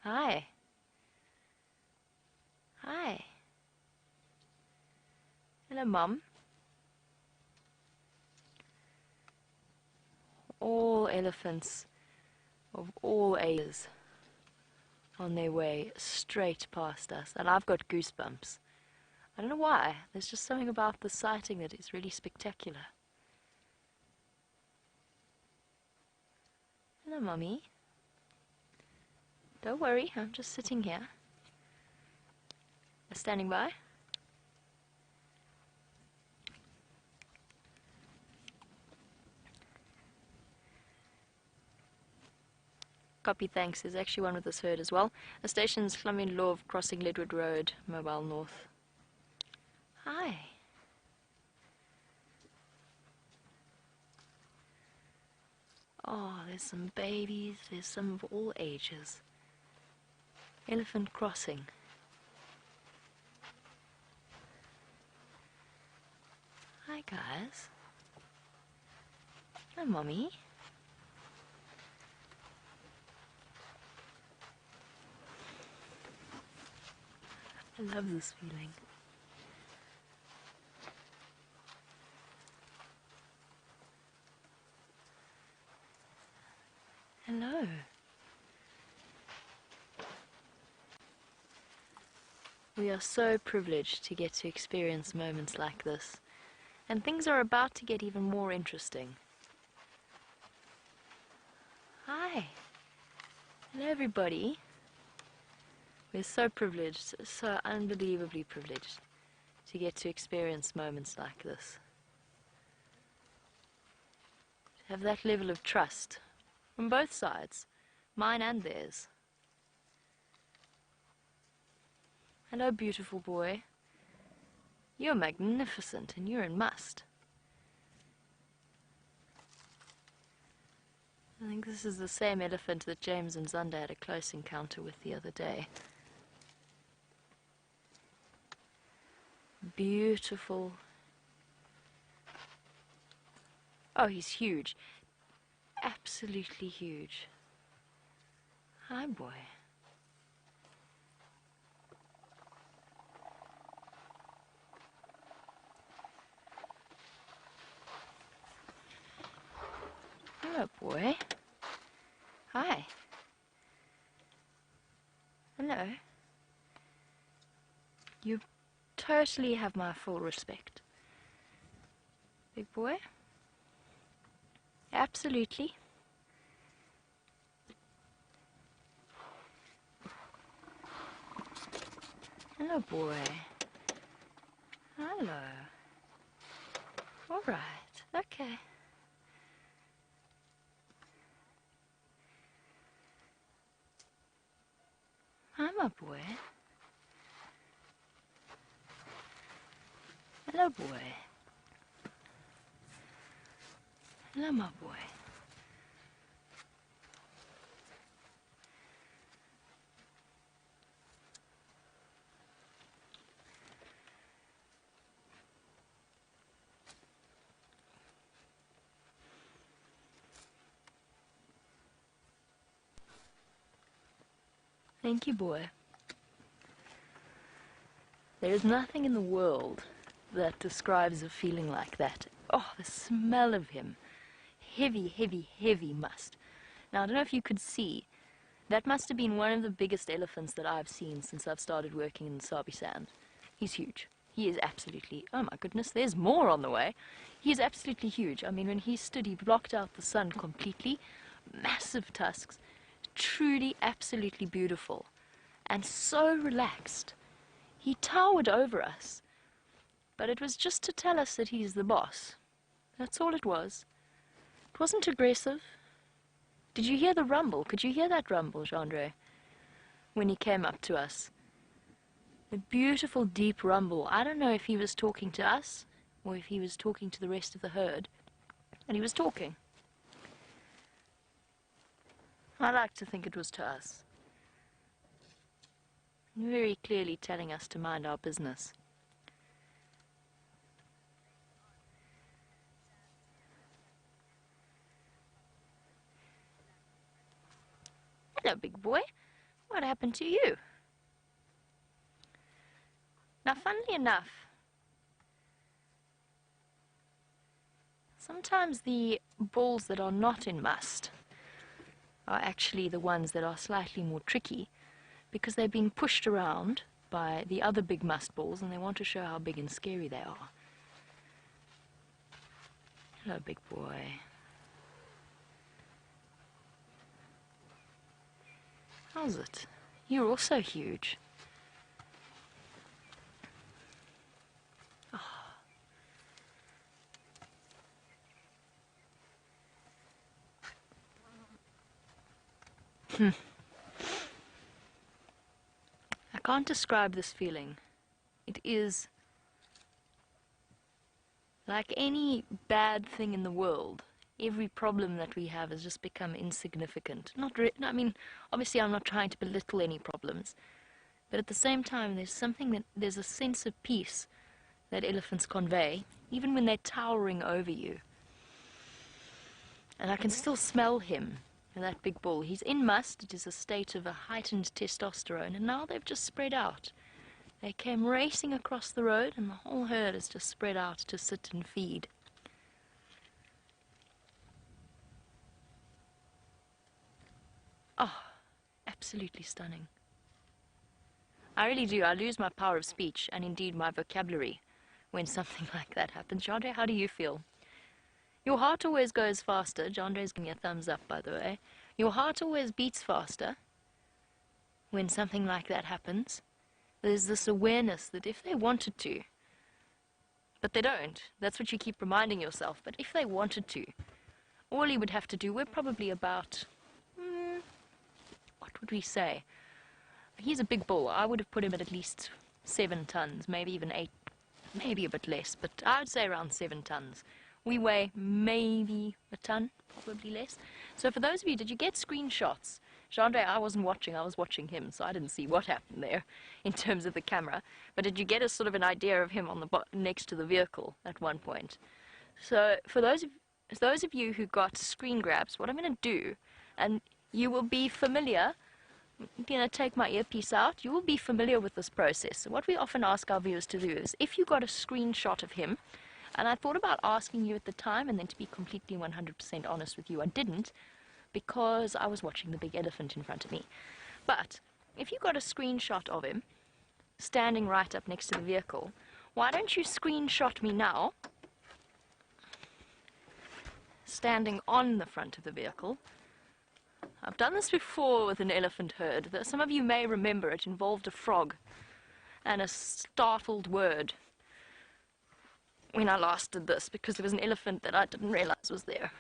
Hi. Hi. Hello, Mum. All elephants of all ages on their way straight past us, and I've got goosebumps. I don't know why. There's just something about the sighting that is really spectacular. Hello, Mummy. Don't worry, I'm just sitting here. Standing by. Copy, thanks. There's actually one with this herd as well. The station's Clomine Love, crossing Ledwood Road, Mobile North. Hi. Oh, there's some babies. There's some of all ages. Elephant crossing. Hi, guys. Hi, Mommy. I love this feeling. Hello. We are so privileged to get to experience moments like this, and things are about to get even more interesting. Hi. Hello, everybody. We're so privileged, so unbelievably privileged to get to experience moments like this. To have that level of trust from both sides, mine and theirs. Hello, beautiful boy. You're magnificent and you're in must. I think this is the same elephant that James and Zanda had a close encounter with the other day. Beautiful. Oh, he's huge. Absolutely huge. Hi, boy. Hello, boy. Hi. Hello. You totally have my full respect. Big boy? Absolutely. Hello, boy. Hello. All right. Okay. Hi, my boy. Hello, boy. Hello, my boy. Thank you, boy. There is nothing in the world that describes a feeling like that. Oh, the smell of him. Heavy, heavy, heavy must. Now, I don't know if you could see, that must have been one of the biggest elephants that I've seen since I've started working in the Sabi Sand. He's huge. He is absolutely, oh my goodness, there's more on the way. He is absolutely huge. I mean, when he stood, he blocked out the sun completely. Massive tusks. Truly, absolutely beautiful. And so relaxed. He towered over us. But it was just to tell us that he's the boss. That's all it was. It wasn't aggressive. Did you hear the rumble? Could you hear that rumble, Jean-Andre? When he came up to us. A beautiful deep rumble. I don't know if he was talking to us or if he was talking to the rest of the herd. And he was talking. I like to think it was to us. Very clearly telling us to mind our business. Hello, big boy. What happened to you? Now, funnily enough, sometimes the bulls that are not in must are actually the ones that are slightly more tricky because they've been pushed around by the other big must bulls and they want to show how big and scary they are. Hello, big boy. How's it? You're also huge. I can't describe this feeling. It is like any bad thing in the world. Every problem that we have has just become insignificant. I mean, obviously I'm not trying to belittle any problems, but at the same time there's a sense of peace that elephants convey, even when they're towering over you. And I can still smell him. That big bull. He's in must. It is a state of a heightened testosterone, and now they've just spread out. They came racing across the road, and the whole herd has just spread out to sit and feed. Oh, absolutely stunning. I really do. I lose my power of speech, and indeed my vocabulary, when something like that happens. Jandre, how do you feel? Your heart always goes faster. Jandre's giving me a thumbs up, by the way. Your heart always beats faster when something like that happens. There's this awareness that if they wanted to, but they don't, that's what you keep reminding yourself, but if they wanted to, all he would have to do, we're probably about, what would we say? He's a big bull. I would have put him at least 7 tons, maybe even 8, maybe a bit less, but I would say around 7 tons. We weigh maybe a ton, probably less. So for those of you, did you get screenshots? Jean-Andre, I wasn't watching, I was watching him, so I didn't see what happened there in terms of the camera. But did you get a sort of an idea of him on the next to the vehicle at one point? So for those of you who got screen grabs, what I'm going to do, and you will be familiar, I'm going to take my earpiece out, you will be familiar with this process. So what we often ask our viewers to do is, if you got a screenshot of him, and I thought about asking you at the time, and then to be completely 100% honest with you, I didn't, because I was watching the big elephant in front of me. But if you got a screenshot of him standing right up next to the vehicle, why don't you screenshot me now, standing on the front of the vehicle. I've done this before with an elephant herd. Some of you may remember it involved a frog and a startled word when I last did this, because there was an elephant that I didn't realize was there.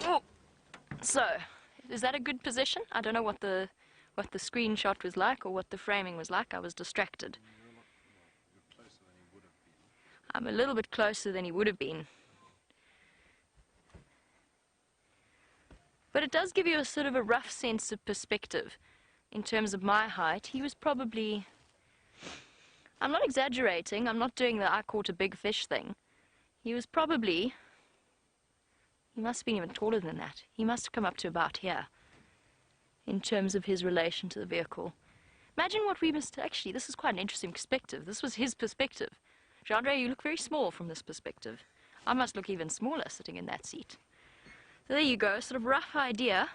Oh, so is that a good position? I don't know what the screenshot was like or what the framing was like. I was distracted. I'm a little bit closer than he would have been. But it does give you a sort of a rough sense of perspective. In terms of my height, he was probably, I'm not exaggerating, I'm not doing the I caught a big fish thing. He was probably, he must have been even taller than that. He must have come up to about here in terms of his relation to the vehicle. Imagine what we must, actually this is quite an interesting perspective. This was his perspective. Jean-Andre, you look very small from this perspective. I must look even smaller sitting in that seat. So there you go, sort of rough idea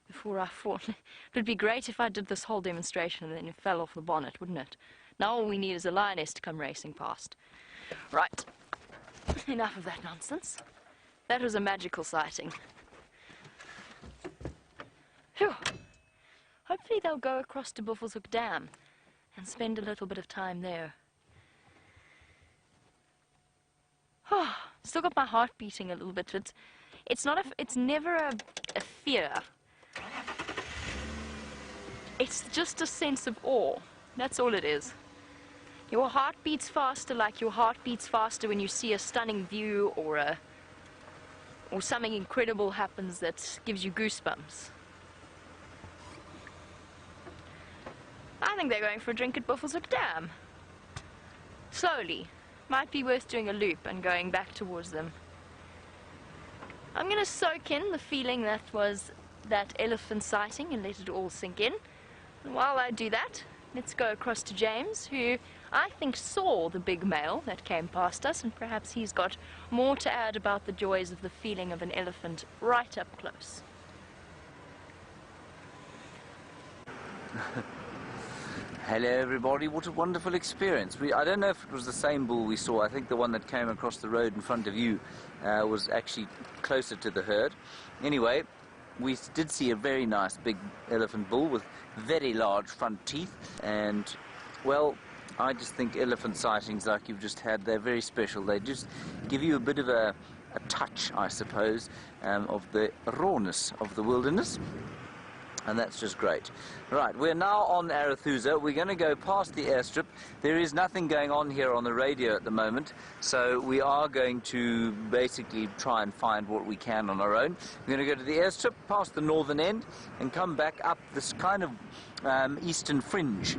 before I fall. It would be great if I did this whole demonstration and then it fell off the bonnet, wouldn't it? Now all we need is a lioness to come racing past. Right, enough of that nonsense. That was a magical sighting. Phew. Hopefully they'll go across to Arathusa Dam and spend a little bit of time there. Oh, still got my heart beating a little bit. It's never a fear. It's just a sense of awe. That's all it is. Your heart beats faster, like your heart beats faster when you see a stunning view or something incredible happens that gives you goosebumps. I think they're going for a drink at Arathusa Dam. Slowly. Might be worth doing a loop and going back towards them. I'm going to soak in the feeling that was that elephant sighting and let it all sink in. And while I do that, let's go across to James, who I think saw the big male that came past us, and perhaps he's got more to add about the joys of the feeling of an elephant right up close. Hello everybody, what a wonderful experience. I don't know if it was the same bull we saw. I think the one that came across the road in front of you was actually closer to the herd. Anyway, we did see a very nice big elephant bull with very large front teeth, and well, I just think elephant sightings like you've just had, they're very special. They just give you a bit of a touch, I suppose, of the rawness of the wilderness. And that's just great. Right, we're now on Arathusa. We're going to go past the airstrip. There is nothing going on here on the radio at the moment, so we are going to basically try and find what we can on our own. We're going to go to the airstrip, past the northern end, and come back up this kind of eastern fringe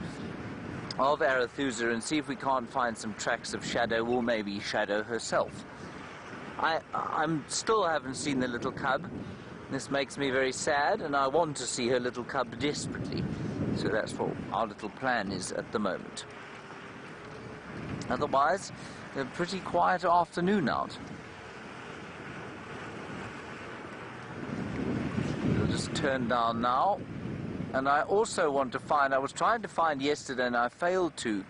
of Arathusa and see if we can't find some tracks of Shadow, or maybe Shadow herself. I still haven't seen the little cub. This makes me very sad, and I want to see her little cub desperately. So that's what our little plan is at the moment. Otherwise, a pretty quiet afternoon out. We'll just turn down now. And I also want to find, I was trying to find yesterday and I failed to,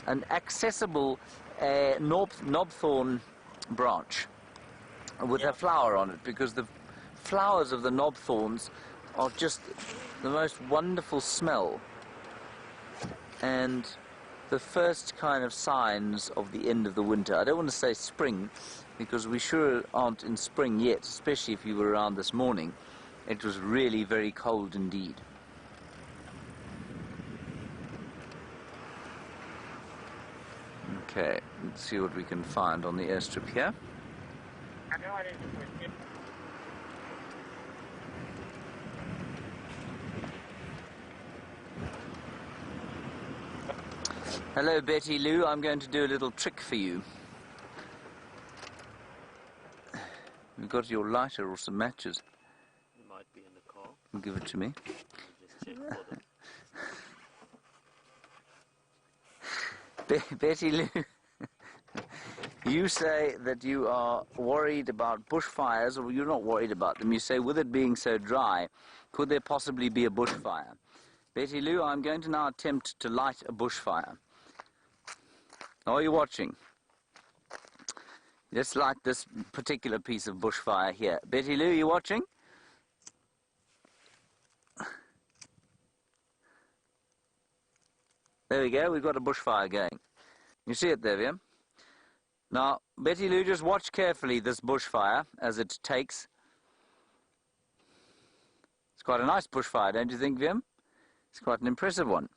an accessible knobthorn branch with a flower on it, because the flowers of the knobthorns are just the most wonderful smell, and the first kind of signs of the end of the winter. I don't want to say spring, because we sure aren't in spring yet, especially if you were around this morning. It was really very cold indeed. Okay, let's see what we can find on the airstrip here. Hello, Betty Lou. I'm going to do a little trick for you. You've got your lighter or some matches. It might be in the car. Give it to me. Just check for them. Betty Lou, you say that you are worried about bushfires, or you're not worried about them. You say, with it being so dry, could there possibly be a bushfire? Betty Lou, I'm going to now attempt to light a bushfire. Are you watching? Let's light this particular piece of bushfire here. Betty Lou, you watching? There we go, we've got a bushfire going. You see it there, Viam? Now, Betty Lou, just watch carefully this bushfire as it takes. It's quite a nice bushfire, don't you think, Viam? It's quite an impressive one.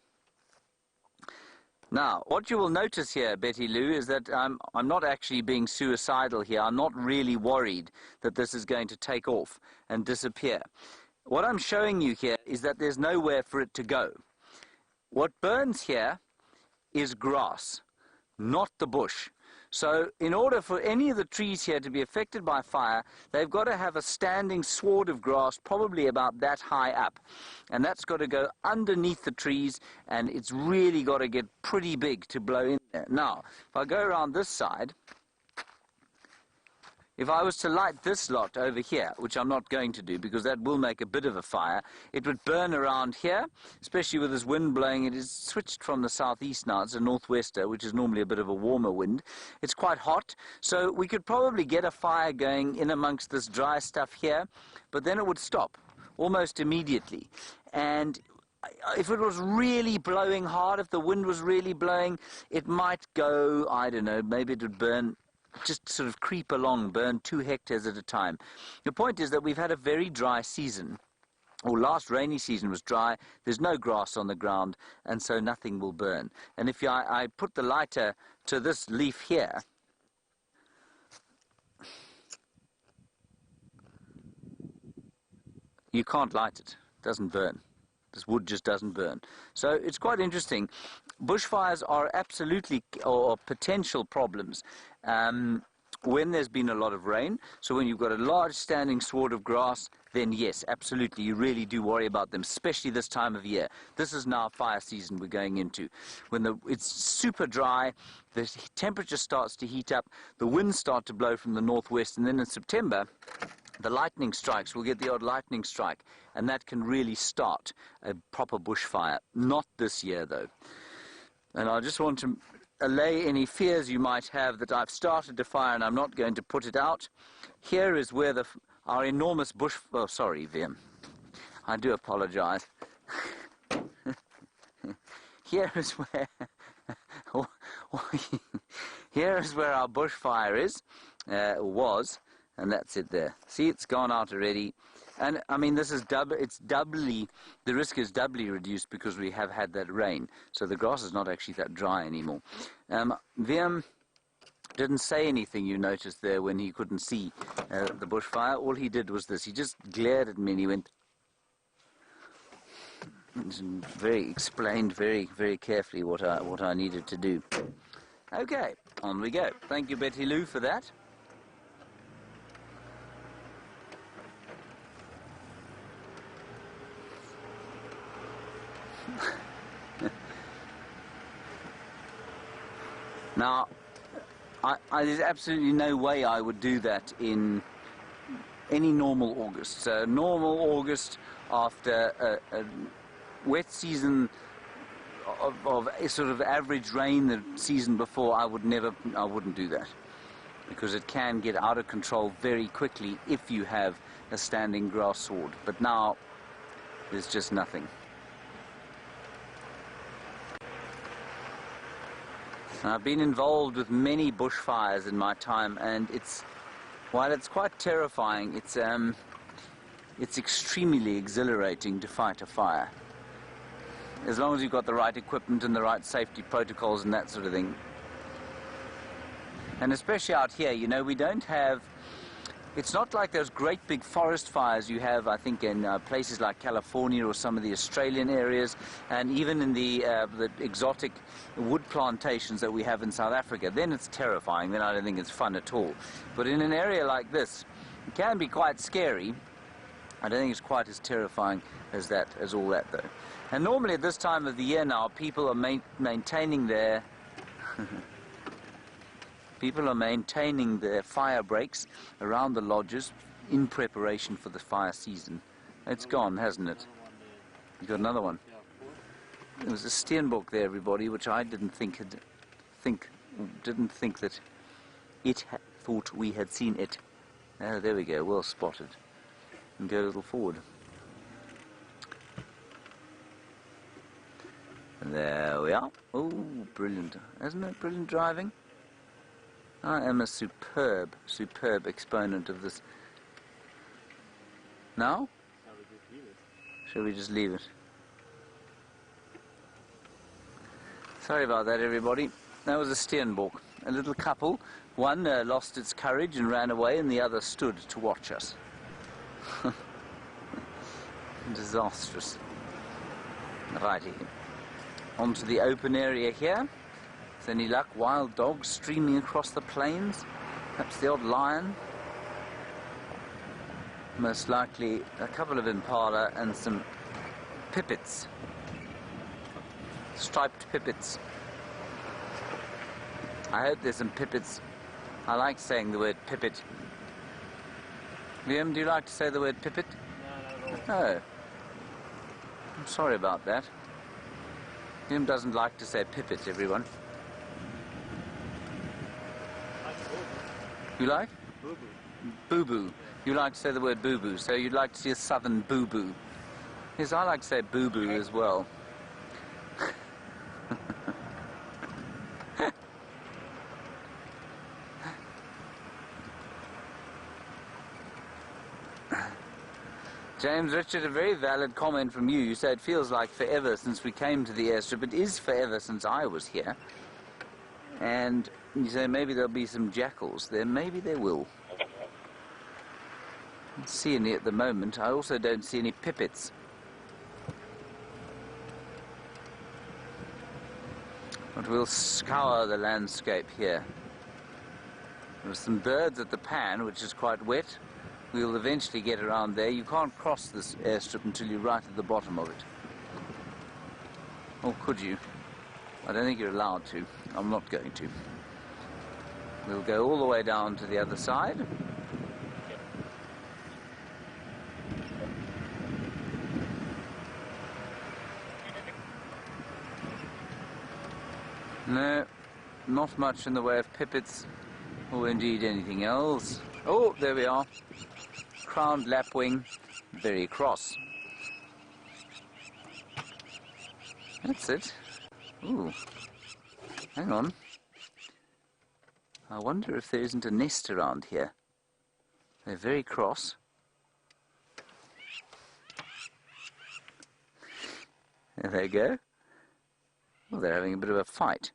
Now, what you will notice here, Betty Lou, is that I'm not actually being suicidal here. I'm not really worried that this is going to take off and disappear. What I'm showing you here is that there's nowhere for it to go. What burns here is grass, not the bush. So in order for any of the trees here to be affected by fire, they've got to have a standing sward of grass, probably about that high up. And that's got to go underneath the trees, and it's really got to get pretty big to blow in there. Now, if I go around this side, if I was to light this lot over here, which I'm not going to do because that will make a bit of a fire, it would burn around here, especially with this wind blowing. It is switched from the southeast now. It's a northwester, which is normally a bit of a warmer wind. It's quite hot, so we could probably get a fire going in amongst this dry stuff here, but then it would stop almost immediately. And if it was really blowing hard, if the wind was really blowing, it might go, I don't know, maybe it would burn, just sort of creep along, burn 2 hectares at a time. The point is that we've had a very dry season. Or last rainy season was dry, there's no grass on the ground, and so nothing will burn. And if I put the lighter to this leaf here, you can't light it. It doesn't burn. This wood just doesn't burn. So it's quite interesting. Bushfires are absolutely, or potential problems, when there's been a lot of rain. So when you've got a large standing sward of grass, then yes, absolutely, you really do worry about them, especially this time of year. This is now fire season we're going into. When it's super dry, the temperature starts to heat up, the winds start to blow from the northwest, and then in September, the lightning strikes. We'll get the odd lightning strike, and that can really start a proper bushfire. Not this year, though. And I just want to allay any fears you might have that I've started a fire and I'm not going to put it out. Here is where our enormous bush... Oh, sorry, Viam. I do apologize. Here is where... Here is where our bushfire is, was, and that's it there. See, it's gone out already. And, I mean, this is the risk is doubly reduced because we have had that rain. So the grass is not actually that dry anymore. Viam didn't say anything, you noticed there, when he couldn't see the bushfire. All he did was this. He just glared at me and he went... explained very, very carefully what I needed to do. Okay, on we go. Thank you, Betty Lou, for that. Now, there's absolutely no way I would do that in any normal August. So normal August after a wet season of a sort of average rain the season before, I wouldn't do that, because it can get out of control very quickly if you have a standing grass sward. But now there's just nothing. I've been involved with many bushfires in my time, and while it's quite terrifying, it's extremely exhilarating to fight a fire. As long as you've got the right equipment and the right safety protocols and that sort of thing. And especially out here, you know, we don't have... It's not like those great big forest fires you have, I think, in places like California or some of the Australian areas, and even in the exotic wood plantations that we have in South Africa. Then it's terrifying. Then I don't think it's fun at all. But in an area like this, it can be quite scary. I don't think it's quite as terrifying as all that, though. And normally at this time of the year now, people are maintaining their... People are maintaining their fire breaks around the lodges in preparation for the fire season. It's gone, hasn't it? You got another one. There was a steenbok there, everybody, which I didn't think that it thought we had seen it. Oh, there we go, well spotted. And go a little forward. And there we are. Oh, brilliant. Isn't it brilliant driving? I am a superb exponent of this. Now? Shall we just leave it? Sorry about that, everybody. That was a steenbok. A little couple. One lost its courage and ran away, and the other stood to watch us. Disastrous. Righty. Onto the open area here. With any luck, wild dogs streaming across the plains. Perhaps the odd lion. Most likely a couple of impala and some pipits. Striped pipits. I hope there's some pipits. I like saying the word pipit. Liam, do you like to say the word pipit? No, not at all. No. I'm sorry about that. Liam doesn't like to say pipit, everyone. You like? Boo-boo. Boo-boo. You like to say the word boo-boo, so you'd like to see a southern boo-boo. Yes, I like to say boo-boo as well. James Richard, a very valid comment from you. You say it feels like forever since we came to the airstrip. It is forever since I was here. And you say maybe there'll be some jackals there. Maybe there will. I don't see any at the moment. I also don't see any pipits. But we'll scour the landscape here. There are some birds at the pan, which is quite wet. We'll eventually get around there. You can't cross this airstrip until you're right at the bottom of it. Or could you? I don't think you're allowed to. I'm not going to. We'll go all the way down to the other side. No, not much in the way of pipits, or indeed anything else. Oh, there we are. Crowned lapwing, very cross. That's it. Ooh. Hang on. I wonder if there isn't a nest around here. They're very cross. There they go. Well, they're having a bit of a fight.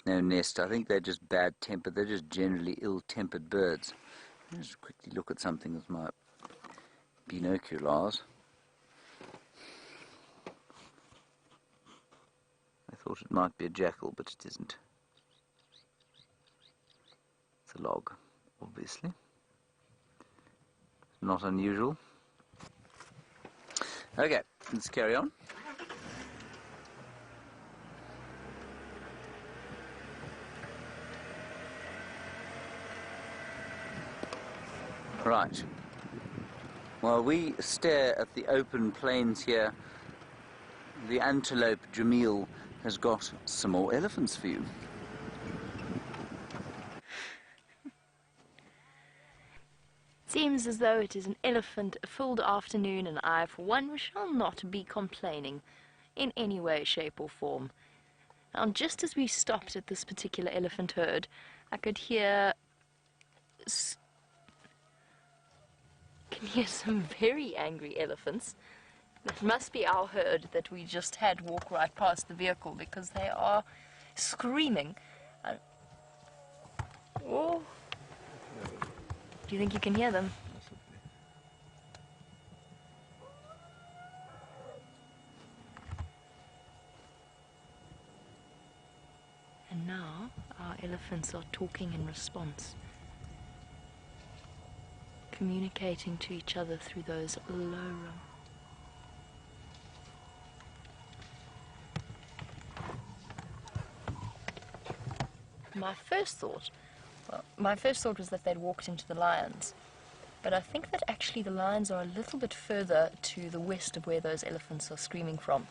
No nest. I think they're just bad-tempered. They're just generally ill-tempered birds. Let's just quickly look at something with my binoculars. I thought it might be a jackal, but it isn't. It's a log, obviously. Not unusual. Okay, let's carry on. Right. While we stare at the open plains here, the antelope Jamil has got some more elephants for you. Seems as though it is an elephant-filled afternoon, and I, for one, shall not be complaining in any way, shape or form. Now, just as we stopped at this particular elephant herd, I could hear some very angry elephants. That must be our herd that we just had walk right past the vehicle, because they are screaming. Oh. Do you think you can hear them? And now our elephants are talking in response, communicating to each other through those low My first thought was that they'd walked into the lions, but I think that actually the lions are a little bit further to the west of where those elephants are screaming from.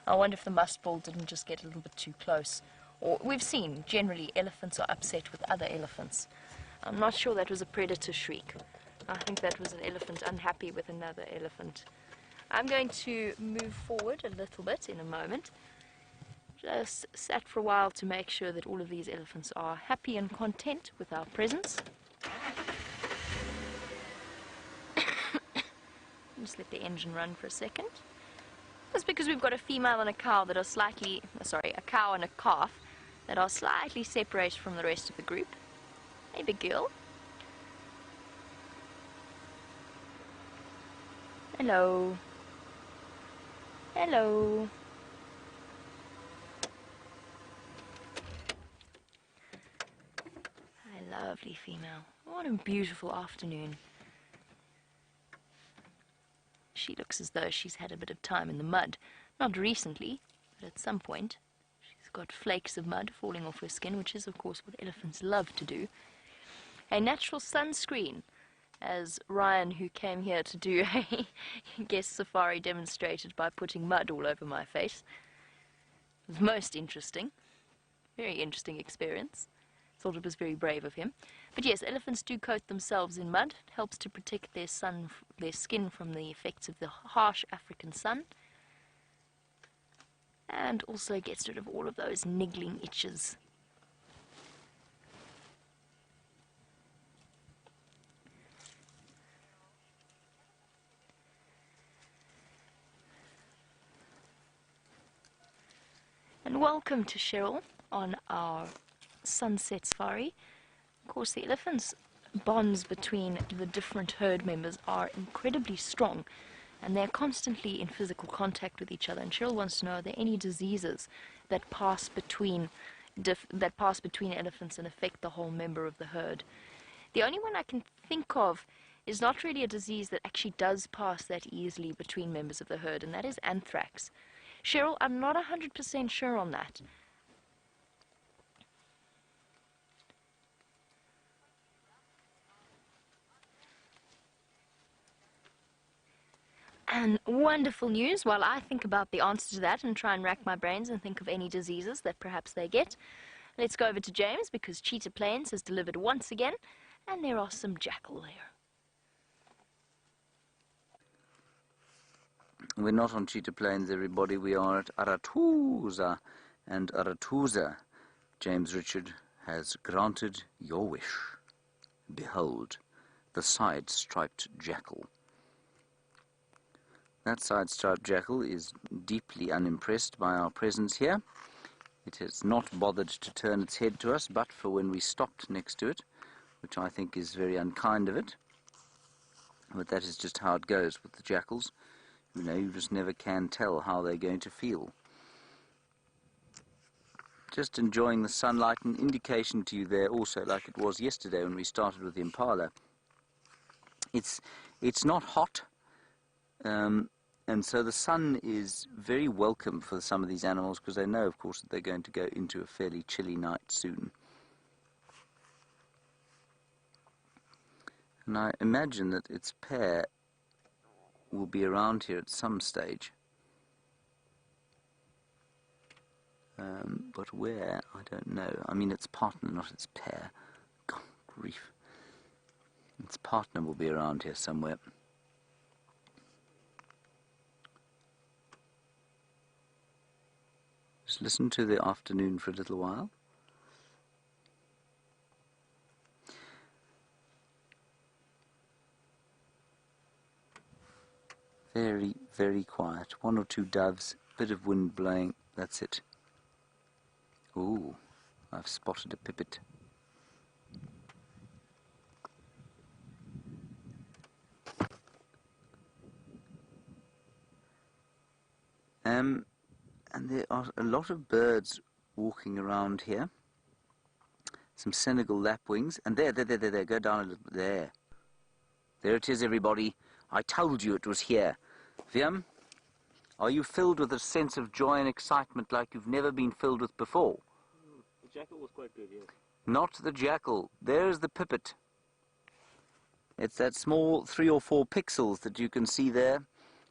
I wonder if the musk bull didn't just get a little bit too close. Or we've seen, generally, elephants are upset with other elephants. I'm not sure that was a predator shriek. I think that was an elephant unhappy with another elephant. I'm going to move forward a little bit in a moment. Just sat for a while to make sure that all of these elephants are happy and content with our presence. Just let the engine run for a second. That's because we've got a female and a cow that are a cow and a calf that are slightly separated from the rest of the group. Hey, big girl. Hello. Hello. Hi, lovely female. What a beautiful afternoon. She looks as though she's had a bit of time in the mud. Not recently, but at some point. She's got flakes of mud falling off her skin, which is, of course, what elephants love to do. A natural sunscreen, as Ryan, who came here to do a guest safari, demonstrated by putting mud all over my face. It was most interesting. Very interesting experience. Thought it was very brave of him. But yes, elephants do coat themselves in mud. It helps to protect their skin from the effects of the harsh African sun. And also gets rid of all of those niggling itches. And welcome to Cheryl on our sunset safari. Of course, the elephants' bonds between the different herd members are incredibly strong, and they're constantly in physical contact with each other. And Cheryl wants to know, are there any diseases that pass between elephants and affect the whole member of the herd? The only one I can think of is not really a disease that actually does pass that easily between members of the herd, and that is anthrax. Cheryl, I'm not 100% sure on that. And wonderful news, while I think about the answer to that and try and rack my brains and think of any diseases that perhaps they get. Let's go over to James, because Cheetah Plains has delivered once again, and there are some jackal there. We're not on Cheetah Plains, everybody. We are at Arathusa, and Arathusa, James Richard, has granted your wish. Behold, the side-striped jackal. That side-striped jackal is deeply unimpressed by our presence here. It has not bothered to turn its head to us, but for when we stopped next to it, which I think is very unkind of it. But that is just how it goes with the jackals. You know, you just never can tell how they're going to feel. Just enjoying the sunlight, an indication to you there also, like it was yesterday when we started with the impala. It's not hot. And so the sun is very welcome for some of these animals, because they know, of course, that they're going to go into a fairly chilly night soon. And I imagine that its pair will be around here at some stage. But where, I don't know. I mean, its partner, not its pair. God, grief. Its partner will be around here somewhere. Just listen to the afternoon for a little while. Very, very quiet. One or two doves, bit of wind blowing, that's it. Ooh, I've spotted a pipit. And there are a lot of birds walking around here. Some Senegal lapwings. And there, go down a little bit. There. There it is, everybody. I told you it was here. Viam, are you filled with a sense of joy and excitement like you've never been filled with before? The jackal was quite good, yes. Not the jackal. There's the pipit. It's that small 3 or 4 pixels that you can see there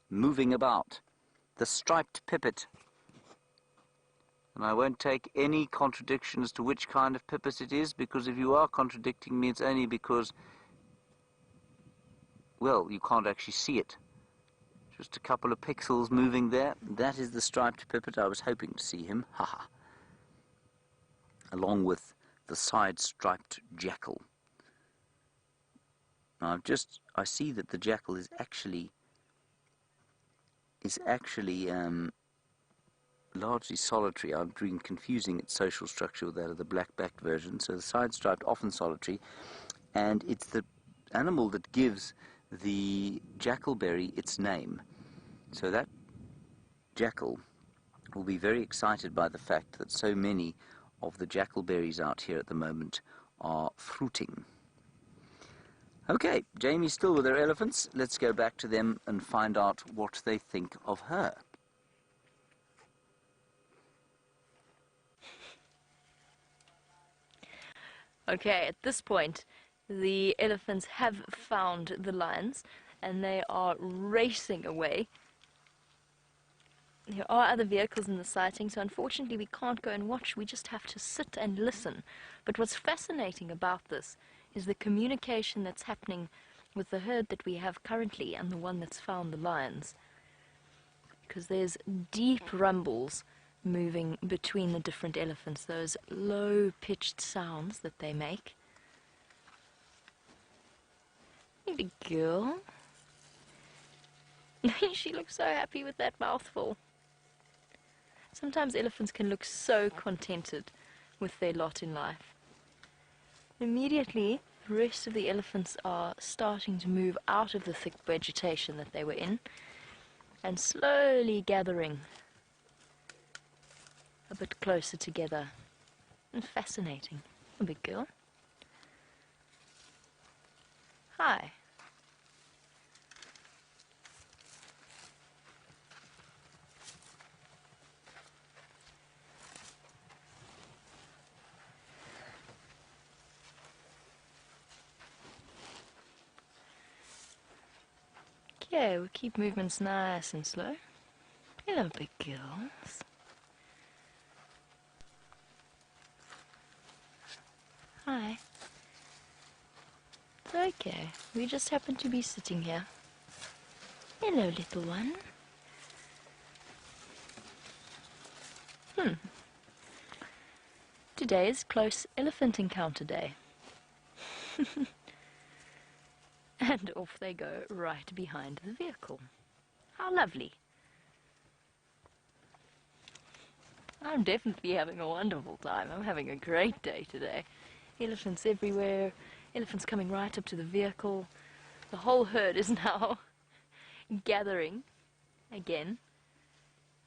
moving about. The striped pipit. And I won't take any contradiction as to which kind of pipit it is, because if you are contradicting me, it's only because, well, you can't actually see it. Just a couple of pixels moving there. That is the striped pipit. I was hoping to see him. Haha. Along with the side-striped jackal. Now I see that the jackal is actually largely solitary. I've been confusing its social structure with that of the black-backed version. So the side-striped, often solitary, and it's the animal that gives the jackalberry its name. So that jackal will be very excited by the fact that so many of the jackalberries out here at the moment are fruiting. Okay, Jamie's still with her elephants. Let's go back to them and find out what they think of her. Okay, at this point, the elephants have found the lions, and they are racing away. There are other vehicles in the sighting, so unfortunately we can't go and watch. We just have to sit and listen. But what's fascinating about this is the communication that's happening with the herd that we have currently and the one that's found the lions. Because there's deep rumbles moving between the different elephants, those low-pitched sounds that they make. Hey, girl. She looks so happy with that mouthful. Sometimes elephants can look so contented with their lot in life. Immediately, the rest of the elephants are starting to move out of the thick vegetation that they were in and slowly gathering a bit closer together. And fascinating. A big girl. Hi. Okay, we'll keep movements nice and slow. Hello, big girls. Hi. It's okay. We just happen to be sitting here. Hello, little one. Today is close elephant encounter day. And off they go right behind the vehicle. How lovely. I'm definitely having a wonderful time. I'm having a great day today. Elephants everywhere. Elephants coming right up to the vehicle. The whole herd is now gathering again.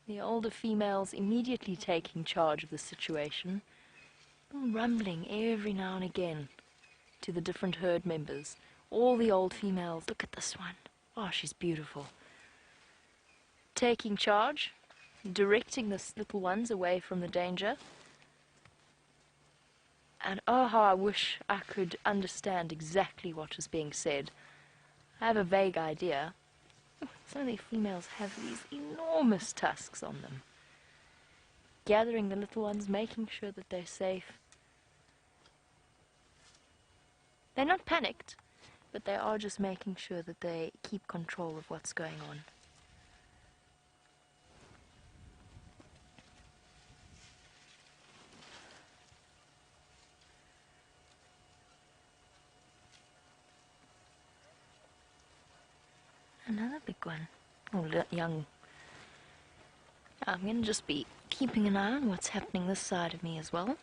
The older females immediately taking charge of the situation. Rumbling every now and again to the different herd members. All the old females, look at this one. Oh, she's beautiful. Taking charge, directing the little ones away from the danger. And oh, how I wish I could understand exactly what is being said. I have a vague idea. Some of the females have these enormous tusks on them. Gathering the little ones, making sure that they're safe. They're not panicked, but they are just making sure that they keep control of what's going on. Another big one. Oh, young. I'm going to just be keeping an eye on what's happening this side of me as well.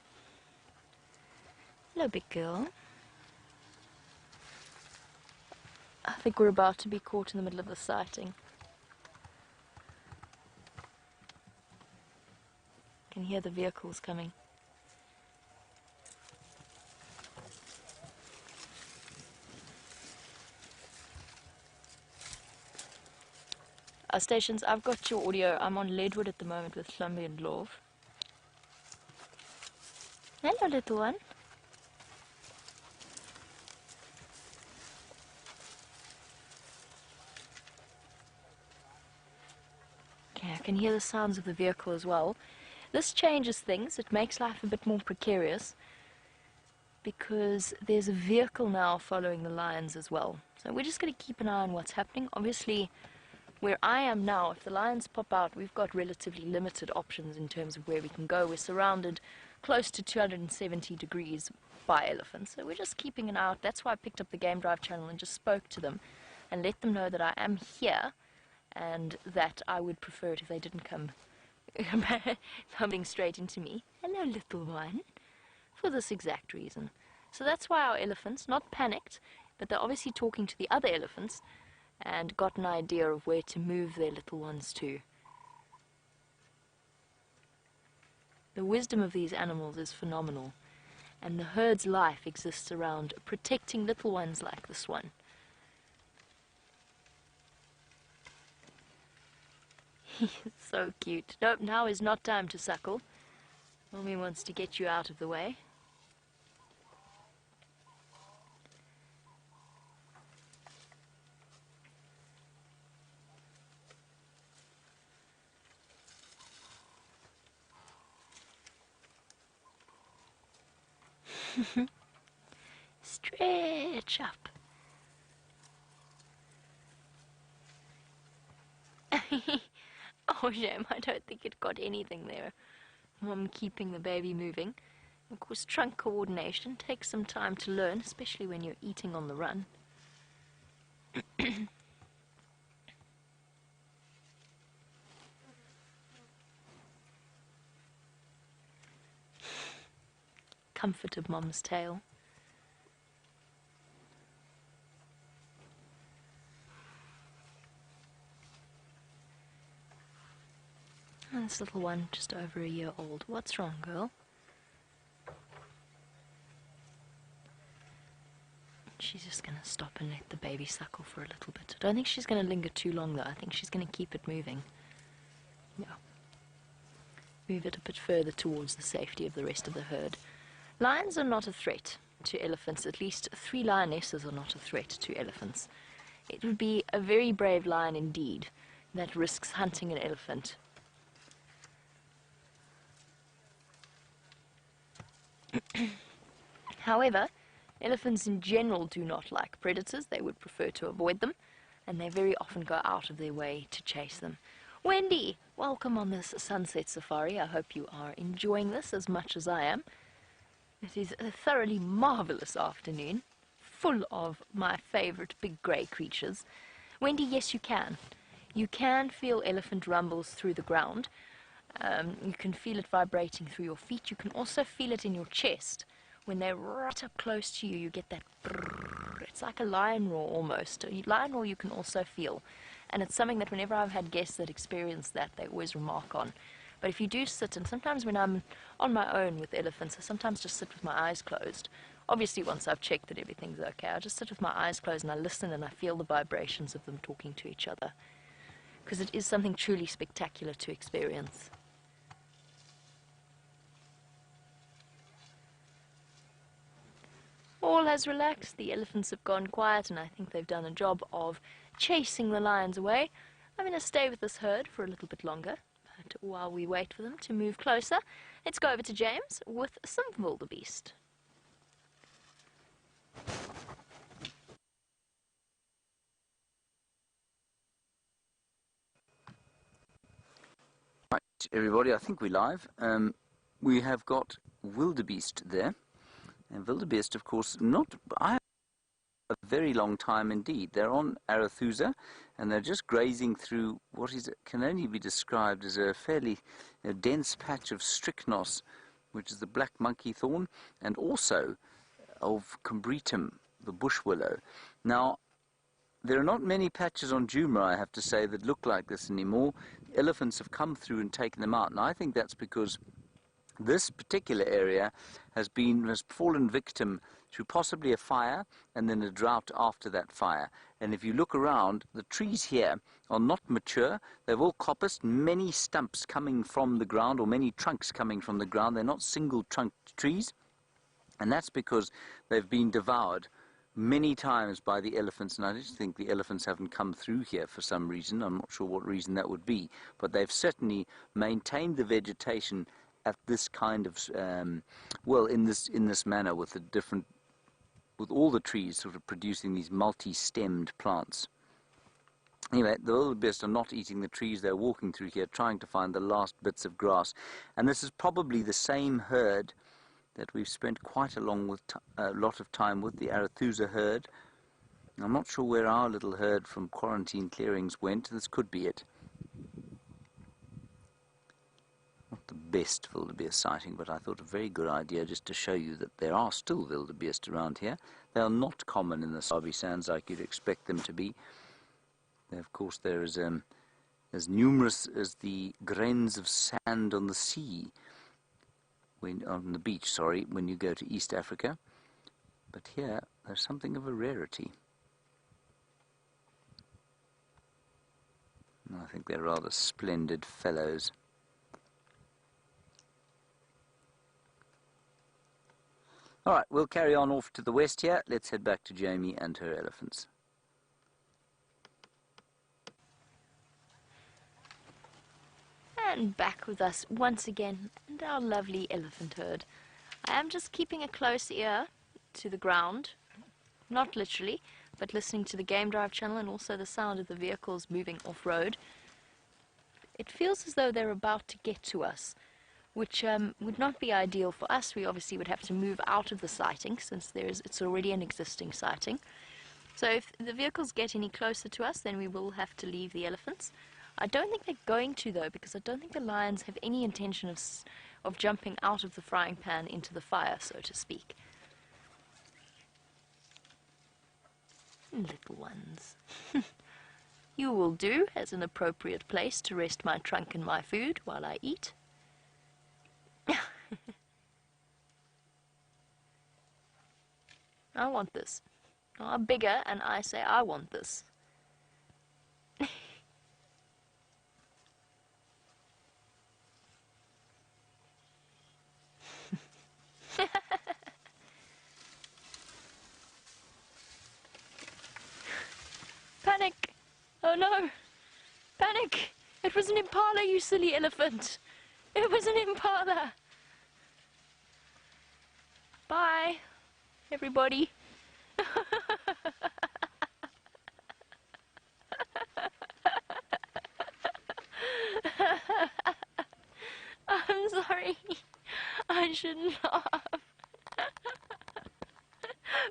Hello, big girl. I think we're about to be caught in the middle of the sighting. can hear the vehicles coming. Stations, I've got your audio. I'm on Leadwood at the moment with Slumby and Love. Hello, little one. Okay, I can hear the sounds of the vehicle as well. This changes things. It makes life a bit more precarious because there's a vehicle now following the lions as well. So we're just going to keep an eye on what's happening. Obviously, where I am now, if the lions pop out, we've got relatively limited options in terms of where we can go. We're surrounded close to 270 degrees by elephants, so we're just keeping an eye out. That's why I picked up the Game Drive channel and just spoke to them and let them know that I am here and that I would prefer it if they didn't come coming straight into me. Hello, little one, for this exact reason. So that's why our elephants, not panicked, but they're obviously talking to the other elephants and got an idea of where to move their little ones to. The wisdom of these animals is phenomenal, and the herd's life exists around protecting little ones like this one. He's so cute. Nope, now is not time to suckle. Mommy wants to get you out of the way. Stretch up. Oh, shame, I don't think it got anything there. I'm keeping the baby moving. Of course, trunk coordination takes some time to learn, especially when you're eating on the run. Comfort of Mom's tail. And this little one, just over a year old. What's wrong, girl? She's just going to stop and let the baby suckle for a little bit. I don't think she's going to linger too long, though. I think she's going to keep it moving. Yeah. Move it a bit further towards the safety of the rest of the herd. Lions are not a threat to elephants. At least 3 lionesses are not a threat to elephants. It would be a very brave lion indeed that risks hunting an elephant. However, elephants in general do not like predators. They would prefer to avoid them, and they very often go out of their way to chase them. Wendy, welcome on this sunset safari. I hope you are enjoying this as much as I am. It is a thoroughly marvelous afternoon, full of my favorite big grey creatures. Wendy, yes, you can. You can feel elephant rumbles through the ground. You can feel it vibrating through your feet. You can also feel it in your chest. When they're right up close to you, you get that brrr. It's like a lion roar almost. A lion roar you can also feel. And it's something that whenever I've had guests that experience that, they always remark on. But if you do sit, and sometimes when I'm on my own with elephants, I sometimes just sit with my eyes closed. Obviously, once I've checked that everything's okay, I just sit with my eyes closed and I listen and I feel the vibrations of them talking to each other. Because it is something truly spectacular to experience. All has relaxed, the elephants have gone quiet, and I think they've done a job of chasing the lions away. I'm going to stay with this herd for a little bit longer. But while we wait for them to move closer, let's go over to James with some wildebeest. Right, everybody, I think we're live. We have got wildebeest there. And wildebeest, of course, a very long time indeed. They're on Arathusa, and they're just grazing through what can only be described as a fairly dense patch of strychnos, which is the black monkey thorn, and also of combretum, the bush willow. Now, there are not many patches on Juma, I have to say, that look like this anymore. Elephants have come through and taken them out, and I think that's because This particular area has fallen victim to possibly a fire and then a drought after that fire. And if you look around, the trees here are not mature. They've all coppiced, many stumps coming from the ground, or many trunks coming from the ground. They're not single trunked trees, and that's because they've been devoured many times by the elephants. And I just think the elephants haven't come through here for some reason. I'm not sure what reason that would be, but they've certainly maintained the vegetation at this kind of in this manner, with all the trees sort of producing these multi-stemmed plants. Anyway, the wildebeest are not eating the trees. They're walking through here trying to find the last bits of grass, and this is probably the same herd that we've spent quite a lot of time with, the Arathusa herd. I'm not sure where our little herd from quarantine clearings went. This could be it. Not the best wildebeest sighting, but I thought a very good idea just to show you that there are still wildebeest around here. They are not common in the Sabi Sands like you'd expect them to be. Of course, there is as numerous as the grains of sand on the sea, on the beach, sorry, when you go to East Africa. But here, there's something of a rarity. And I think they're rather splendid fellows. All right, we'll carry on off to the west here. Let's head back to Jamie and her elephants. And back with us once again, and our lovely elephant herd. I am just keeping a close ear to the ground, not literally, but listening to the Game Drive channel and also the sound of the vehicles moving off-road. It feels as though they're about to get to us, which would not be ideal for us. We obviously would have to move out of the sighting since it's already an existing sighting. So if the vehicles get any closer to us, then we will have to leave the elephants. I don't think they're going to, though, because I don't think the lions have any intention of jumping out of the frying pan into the fire, so to speak. Little ones. You will do as an appropriate place to rest my trunk and my food while I eat. I want this. I'm bigger, and I say I want this. Panic! Oh no! Panic! It was an impala, you silly elephant! It was an impala! Bye, everybody. I'm sorry. I shouldn't laugh.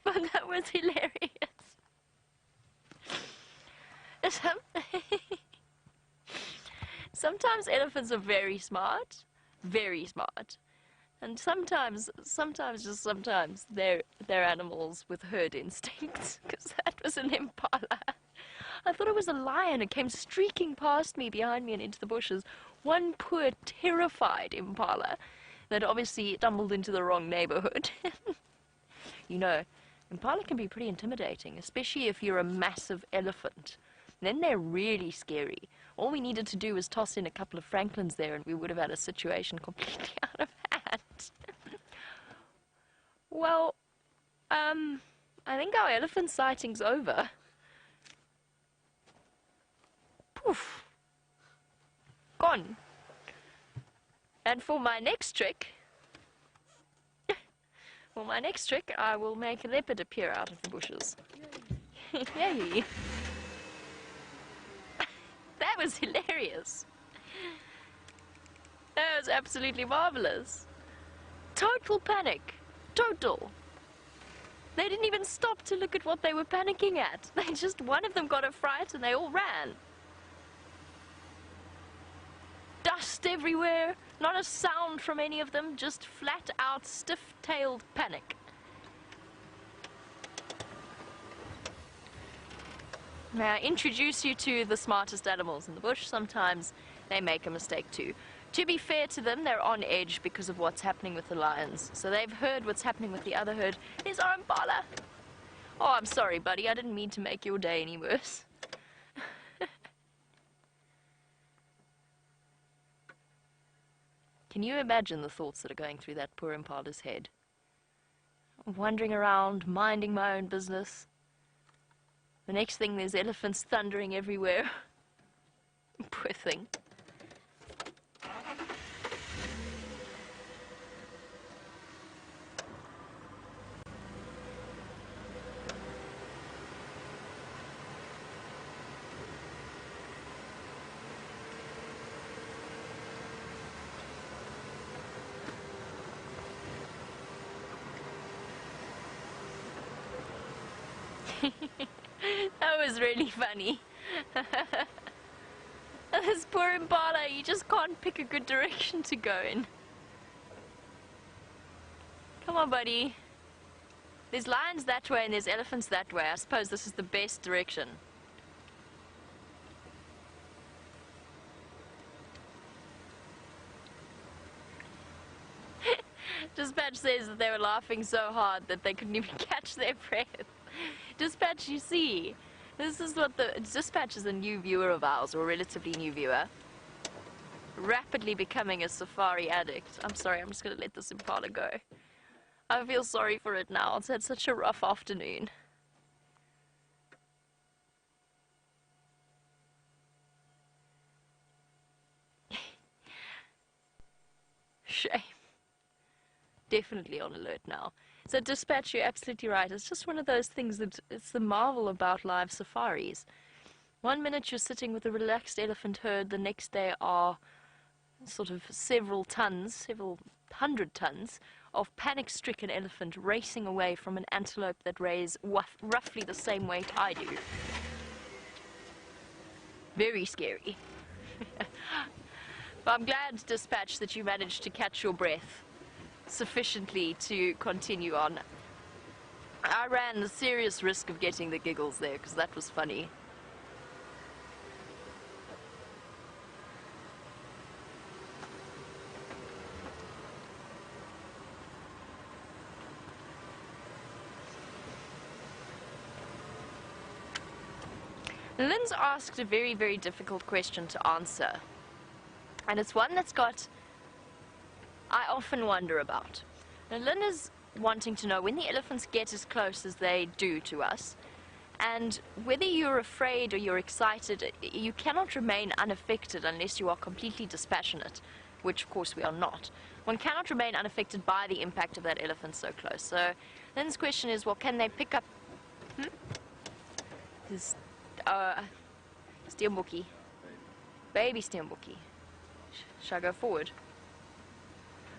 But that was hilarious. Sometimes elephants are very smart, and sometimes they're animals with herd instincts. Because that was an impala. I thought it was a lion. It came streaking past me, behind me, and into the bushes. One poor, terrified impala that obviously stumbled into the wrong neighborhood. You know, impala can be pretty intimidating, especially if you're a massive elephant. Then they're really scary. All we needed to do was toss in a couple of Franklins there and we would have had a situation completely out of hand. Well, I think our elephant sighting's over. Poof. Gone. And for my next trick, I will make a leopard appear out of the bushes. Yay! That was hilarious. That was absolutely marvelous. Total panic. Total. They didn't even stop to look at what they were panicking at. One of them got a fright and they all ran. Dust everywhere. Not a sound from any of them. Just flat out stiff-tailed panic. May I introduce you to the smartest animals in the bush? Sometimes they make a mistake too. To be fair to them, they're on edge because of what's happening with the lions. So they've heard what's happening with the other herd. There's our impala. Oh, I'm sorry, buddy. I didn't mean to make your day any worse. Can you imagine the thoughts that are going through that poor impala's head? Wandering around, minding my own business. The next thing, there's elephants thundering everywhere. Poor thing. That was really funny. This poor impala, you just can't pick a good direction to go in. Come on, buddy. There's lions that way and there's elephants that way. I suppose this is the best direction. Dispatch says that they were laughing so hard that they couldn't even catch their breath. Dispatch, you see, this is what the Dispatch is a new viewer of ours, or a relatively new viewer, rapidly becoming a safari addict. I'm sorry, I'm just going to let this impala go. I feel sorry for it now. It's had such a rough afternoon. Shame. Definitely on alert now. So Dispatch, you're absolutely right. It's just one of those things that it's the marvel about live safaris. 1 minute you're sitting with a relaxed elephant herd, the next day are sort of several hundred tons of panic-stricken elephant racing away from an antelope that weighs roughly the same weight I do. Very scary. But I'm glad, Dispatch, that you managed to catch your breath sufficiently to continue on. I ran the serious risk of getting the giggles there because that was funny. Lynn's asked a very, very difficult question to answer. And it's one that's I often wonder about. Now, Lynn is wanting to know when the elephants get as close as they do to us, and whether you're afraid or you're excited, you cannot remain unaffected unless you are completely dispassionate, which of course we are not. One cannot remain unaffected by the impact of that elephant so close. So Lynn's question is, well, can they pick up this steenbokkie? Baby steenbokkie. Shall I go forward?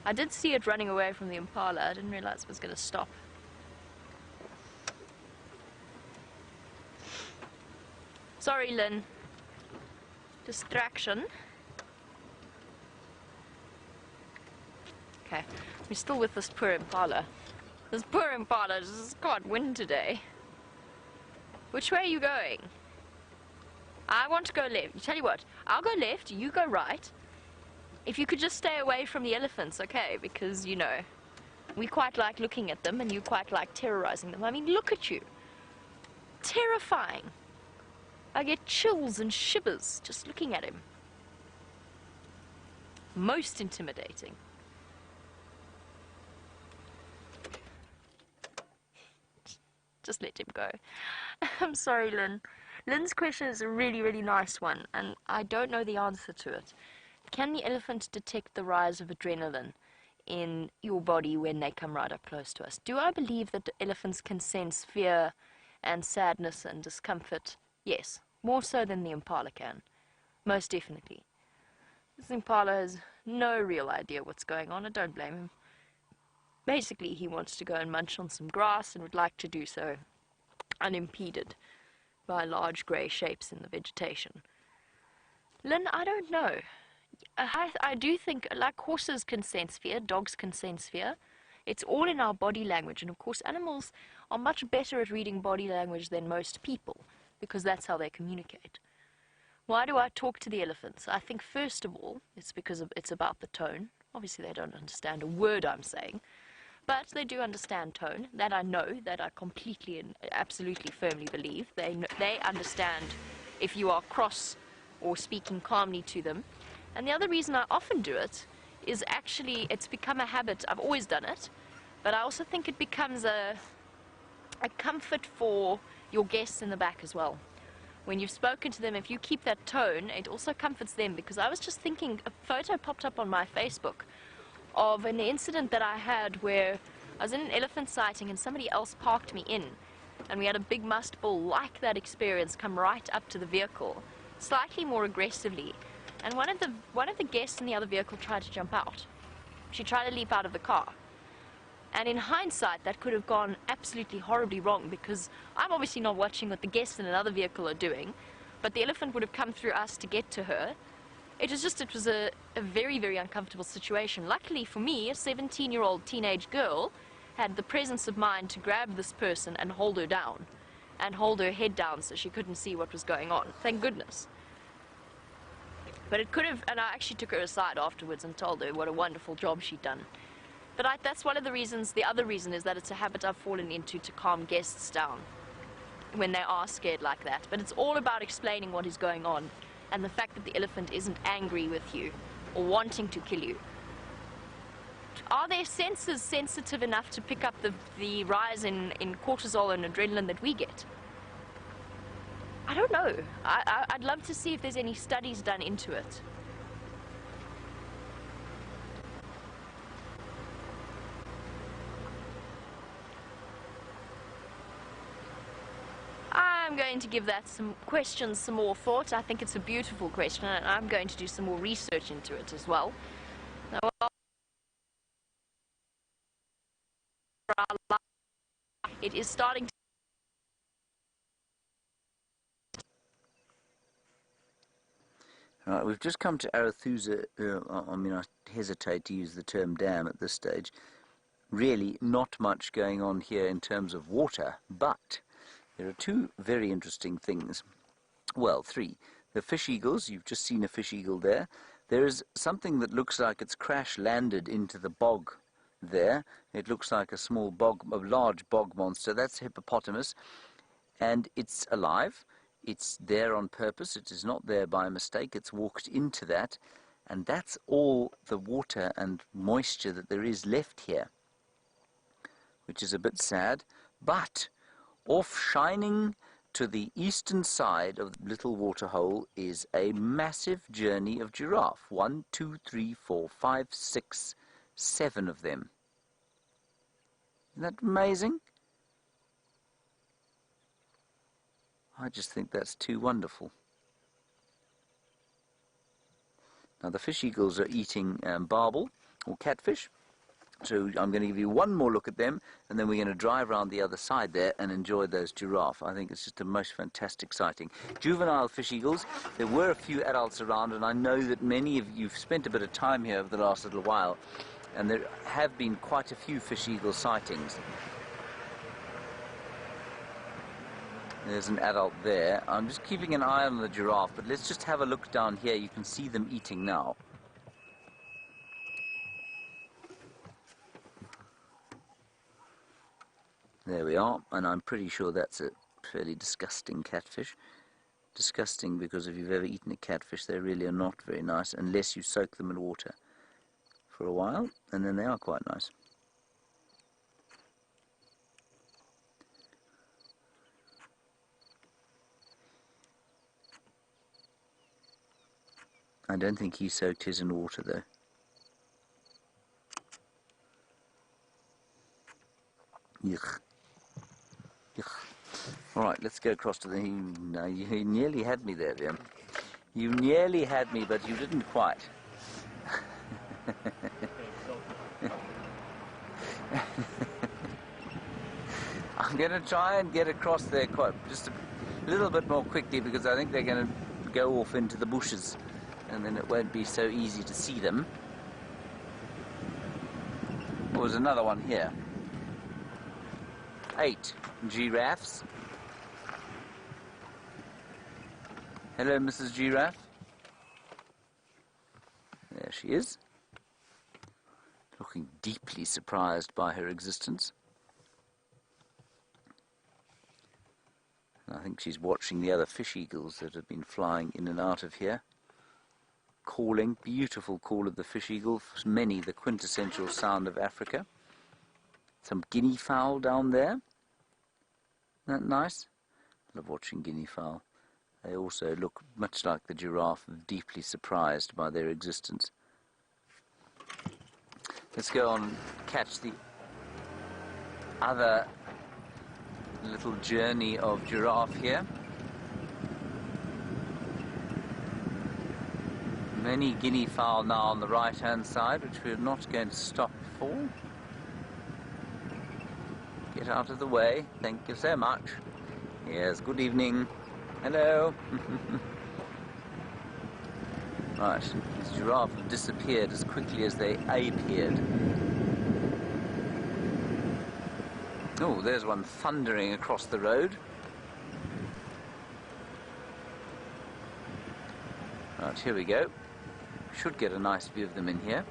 I did see it running away from the impala. I didn't realize it was going to stop. Sorry, Lynn. Distraction. Okay, we're still with this poor impala. This poor impala just can't win today. Which way are you going? I want to go left. Tell you what, I'll go left, you go right. If you could just stay away from the elephants, okay? Because, you know, we quite like looking at them and you quite like terrorizing them. I mean, look at you. Terrifying. I get chills and shivers just looking at him. Most intimidating. Just let him go. I'm sorry, Lynn. Lynn's question is a really, really nice one, and I don't know the answer to it. Can the elephant detect the rise of adrenaline in your body when they come right up close to us? Do I believe that elephants can sense fear and sadness and discomfort? Yes, more so than the impala can. Most definitely. This impala has no real idea what's going on. I don't blame him. Basically, he wants to go and munch on some grass and would like to do so unimpeded by large grey shapes in the vegetation. Lynn, I don't know. I do think, like horses can sense fear, dogs can sense fear. It's all in our body language, and of course animals are much better at reading body language than most people, because that's how they communicate. Why do I talk to the elephants? I think first of all, it's because it's about the tone. Obviously they don't understand a word I'm saying, but they do understand tone. That I know, that I completely and absolutely firmly believe. They understand if you are cross or speaking calmly to them. And the other reason I often do it is actually, it's become a habit. I've always done it, but I also think it becomes a comfort for your guests in the back as well. When you've spoken to them, if you keep that tone, it also comforts them, because I was just thinking, a photo popped up on my Facebook of an incident that I had where I was in an elephant sighting and somebody else parked me in, and we had a big musk bull like that experience come right up to the vehicle, slightly more aggressively, and one of the guests in the other vehicle tried to jump out. She tried to leap out of the car. And in hindsight, that could have gone absolutely horribly wrong, because I'm obviously not watching what the guests in another vehicle are doing, but the elephant would have come through us to get to her. It was a very, very uncomfortable situation. Luckily for me, a 17-year-old teenage girl had the presence of mind to grab this person and hold her down, and hold her head down so she couldn't see what was going on. Thank goodness. But it could have, and I actually took her aside afterwards and told her what a wonderful job she'd done. But that's one of the reasons. The other reason is that it's a habit I've fallen into to calm guests down when they are scared like that. But it's all about explaining what is going on, and the fact that the elephant isn't angry with you or wanting to kill you. Are their senses sensitive enough to pick up the rise in cortisol and adrenaline that we get? I don't know. I'd love to see if there's any studies done into it. I'm going to give that some more thought. I think it's a beautiful question, and I'm going to do some more research into it as well. Now, it is starting to... Right, we've just come to Arathusa. I mean, I hesitate to use the term dam at this stage. Really not much going on here in terms of water, but there are two very interesting things. Well, three. The fish eagles, you've just seen a fish eagle there. There is something that looks like it's crash landed into the bog there. It looks like a small bog, a large bog monster. That's a hippopotamus, and it's alive. It's there on purpose. It is not there by mistake. It's walked into that, and that's all the water and moisture that there is left here, which is a bit sad. But off shining to the eastern side of the little waterhole is a massive journey of giraffe. 1, 2, 3, 4, 5, 6, 7 of them. Isn't that amazing? I just think that's too wonderful. Now the fish eagles are eating barbel or catfish. So I'm going to give you one more look at them, and then we're going to drive around the other side there and enjoy those giraffe. I think it's just a most fantastic sighting. Juvenile fish eagles, there were a few adults around, and I know that many of you've spent a bit of time here over the last little while, and there have been quite a few fish eagle sightings. There's an adult there. I'm just keeping an eye on the giraffe, but let's just have a look down here. You can see them eating now. There we are, and I'm pretty sure that's a fairly disgusting catfish. Disgusting because if you've ever eaten a catfish, they really are not very nice unless you soak them in water for a while, and then they are quite nice. I don't think he soaked his in water though. Yuck. All right, let's go across to the... No, you nearly had me there, Liam. You nearly had me, but you didn't quite. I'm going to try and get across there just a little bit more quickly, because I think they're going to go off into the bushes, and then it won't be so easy to see them. Oh, there's another one here. 8 giraffes. Hello, Mrs. Giraffe. There she is, looking deeply surprised by her existence. I think she's watching the other fish eagles that have been flying in and out of here. Calling, beautiful call of the fish eagle, for many the quintessential sound of Africa. Some guinea fowl down there. Isn't that nice? I love watching guinea fowl. They also look much like the giraffe, deeply surprised by their existence. Let's go on and catch the other little journey of giraffe here. Many guinea fowl now on the right hand side, which we're not going to stop for. Get out of the way. Thank you so much. Yes, good evening. Hello. Right, these giraffe have disappeared as quickly as they appeared. Oh, there's one thundering across the road. Right, here we go. Should get a nice view of them in here.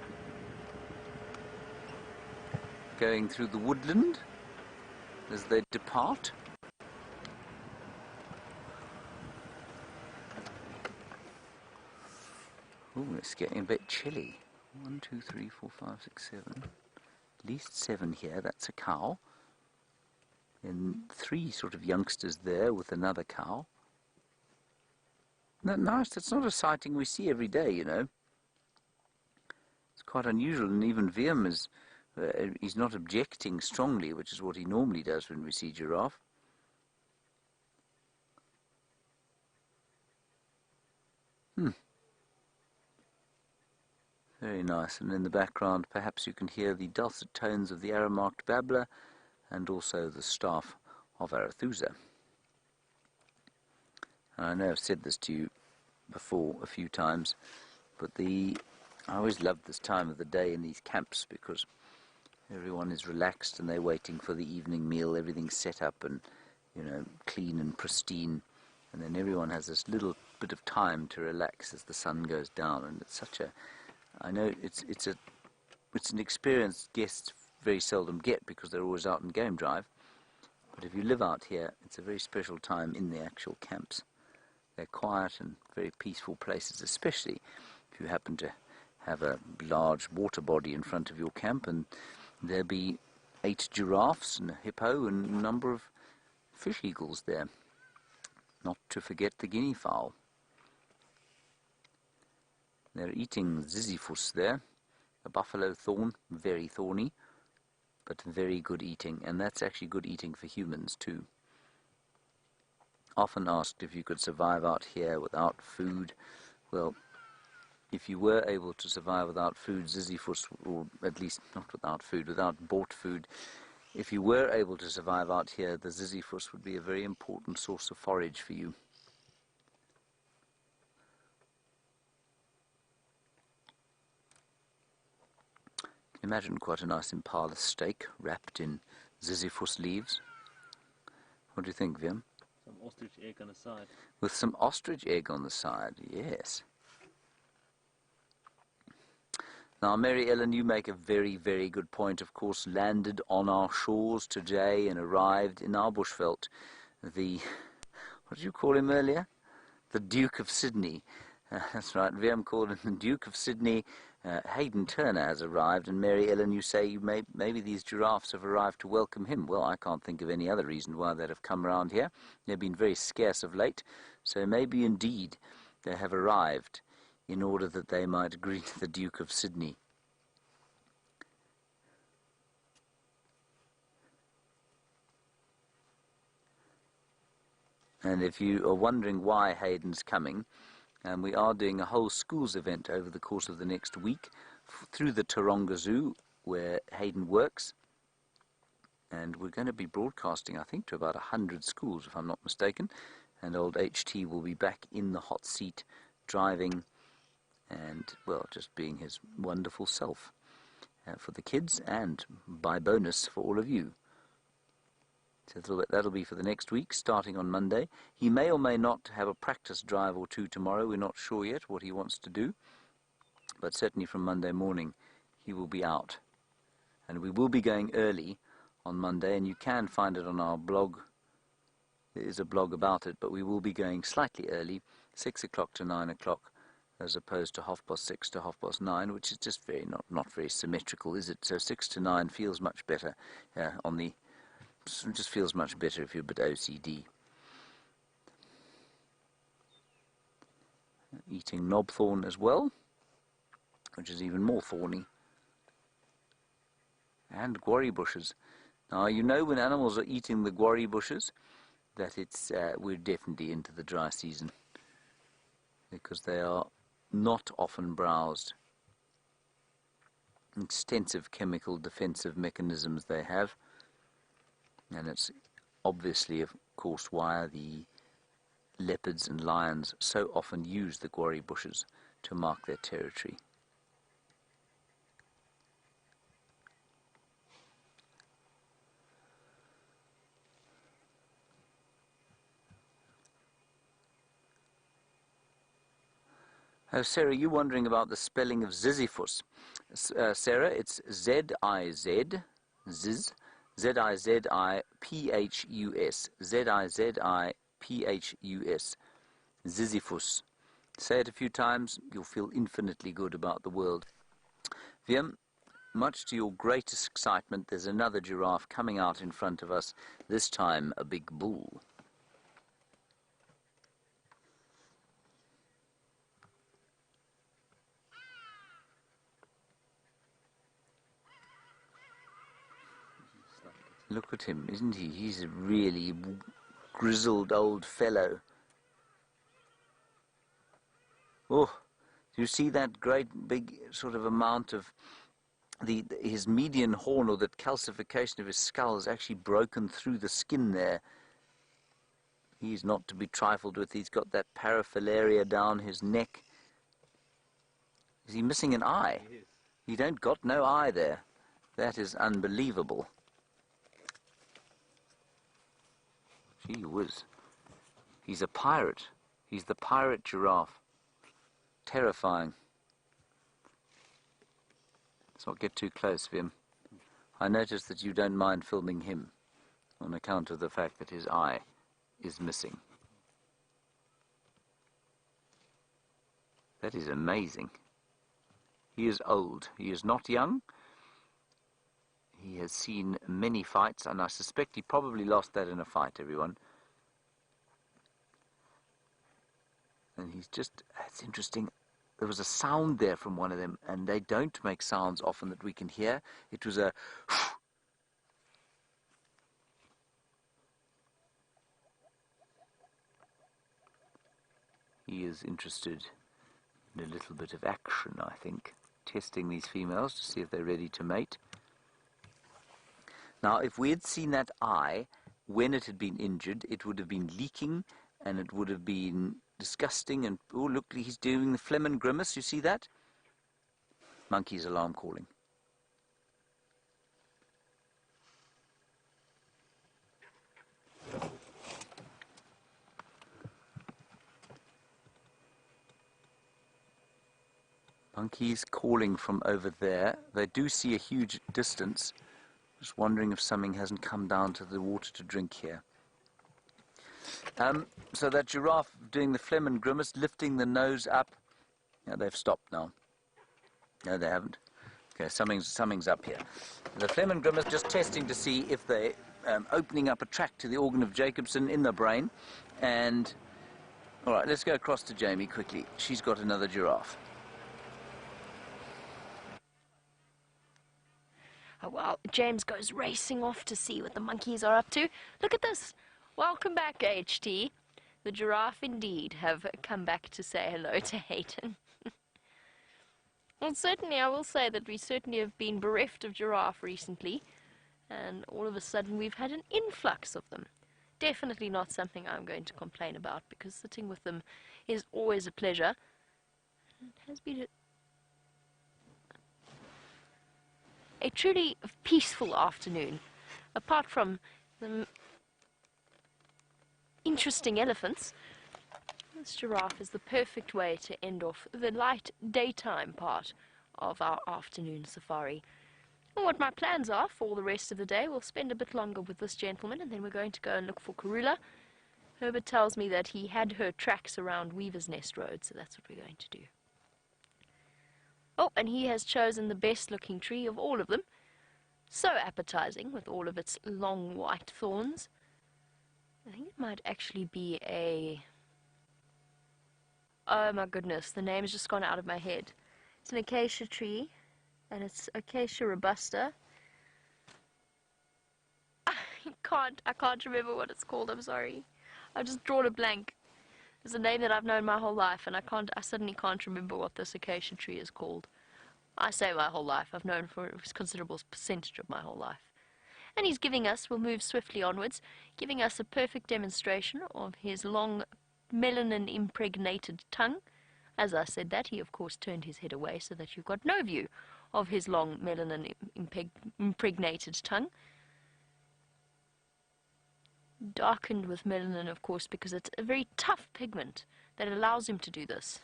Going through the woodland as they depart. Oh, it's getting a bit chilly. 1, 2, 3, 4, 5, 6, 7. At least 7 here. That's a cow. And 3 sort of youngsters there with another cow. Isn't that nice? That's not a sighting we see every day, you know. It's quite unusual, and even VM is he's not objecting strongly, which is what he normally does when we see giraffe. Very nice, and in the background perhaps you can hear the dulcet tones of the arrow-marked babbler and also the staff of Arathusa. I know I've said this to you before a few times, but I always love this time of the day in these camps because everyone is relaxed and they're waiting for the evening meal. Everything's set up and, you know, clean and pristine, and then everyone has this little bit of time to relax as the sun goes down. And it's such a, I know it's an experience guests very seldom get because they're always out on game drive. But if you live out here, it's a very special time in the actual camps. They're quiet and very peaceful places, especially if you happen to have a large water body in front of your camp, and there'll be 8 giraffes and a hippo and a number of fish eagles there. Not to forget the guinea fowl. They're eating ziziphus there, a buffalo thorn, very thorny, but very good eating, and that's actually good eating for humans too. Often asked if you could survive out here without food. Well, if you were able to survive without food, ziziphus, or at least not without food, without bought food, if you were able to survive out here, the ziziphus would be a very important source of forage for you. Imagine quite a nice impala steak wrapped in ziziphus leaves. What do you think, Vim? Some ostrich egg on the side. With some ostrich egg on the side, yes. Now, Mary Ellen, you make a very, very good point. Of course, landed on our shores today and arrived in our bushveld. What did you call him earlier? The Duke of Sydney. That's right, VM called him the Duke of Sydney. Hayden Turner has arrived, and Mary Ellen, you say maybe these giraffes have arrived to welcome him. Well, I can't think of any other reason why they'd have come around here. They've been very scarce of late, so maybe indeed they have arrived in order that they might greet the Duke of Sydney. And if you are wondering why Hayden's coming, we are doing a whole schools event over the course of the next week through the Taronga Zoo, where Hayden works. And we're going to be broadcasting, I think, to about 100 schools, if I'm not mistaken. And old HT will be back in the hot seat, driving and, well, just being his wonderful self for the kids and, by bonus, for all of you. So that'll be for the next week, starting on Monday. He may or may not have a practice drive or two tomorrow. We're not sure yet what he wants to do. But certainly from Monday morning, he will be out. And we will be going early on Monday, and you can find it on our blog. There is a blog about it, but we will be going slightly early, 6 o'clock to 9 o'clock, as opposed to 6:30 to 9:30, which is just not very symmetrical, is it? So 6 to 9 feels much better just feels much better if you're a bit OCD. Eating knobthorn as well, which is even more thorny. And guarri bushes. Now, you know when animals are eating the guarri bushes that we're definitely into the dry season, because they are not often browsed. Extensive chemical defensive mechanisms they have, and it's obviously, of course, why the leopards and lions so often use the guarri bushes to mark their territory. Oh, Sarah, you're wondering about the spelling of Ziziphus. Sarah, it's Z-I-Z, Ziz, Z-I-Z-I-P-H-U-S, Z-I-Z-I-P-H-U-S, Ziziphus. Say it a few times, you'll feel infinitely good about the world. Viam, much to your greatest excitement, there's another giraffe coming out in front of us, this time a big bull. Look at him, isn't he? He's a really grizzled old fellow. Oh, do you see that great big sort of amount of his median horn, or that calcification of his skull, is actually broken through the skin there. He's not to be trifled with. He's got that paraphilaria down his neck. Is he missing an eye? He is. He don't got no eye there. That is unbelievable. Gee whiz. He's a pirate. He's the pirate giraffe. Terrifying. Let's not get too close, Vim. I notice that you don't mind filming him on account of the fact that his eye is missing. That is amazing. He is old. He is not young. He has seen many fights, and I suspect he probably lost that in a fight, everyone. And he's just, it's interesting, there was a sound there from one of them, and they don't make sounds often that we can hear. It was a he is interested in a little bit of action, I think, testing these females to see if they're ready to mate. Now, if we had seen that eye when it had been injured, it would have been leaking, and it would have been disgusting. And oh, look, he's doing the phlegm and grimace. You see that? Monkey's alarm calling. Monkeys calling from over there. They do see a huge distance. Just wondering if something hasn't come down to the water to drink here. So that giraffe doing the phlegm and grimace, lifting the nose up. Yeah, they've stopped now. No, they haven't. Okay, something's up here. The phlegm and grimace, just testing to see if they're opening up a tract to the organ of Jacobson in the brain. And all right, let's go across to Jamie quickly. She's got another giraffe. Oh, well, James goes racing off to see what the monkeys are up to. Look at this. Welcome back, HT. The giraffe indeed have come back to say hello to Hayden. Well, certainly I will say that we certainly have been bereft of giraffe recently, and all of a sudden we've had an influx of them. Definitely not something I'm going to complain about, because sitting with them is always a pleasure. It has been a truly peaceful afternoon, apart from the interesting elephants, this giraffe is the perfect way to end off the light daytime part of our afternoon safari. And what my plans are for the rest of the day, we'll spend a bit longer with this gentleman, and then we're going to go and look for Karula. Herbert tells me that he had her tracks around Weaver's Nest Road, so that's what we're going to do. Oh, and he has chosen the best looking tree of all of them. So appetizing with all of its long white thorns. I think it might actually be a... Oh my goodness, the name's just gone out of my head. It's an acacia tree, and it's Acacia robusta. I can't remember what it's called, I'm sorry. I've just drawn a blank. It's a name that I've known my whole life, and I suddenly can't remember what this acacia tree is called. I say my whole life, I've known for a considerable percentage of my whole life. And he's giving us, we'll move swiftly onwards, giving us a perfect demonstration of his long melanin impregnated tongue. As I said that, he of course turned his head away so that you've got no view of his long melanin impregnated tongue. Darkened with melanin, of course, because it's a very tough pigment that allows him to do this.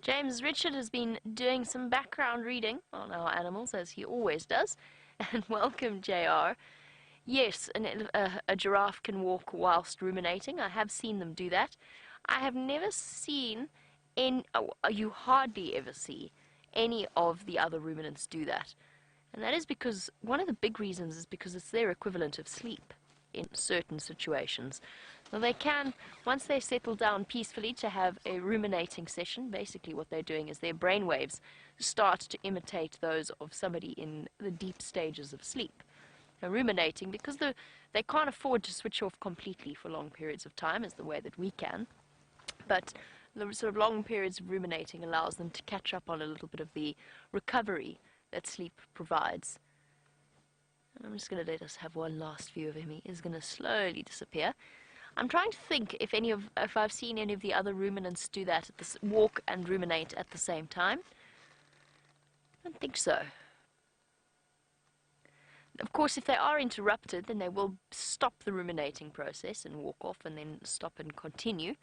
James Richard has been doing some background reading on our animals, as he always does. And welcome, JR. Yes, a giraffe can walk whilst ruminating. I have seen them do that. I have never seen, you hardly ever see, any of the other ruminants do that. And that is because, one of the big reasons is because it's their equivalent of sleep in certain situations. Well, they can, once they settle down peacefully to have a ruminating session, basically what they're doing is their brain waves start to imitate those of somebody in the deep stages of sleep. Now, ruminating, because they can't afford to switch off completely for long periods of time, is the way that we can. But the sort of long periods of ruminating allows them to catch up on a little bit of the recovery that sleep provides. And I'm just going to let us have one last view of him. He is going to slowly disappear. I'm trying to think if I've seen any of the other ruminants do that, walk and ruminate at the same time. I don't think so. Of course, if they are interrupted, then they will stop the ruminating process and walk off, and then stop and continue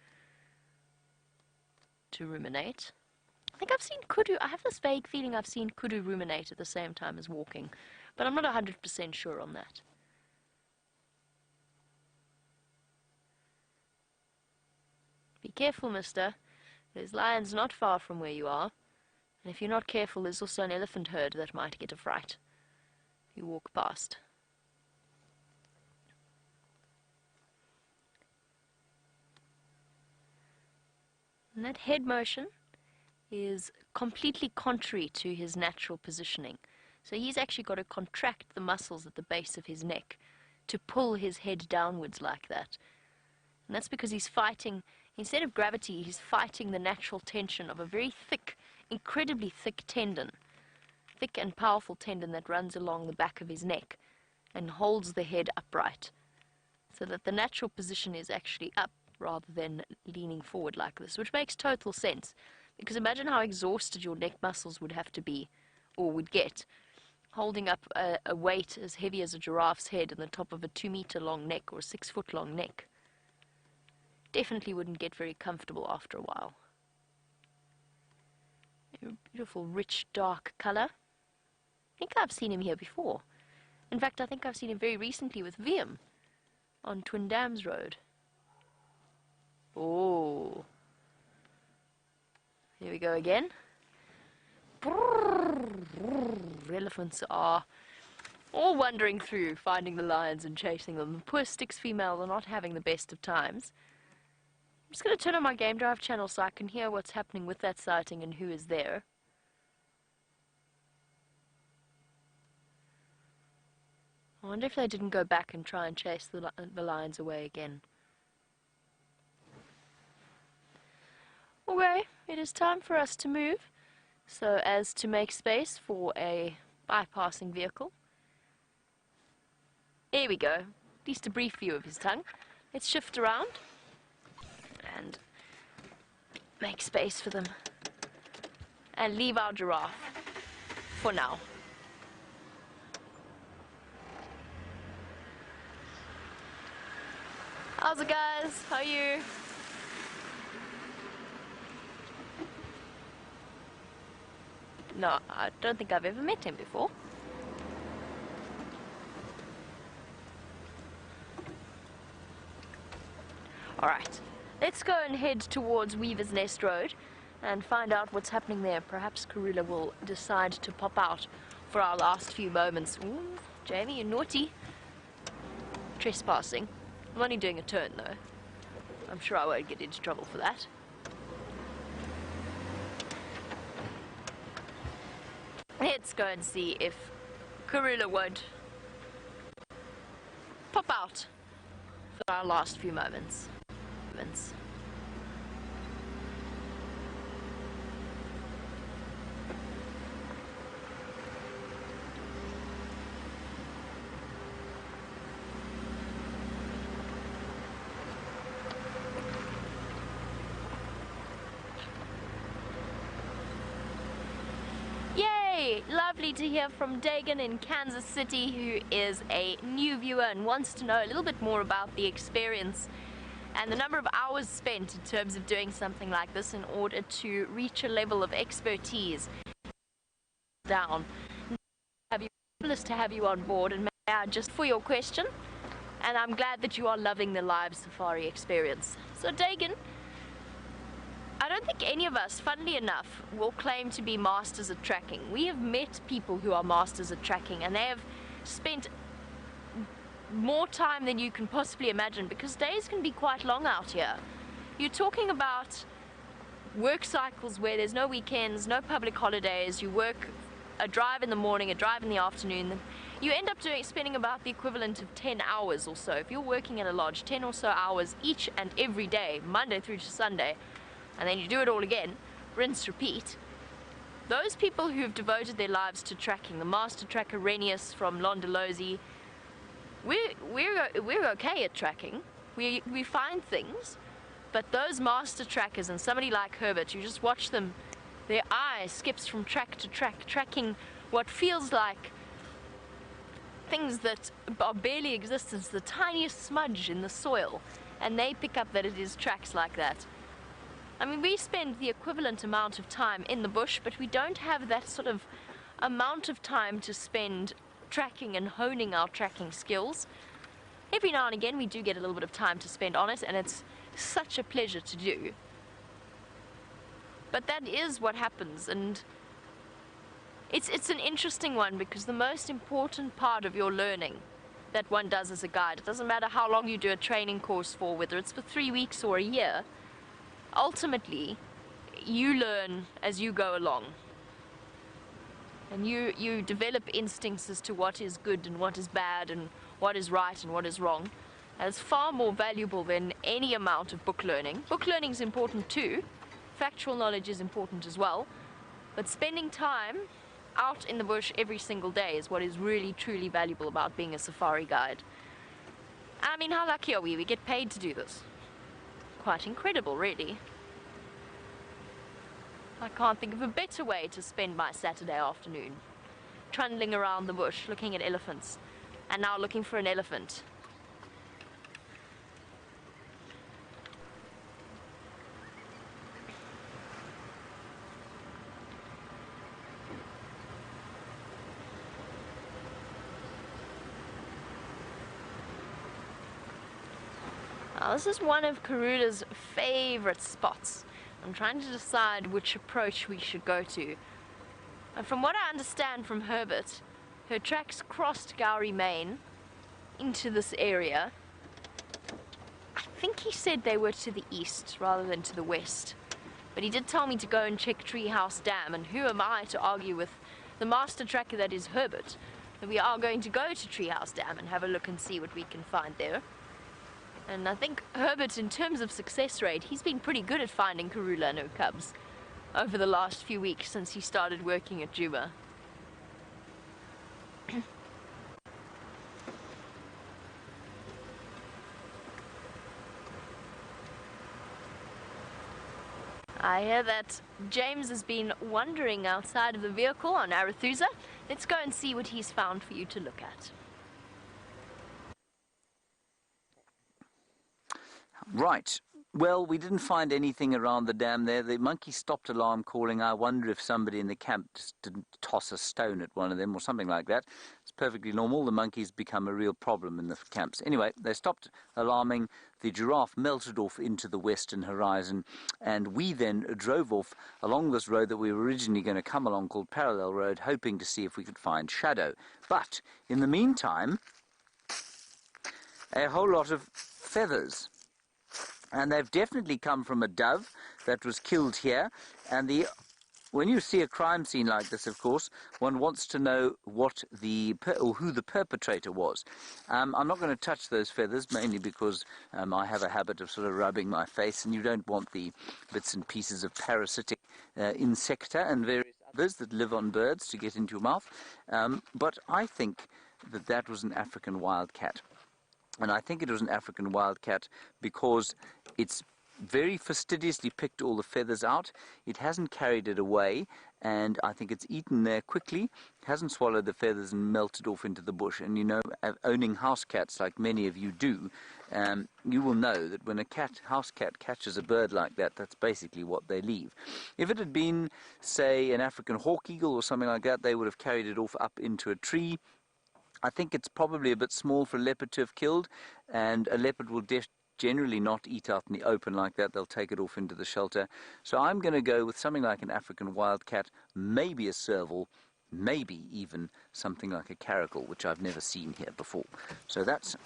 to ruminate. I think I've seen Kudu. I have this vague feeling I've seen Kudu ruminate at the same time as walking, but I'm not 100% sure on that. Be careful, mister. There's lions not far from where you are, and if you're not careful, there's also an elephant herd that might get a fright if you walk past. And that head motion is completely contrary to his natural positioning. So he's actually got to contract the muscles at the base of his neck to pull his head downwards like that. And that's because he's fighting, instead of gravity, he's fighting the natural tension of a very thick, incredibly thick tendon. Thick and powerful tendon that runs along the back of his neck and holds the head upright. So that the natural position is actually up rather than leaning forward like this, which makes total sense. Because imagine how exhausted your neck muscles would have to be, or would get, holding up a weight as heavy as a giraffe's head on the top of a 2-meter long neck or a 6-foot long neck. Definitely wouldn't get very comfortable after a while. A beautiful, rich, dark color. I think I've seen him here before. In fact, I think I've seen him very recently with Viam on Twin Dams Road. Oh. Here we go again. Elephants are all wandering through, finding the lions and chasing them. The poor Styx females are not having the best of times. I'm just going to turn on my Game Drive channel so I can hear what's happening with that sighting and who is there. I wonder if they didn't go back and try and chase the lions away again. Okay, it is time for us to move, so as to make space for a bypassing vehicle. Here we go, at least a brief view of his tongue. Let's shift around and make space for them. and leave our giraffe for now. How's it, guys? How are you? No, I don't think I've ever met him before. Alright, let's go and head towards Weaver's Nest Road and find out what's happening there. Perhaps Karula will decide to pop out for our last few moments. Ooh, Jamie, you're naughty. Trespassing. I'm only doing a turn though. I'm sure I won't get into trouble for that. Let's go and see if Karula won't pop out for our last few moments. Yay! Lovely to hear from Dagan in Kansas City, who is a new viewer and wants to know a little bit more about the experience and the number of hours spent in terms of doing something like this in order to reach a level of expertise down. Fabulous to have you on board, and may I just for your question, and I'm glad that you are loving the live safari experience. So Dagan, I don't think any of us, funnily enough, will claim to be masters at tracking. We have met people who are masters at tracking, and they have spent more time than you can possibly imagine, because days can be quite long out here. You're talking about work cycles where there's no weekends, no public holidays. You work a drive in the morning, a drive in the afternoon. You end up spending about the equivalent of 10 hours or so. If you're working at a lodge, 10 or so hours each and every day, Monday through to Sunday, and then you do it all again, rinse, repeat. Those people who have devoted their lives to tracking, the master tracker Renius from Londolozi, we're okay at tracking. We find things, but those master trackers and somebody like Herbert, you just watch them, their eye skips from track to track, tracking what feels like things that are barely existence, the tiniest smudge in the soil, and they pick up that it is tracks like that. I mean, we spend the equivalent amount of time in the bush, but we don't have that sort of amount of time to spend tracking and honing our tracking skills. Every now and again we do get a little bit of time to spend on it, and it's such a pleasure to do. But that is what happens, and it's an interesting one, because the most important part of your learning that one does as a guide, it doesn't matter how long you do a training course for, whether it's for 3 weeks or a year, ultimately you learn as you go along. And you develop instincts as to what is good and what is bad and what is right and what is wrong. And it's far more valuable than any amount of book learning. Book learning is important too. Factual knowledge is important as well. But spending time out in the bush every single day is what is really truly valuable about being a safari guide. I mean, how lucky are we? We get paid to do this. Quite incredible, really. I can't think of a better way to spend my Saturday afternoon. Trundling around the bush, looking at elephants, and now looking for an elephant. Now, this is one of Karula's favorite spots. I'm trying to decide which approach we should go to. And from what I understand from Herbert, her tracks crossed Gowrie Main into this area. I think he said they were to the east rather than to the west. But he did tell me to go and check Treehouse Dam, and who am I to argue with the master tracker that is Herbert? And we are going to go to Treehouse Dam and have a look and see what we can find there. And I think Herbert, in terms of success rate, he's been pretty good at finding Karula and her cubs over the last few weeks since he started working at Juba. I hear that James has been wandering outside of the vehicle on Arathusa. Let's go and see what he's found for you to look at. Right. Well, we didn't find anything around the dam there. The monkey stopped alarm calling. I wonder if somebody in the camp just didn't toss a stone at one of them or something like that. It's perfectly normal. The monkeys become a real problem in the camps. Anyway, they stopped alarming. The giraffe melted off into the western horizon, and we then drove off along this road that we were originally going to come along called Parallel Road, hoping to see if we could find Shadow. But in the meantime, a whole lot of feathers. And they've definitely come from a dove that was killed here. And when you see a crime scene like this, of course, one wants to know what or who the perpetrator was. I'm not going to touch those feathers, mainly because I have a habit of sort of rubbing my face, and you don't want the bits and pieces of parasitic insecta and various others that live on birds to get into your mouth. But I think that that was an African wildcat. And I think it was an African wildcat because it's very fastidiously picked all the feathers out. It hasn't carried it away, and I think it's eaten there quickly, hasn't swallowed the feathers and melted off into the bush. And you know, owning house cats like many of you do, you will know that when a house cat catches a bird like that, that's basically what they leave. If it had been, say, an African hawk eagle or something like that, they would have carried it off up into a tree. I think it's probably a bit small for a leopard to have killed, and a leopard will generally not eat out in the open like that. They'll take it off into the shelter. So I'm going to go with something like an African wildcat, maybe a serval, maybe even something like a caracal, which I've never seen here before. So that's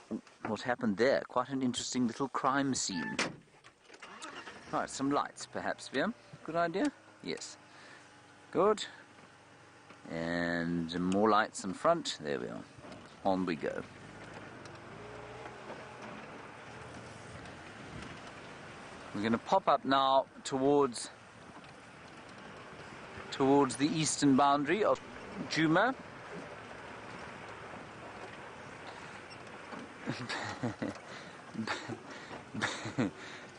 what happened there. Quite an interesting little crime scene. Right, some lights perhaps, Via? Good idea? Yes. Good. And more lights in front. There we are. On we go. We're going to pop up now towards the eastern boundary of Djuma.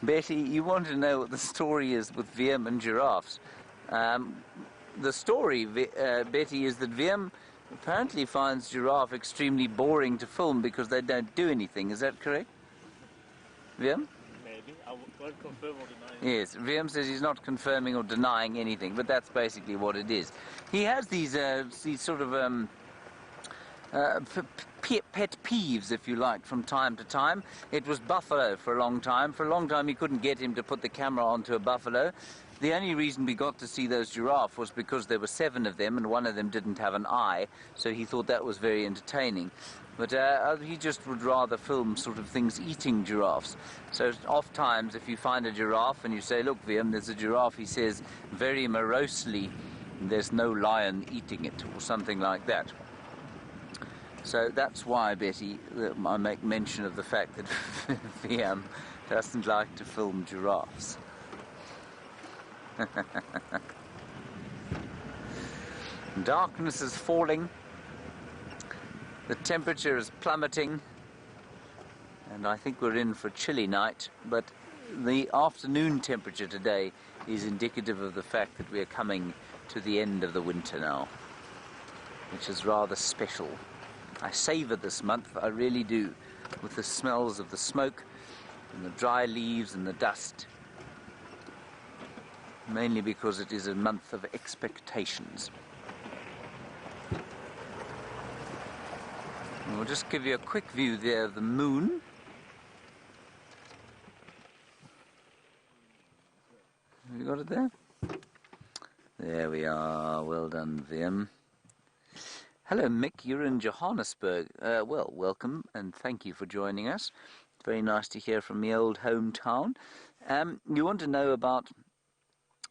Betty, you want to know what the story is with VM and giraffes. The story, Betty, is that VM apparently finds giraffe extremely boring to film because they don't do anything. Is that correct? VM? Maybe. I won't confirm or deny. Yes, VM says he's not confirming or denying anything, but that's basically what it is. He has these sort of pet peeves, if you like, from time to time. It was buffalo for a long time. For a long time, you couldn't get him to put the camera onto a buffalo. The only reason we got to see those giraffe was because there were 7 of them and one of them didn't have an eye, so he thought that was very entertaining. But he just would rather film sort of things eating giraffes. So oft times, if you find a giraffe and you say, look, VM, there's a giraffe, he says very morosely, there's no lion eating it, or something like that. So that's why, Betty, I make mention of the fact that VM doesn't like to film giraffes. Darkness is falling, the temperature is plummeting, and I think we're in for a chilly night, but the afternoon temperature today is indicative of the fact that we are coming to the end of the winter now, which is rather special. I savour this month, I really do, with the smells of the smoke and the dry leaves and the dust. Mainly because it is a month of expectations. And we'll just give you a quick view there of the moon. Have you got it there? There we are. Well done, Vim. Hello, Mick. You're in Johannesburg. Well, welcome and thank you for joining us. Very nice to hear from the old hometown. You want to know about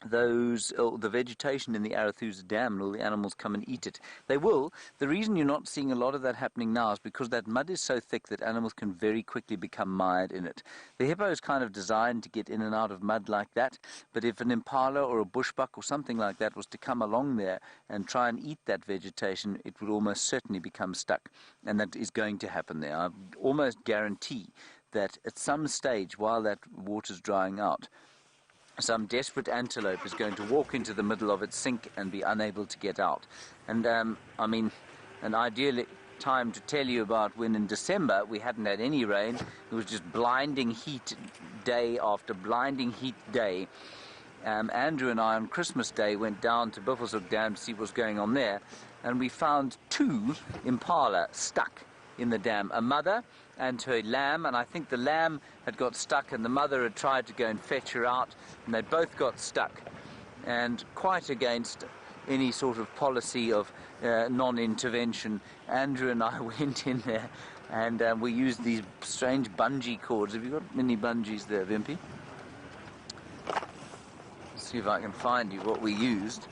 the vegetation in the Arathusa Dam, and all the animals come and eat it. They will. The reason you're not seeing a lot of that happening now is because that mud is so thick that animals can very quickly become mired in it. The hippo is kind of designed to get in and out of mud like that, but if an impala or a bushbuck or something like that was to come along there and try and eat that vegetation, it would almost certainly become stuck, and that is going to happen there. I almost guarantee that at some stage while that water's drying out, some desperate antelope is going to walk into the middle of its sink and be unable to get out. And I mean, an ideal time to tell you about when in December we hadn't had any rain. It was just blinding heat day after blinding heat day. Andrew and I on Christmas Day went down to Arathusa Dam to see what was going on there, and we found 2 impala stuck in the dam, a mother and her lamb, and I think the lamb had got stuck and the mother had tried to go and fetch her out, and they both got stuck. And quite against any sort of policy of non-intervention, Andrew and I went in there and we used these strange bungee cords. Have you got many bungees there, Wimpy? Let's see if I can find you what we used.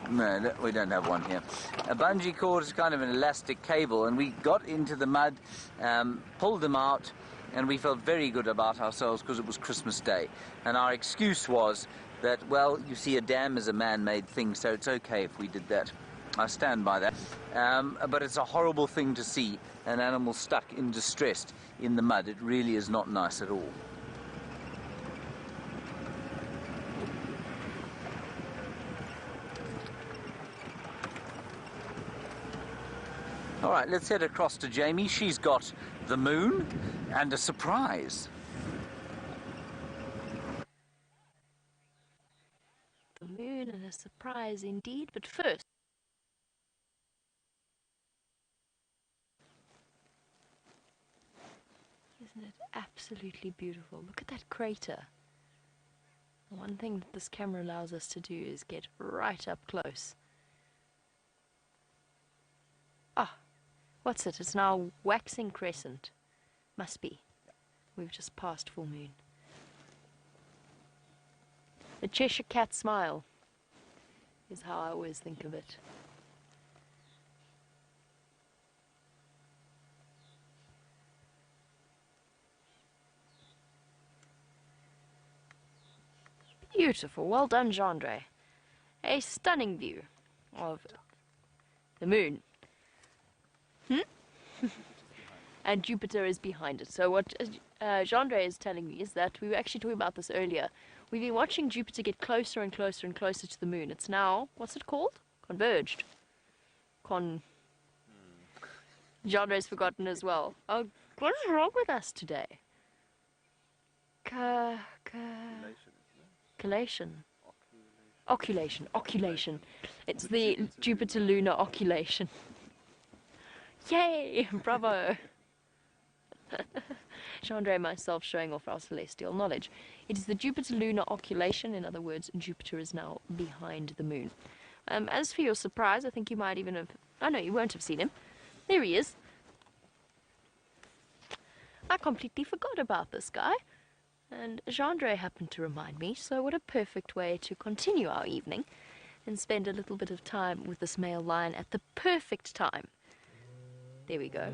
No, we don't have one here. A bungee cord is kind of an elastic cable, and we got into the mud, pulled them out, and we felt very good about ourselves because it was Christmas Day. And our excuse was that, well, you see, a dam is a man-made thing, so it's okay if we did that. I stand by that. But it's a horrible thing to see an animal stuck in distress in the mud. It really is not nice at all. All right, let's head across to Jamie. She's got the moon and a surprise. The moon and a surprise indeed, but first... Isn't it absolutely beautiful? Look at that crater. The one thing that this camera allows us to do is get right up close. Ah, what's it? It's now waxing crescent. Must be. We've just passed full moon. The Cheshire Cat smile is how I always think of it. Beautiful. Well done, Gendre. A stunning view of the moon. And Jupiter is behind it. So what Gendre is telling me is that we were actually talking about this earlier. We've been watching Jupiter get closer and closer and closer to the moon. It's now, what's it called? Converged. Gendre's forgotten as well. Oh, what is wrong with us today? Oculation. It's the Jupiter-lunar oculation. Yay! Bravo! Gendre and myself showing off our celestial knowledge. It is the Jupiter-lunar oculation. In other words, Jupiter is now behind the moon. As for your surprise, I think you might even have... Oh no, you won't have seen him. There he is. I completely forgot about this guy. And Gendre happened to remind me, so what a perfect way to continue our evening and spend a little bit of time with this male lion at the perfect time. There we go.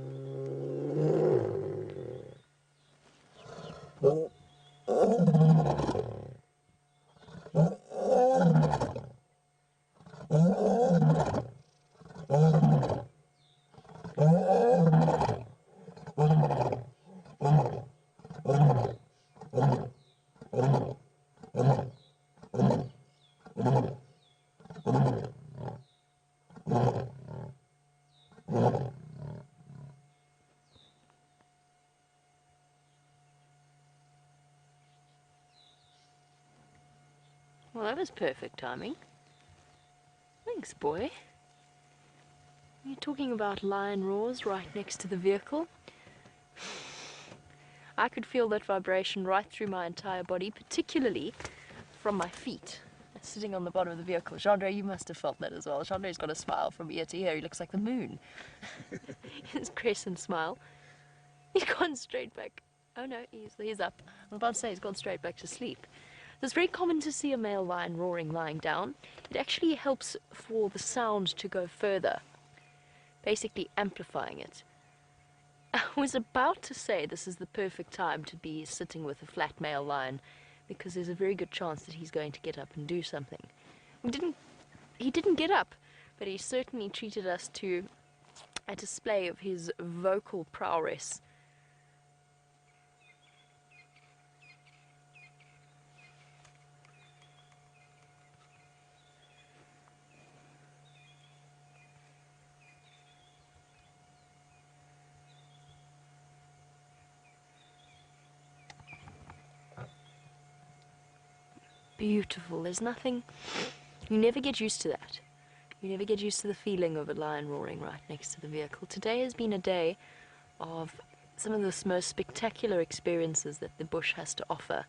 Well, that was perfect timing. Thanks, boy. You're talking about lion roars right next to the vehicle. I could feel that vibration right through my entire body, particularly from my feet, sitting on the bottom of the vehicle. Gendre, you must have felt that as well. Gendre's got a smile from ear to ear. He looks like the moon. His crescent smile. He's gone straight back. Oh no, he's up. I'm about to say he's gone straight back to sleep. It's very common to see a male lion roaring lying down. It actually helps for the sound to go further, basically amplifying it. I was about to say this is the perfect time to be sitting with a flat male lion, because there's a very good chance that he's going to get up and do something. He didn't get up, but he certainly treated us to a display of his vocal prowess. beautiful. There's nothing, you never get used to that. You never get used to the feeling of a lion roaring right next to the vehicle. Today has been a day of some of the most spectacular experiences that the bush has to offer.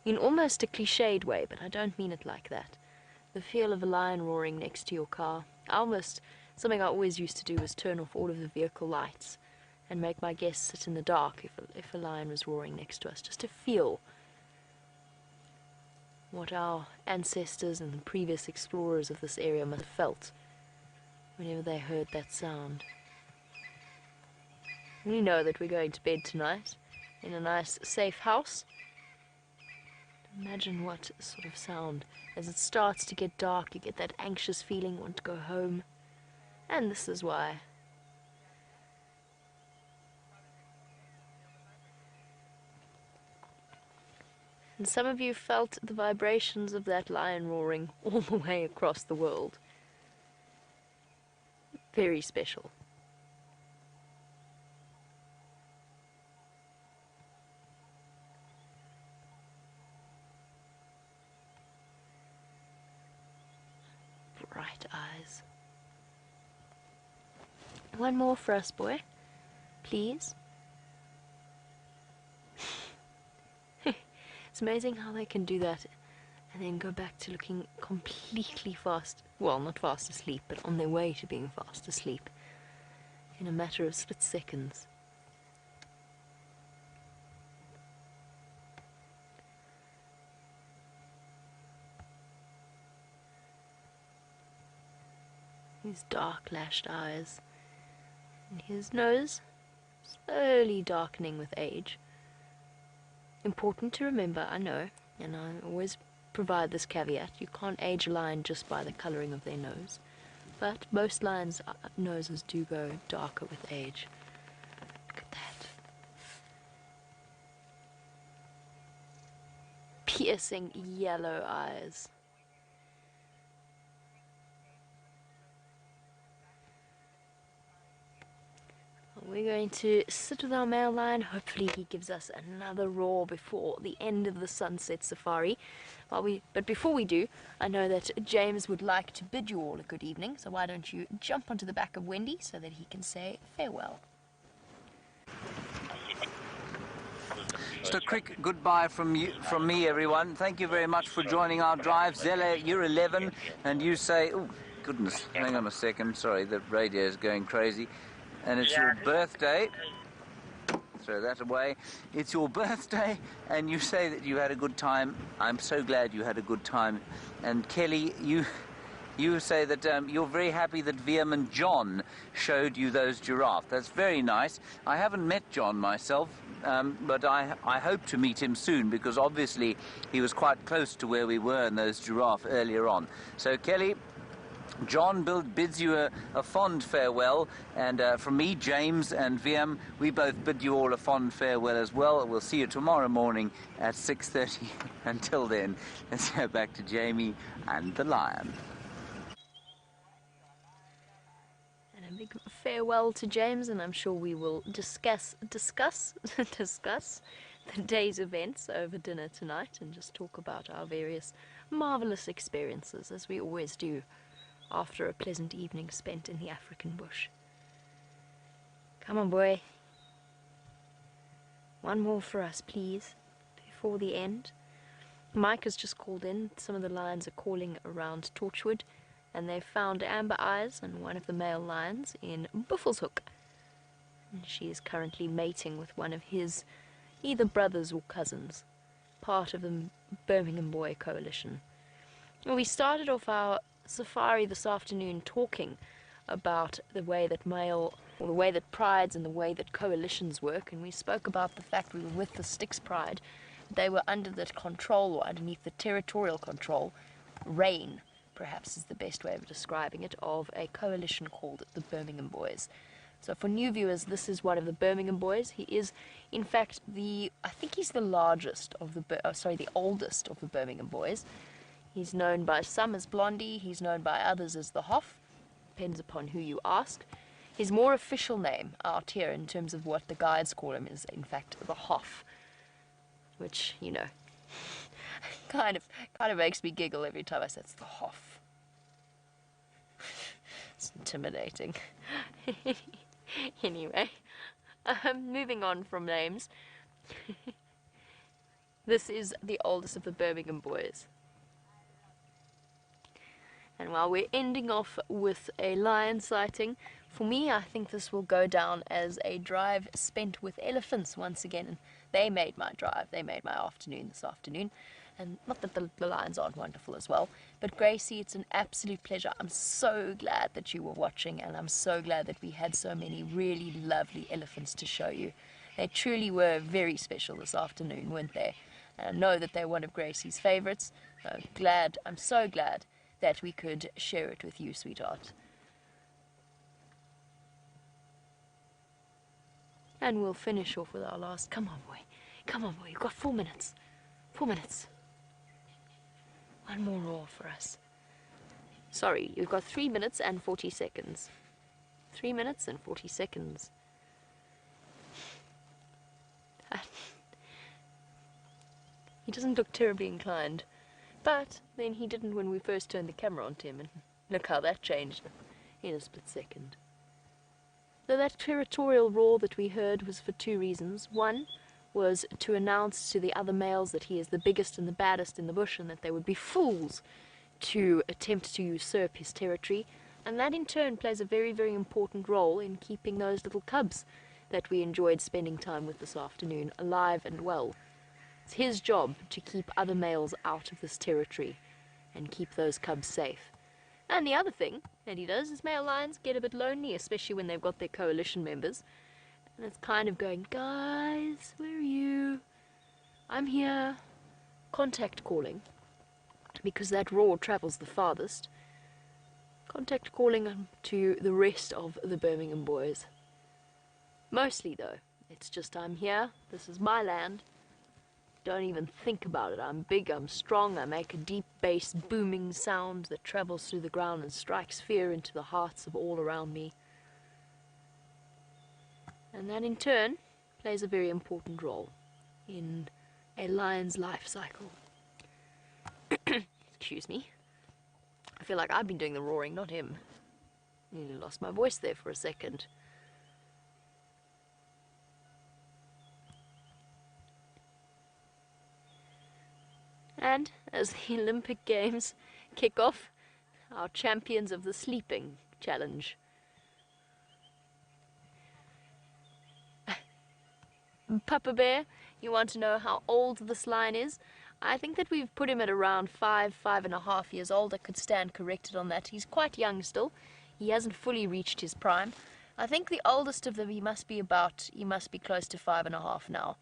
In almost a cliched way, but I don't mean it like that. The feel of a lion roaring next to your car. Something I always used to do was turn off all of the vehicle lights and make my guests sit in the dark if a lion was roaring next to us, just to feel what our ancestors and the previous explorers of this area must have felt whenever they heard that sound. We know that we're going to bed tonight in a nice, safe house. Imagine what sort of sound. As it starts to get dark, you get that anxious feeling, want to go home. And this is why. And some of you felt the vibrations of that lion roaring all the way across the world. Very special. Bright eyes. One more for us, boy. Please. It's amazing how they can do that and then go back to looking completely fast. Well, not fast asleep, but on their way to being fast asleep in a matter of split seconds. His dark lashed eyes and his nose slowly darkening with age. Important to remember, I know, and I always provide this caveat, you can't age a lion just by the colouring of their nose, but most lions' noses do go darker with age. Look at that. Piercing yellow eyes. We're going to sit with our male lion. Hopefully he gives us another roar before the end of the sunset safari. But before we do, I know that James would like to bid you all a good evening, so why don't you jump onto the back of Wendy so that he can say farewell. Just a quick goodbye from me, everyone. Thank you very much for joining our drive. Zella, you're 11, and you say, oh, goodness, hang on a second. Sorry, the radio is going crazy. And it's your birthday. Throw that away. It's your birthday, and you say that you had a good time. I'm so glad you had a good time. And Kelly, you say that you're very happy that Viam and John showed you those giraffe. That's very nice. I haven't met John myself, but I hope to meet him soon, because obviously he was quite close to where we were in those giraffe earlier on. So Kelly, John bids you a fond farewell, and from me, James and Viam, we both bid you all a fond farewell as well. We'll see you tomorrow morning at 6:30. Until then, let's go back to Jamie and the lion. And a big farewell to James, and I'm sure we will discuss the day's events over dinner tonight and just talk about our various marvelous experiences, as we always do after a pleasant evening spent in the African bush. Come on, boy. One more for us, please, before the end. Mike has just called in. Some of the lions are calling around Torchwood, and they've found Amber Eyes and one of the male lions in Buffelshoek. And she is currently mating with one of his either brothers or cousins, part of the Birmingham Boy Coalition. Well, we started off our safari this afternoon talking about the way that the way that prides and the way that coalitions work, and we spoke about the fact we were with the Styx Pride. They were under the control, or underneath the territorial control, reign, perhaps is the best way of describing it, of a coalition called the Birmingham Boys. So for new viewers, this is one of the Birmingham Boys. He is, in fact, I think he's the largest of the oldest of the Birmingham Boys. He's known by some as Blondie, he's known by others as the Hoff, depends upon who you ask. His more official name out here, in terms of what the guides call him, is in fact the Hoff, which, you know, kind of makes me giggle every time I say it's the Hoff. It's intimidating. Anyway, moving on from names. This is the oldest of the Birmingham boys. And while we're ending off with a lion sighting, for me, I think this will go down as a drive spent with elephants once again. And they made my drive, they made my afternoon this afternoon. And not that the lions aren't wonderful as well, but Gracie, it's an absolute pleasure. I'm so glad that you were watching, and I'm so glad that we had so many really lovely elephants to show you. They truly were very special this afternoon, weren't they? And I know that they're one of Gracie's favorites. So I'm so glad that we could share it with you, sweetheart. And we'll finish off with our last. Come on, boy, you've got 4 minutes. 4 minutes. One more roar for us. Sorry, you've got 3 minutes and 40 seconds. 3 minutes and 40 seconds. He doesn't look terribly inclined. But then he didn't when we first turned the camera on to him, and look how that changed in a split second. So that territorial roar that we heard was for 2 reasons. One was to announce to the other males that he is the biggest and the baddest in the bush, and that they would be fools to attempt to usurp his territory. And that in turn plays a very, very important role in keeping those little cubs that we enjoyed spending time with this afternoon alive and well. It's his job to keep other males out of this territory and keep those cubs safe. And the other thing that he does is male lions get a bit lonely, especially when they've got their coalition members. And it's kind of going, guys, where are you? I'm here. Contact calling, because that roar travels the farthest. Contact calling to the rest of the Birmingham boys. Mostly though, it's just I'm here, this is my land. Don't even think about it. I'm big, I'm strong, I make a deep bass booming sound that travels through the ground and strikes fear into the hearts of all around me. And that in turn plays a very important role in a lion's life cycle. Excuse me. I feel like I've been doing the roaring, not him. Nearly lost my voice there for a second. And as the Olympic Games kick off, our champions of the sleeping challenge. Papa Bear, you want to know how old this lion is? I think that we've put him at around 5.5 years old. I could stand corrected on that. He's quite young still. He hasn't fully reached his prime. I think the oldest of them, he must be close to 5.5 now.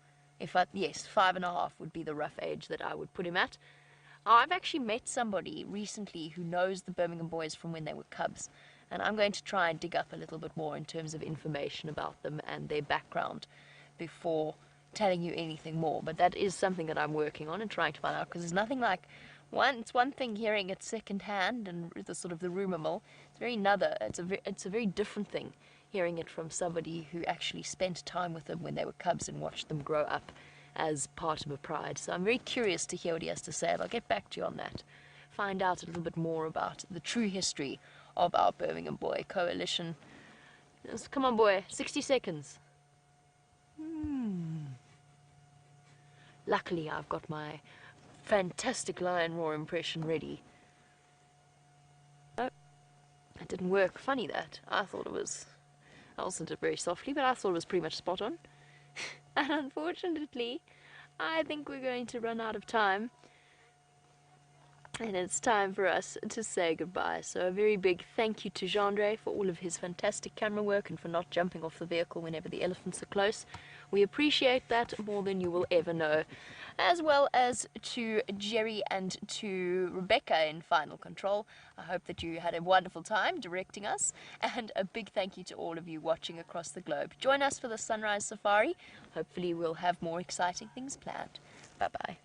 Yes, 5.5 would be the rough age that I would put him at. I've actually met somebody recently who knows the Birmingham boys from when they were cubs, and I'm going to try and dig up a little bit more in terms of information about them and their background before telling you anything more. But that is something that I'm working on and trying to find out, because there's nothing like it's one thing hearing it second hand and the sort of the rumor mill. It's a very different thing hearing it from somebody who actually spent time with them when they were cubs and watched them grow up as part of a pride. So I'm very curious to hear what he has to say, and I'll get back to you on that. Find out a little bit more about the true history of our Birmingham boy coalition. Come on, boy, 60 seconds. Luckily, I've got my fantastic lion roar impression ready. Oh, that didn't work. Funny that. I also did it very softly, but I thought it was pretty much spot on. And unfortunately, I think we're going to run out of time. And it's time for us to say goodbye. So a very big thank you to Gendre for all of his fantastic camera work and for not jumping off the vehicle whenever the elephants are close. We appreciate that more than you will ever know. As well as to Jerry and to Rebecca in Final Control. I hope that you had a wonderful time directing us. And a big thank you to all of you watching across the globe. Join us for the Sunrise Safari. Hopefully we'll have more exciting things planned. Bye-bye.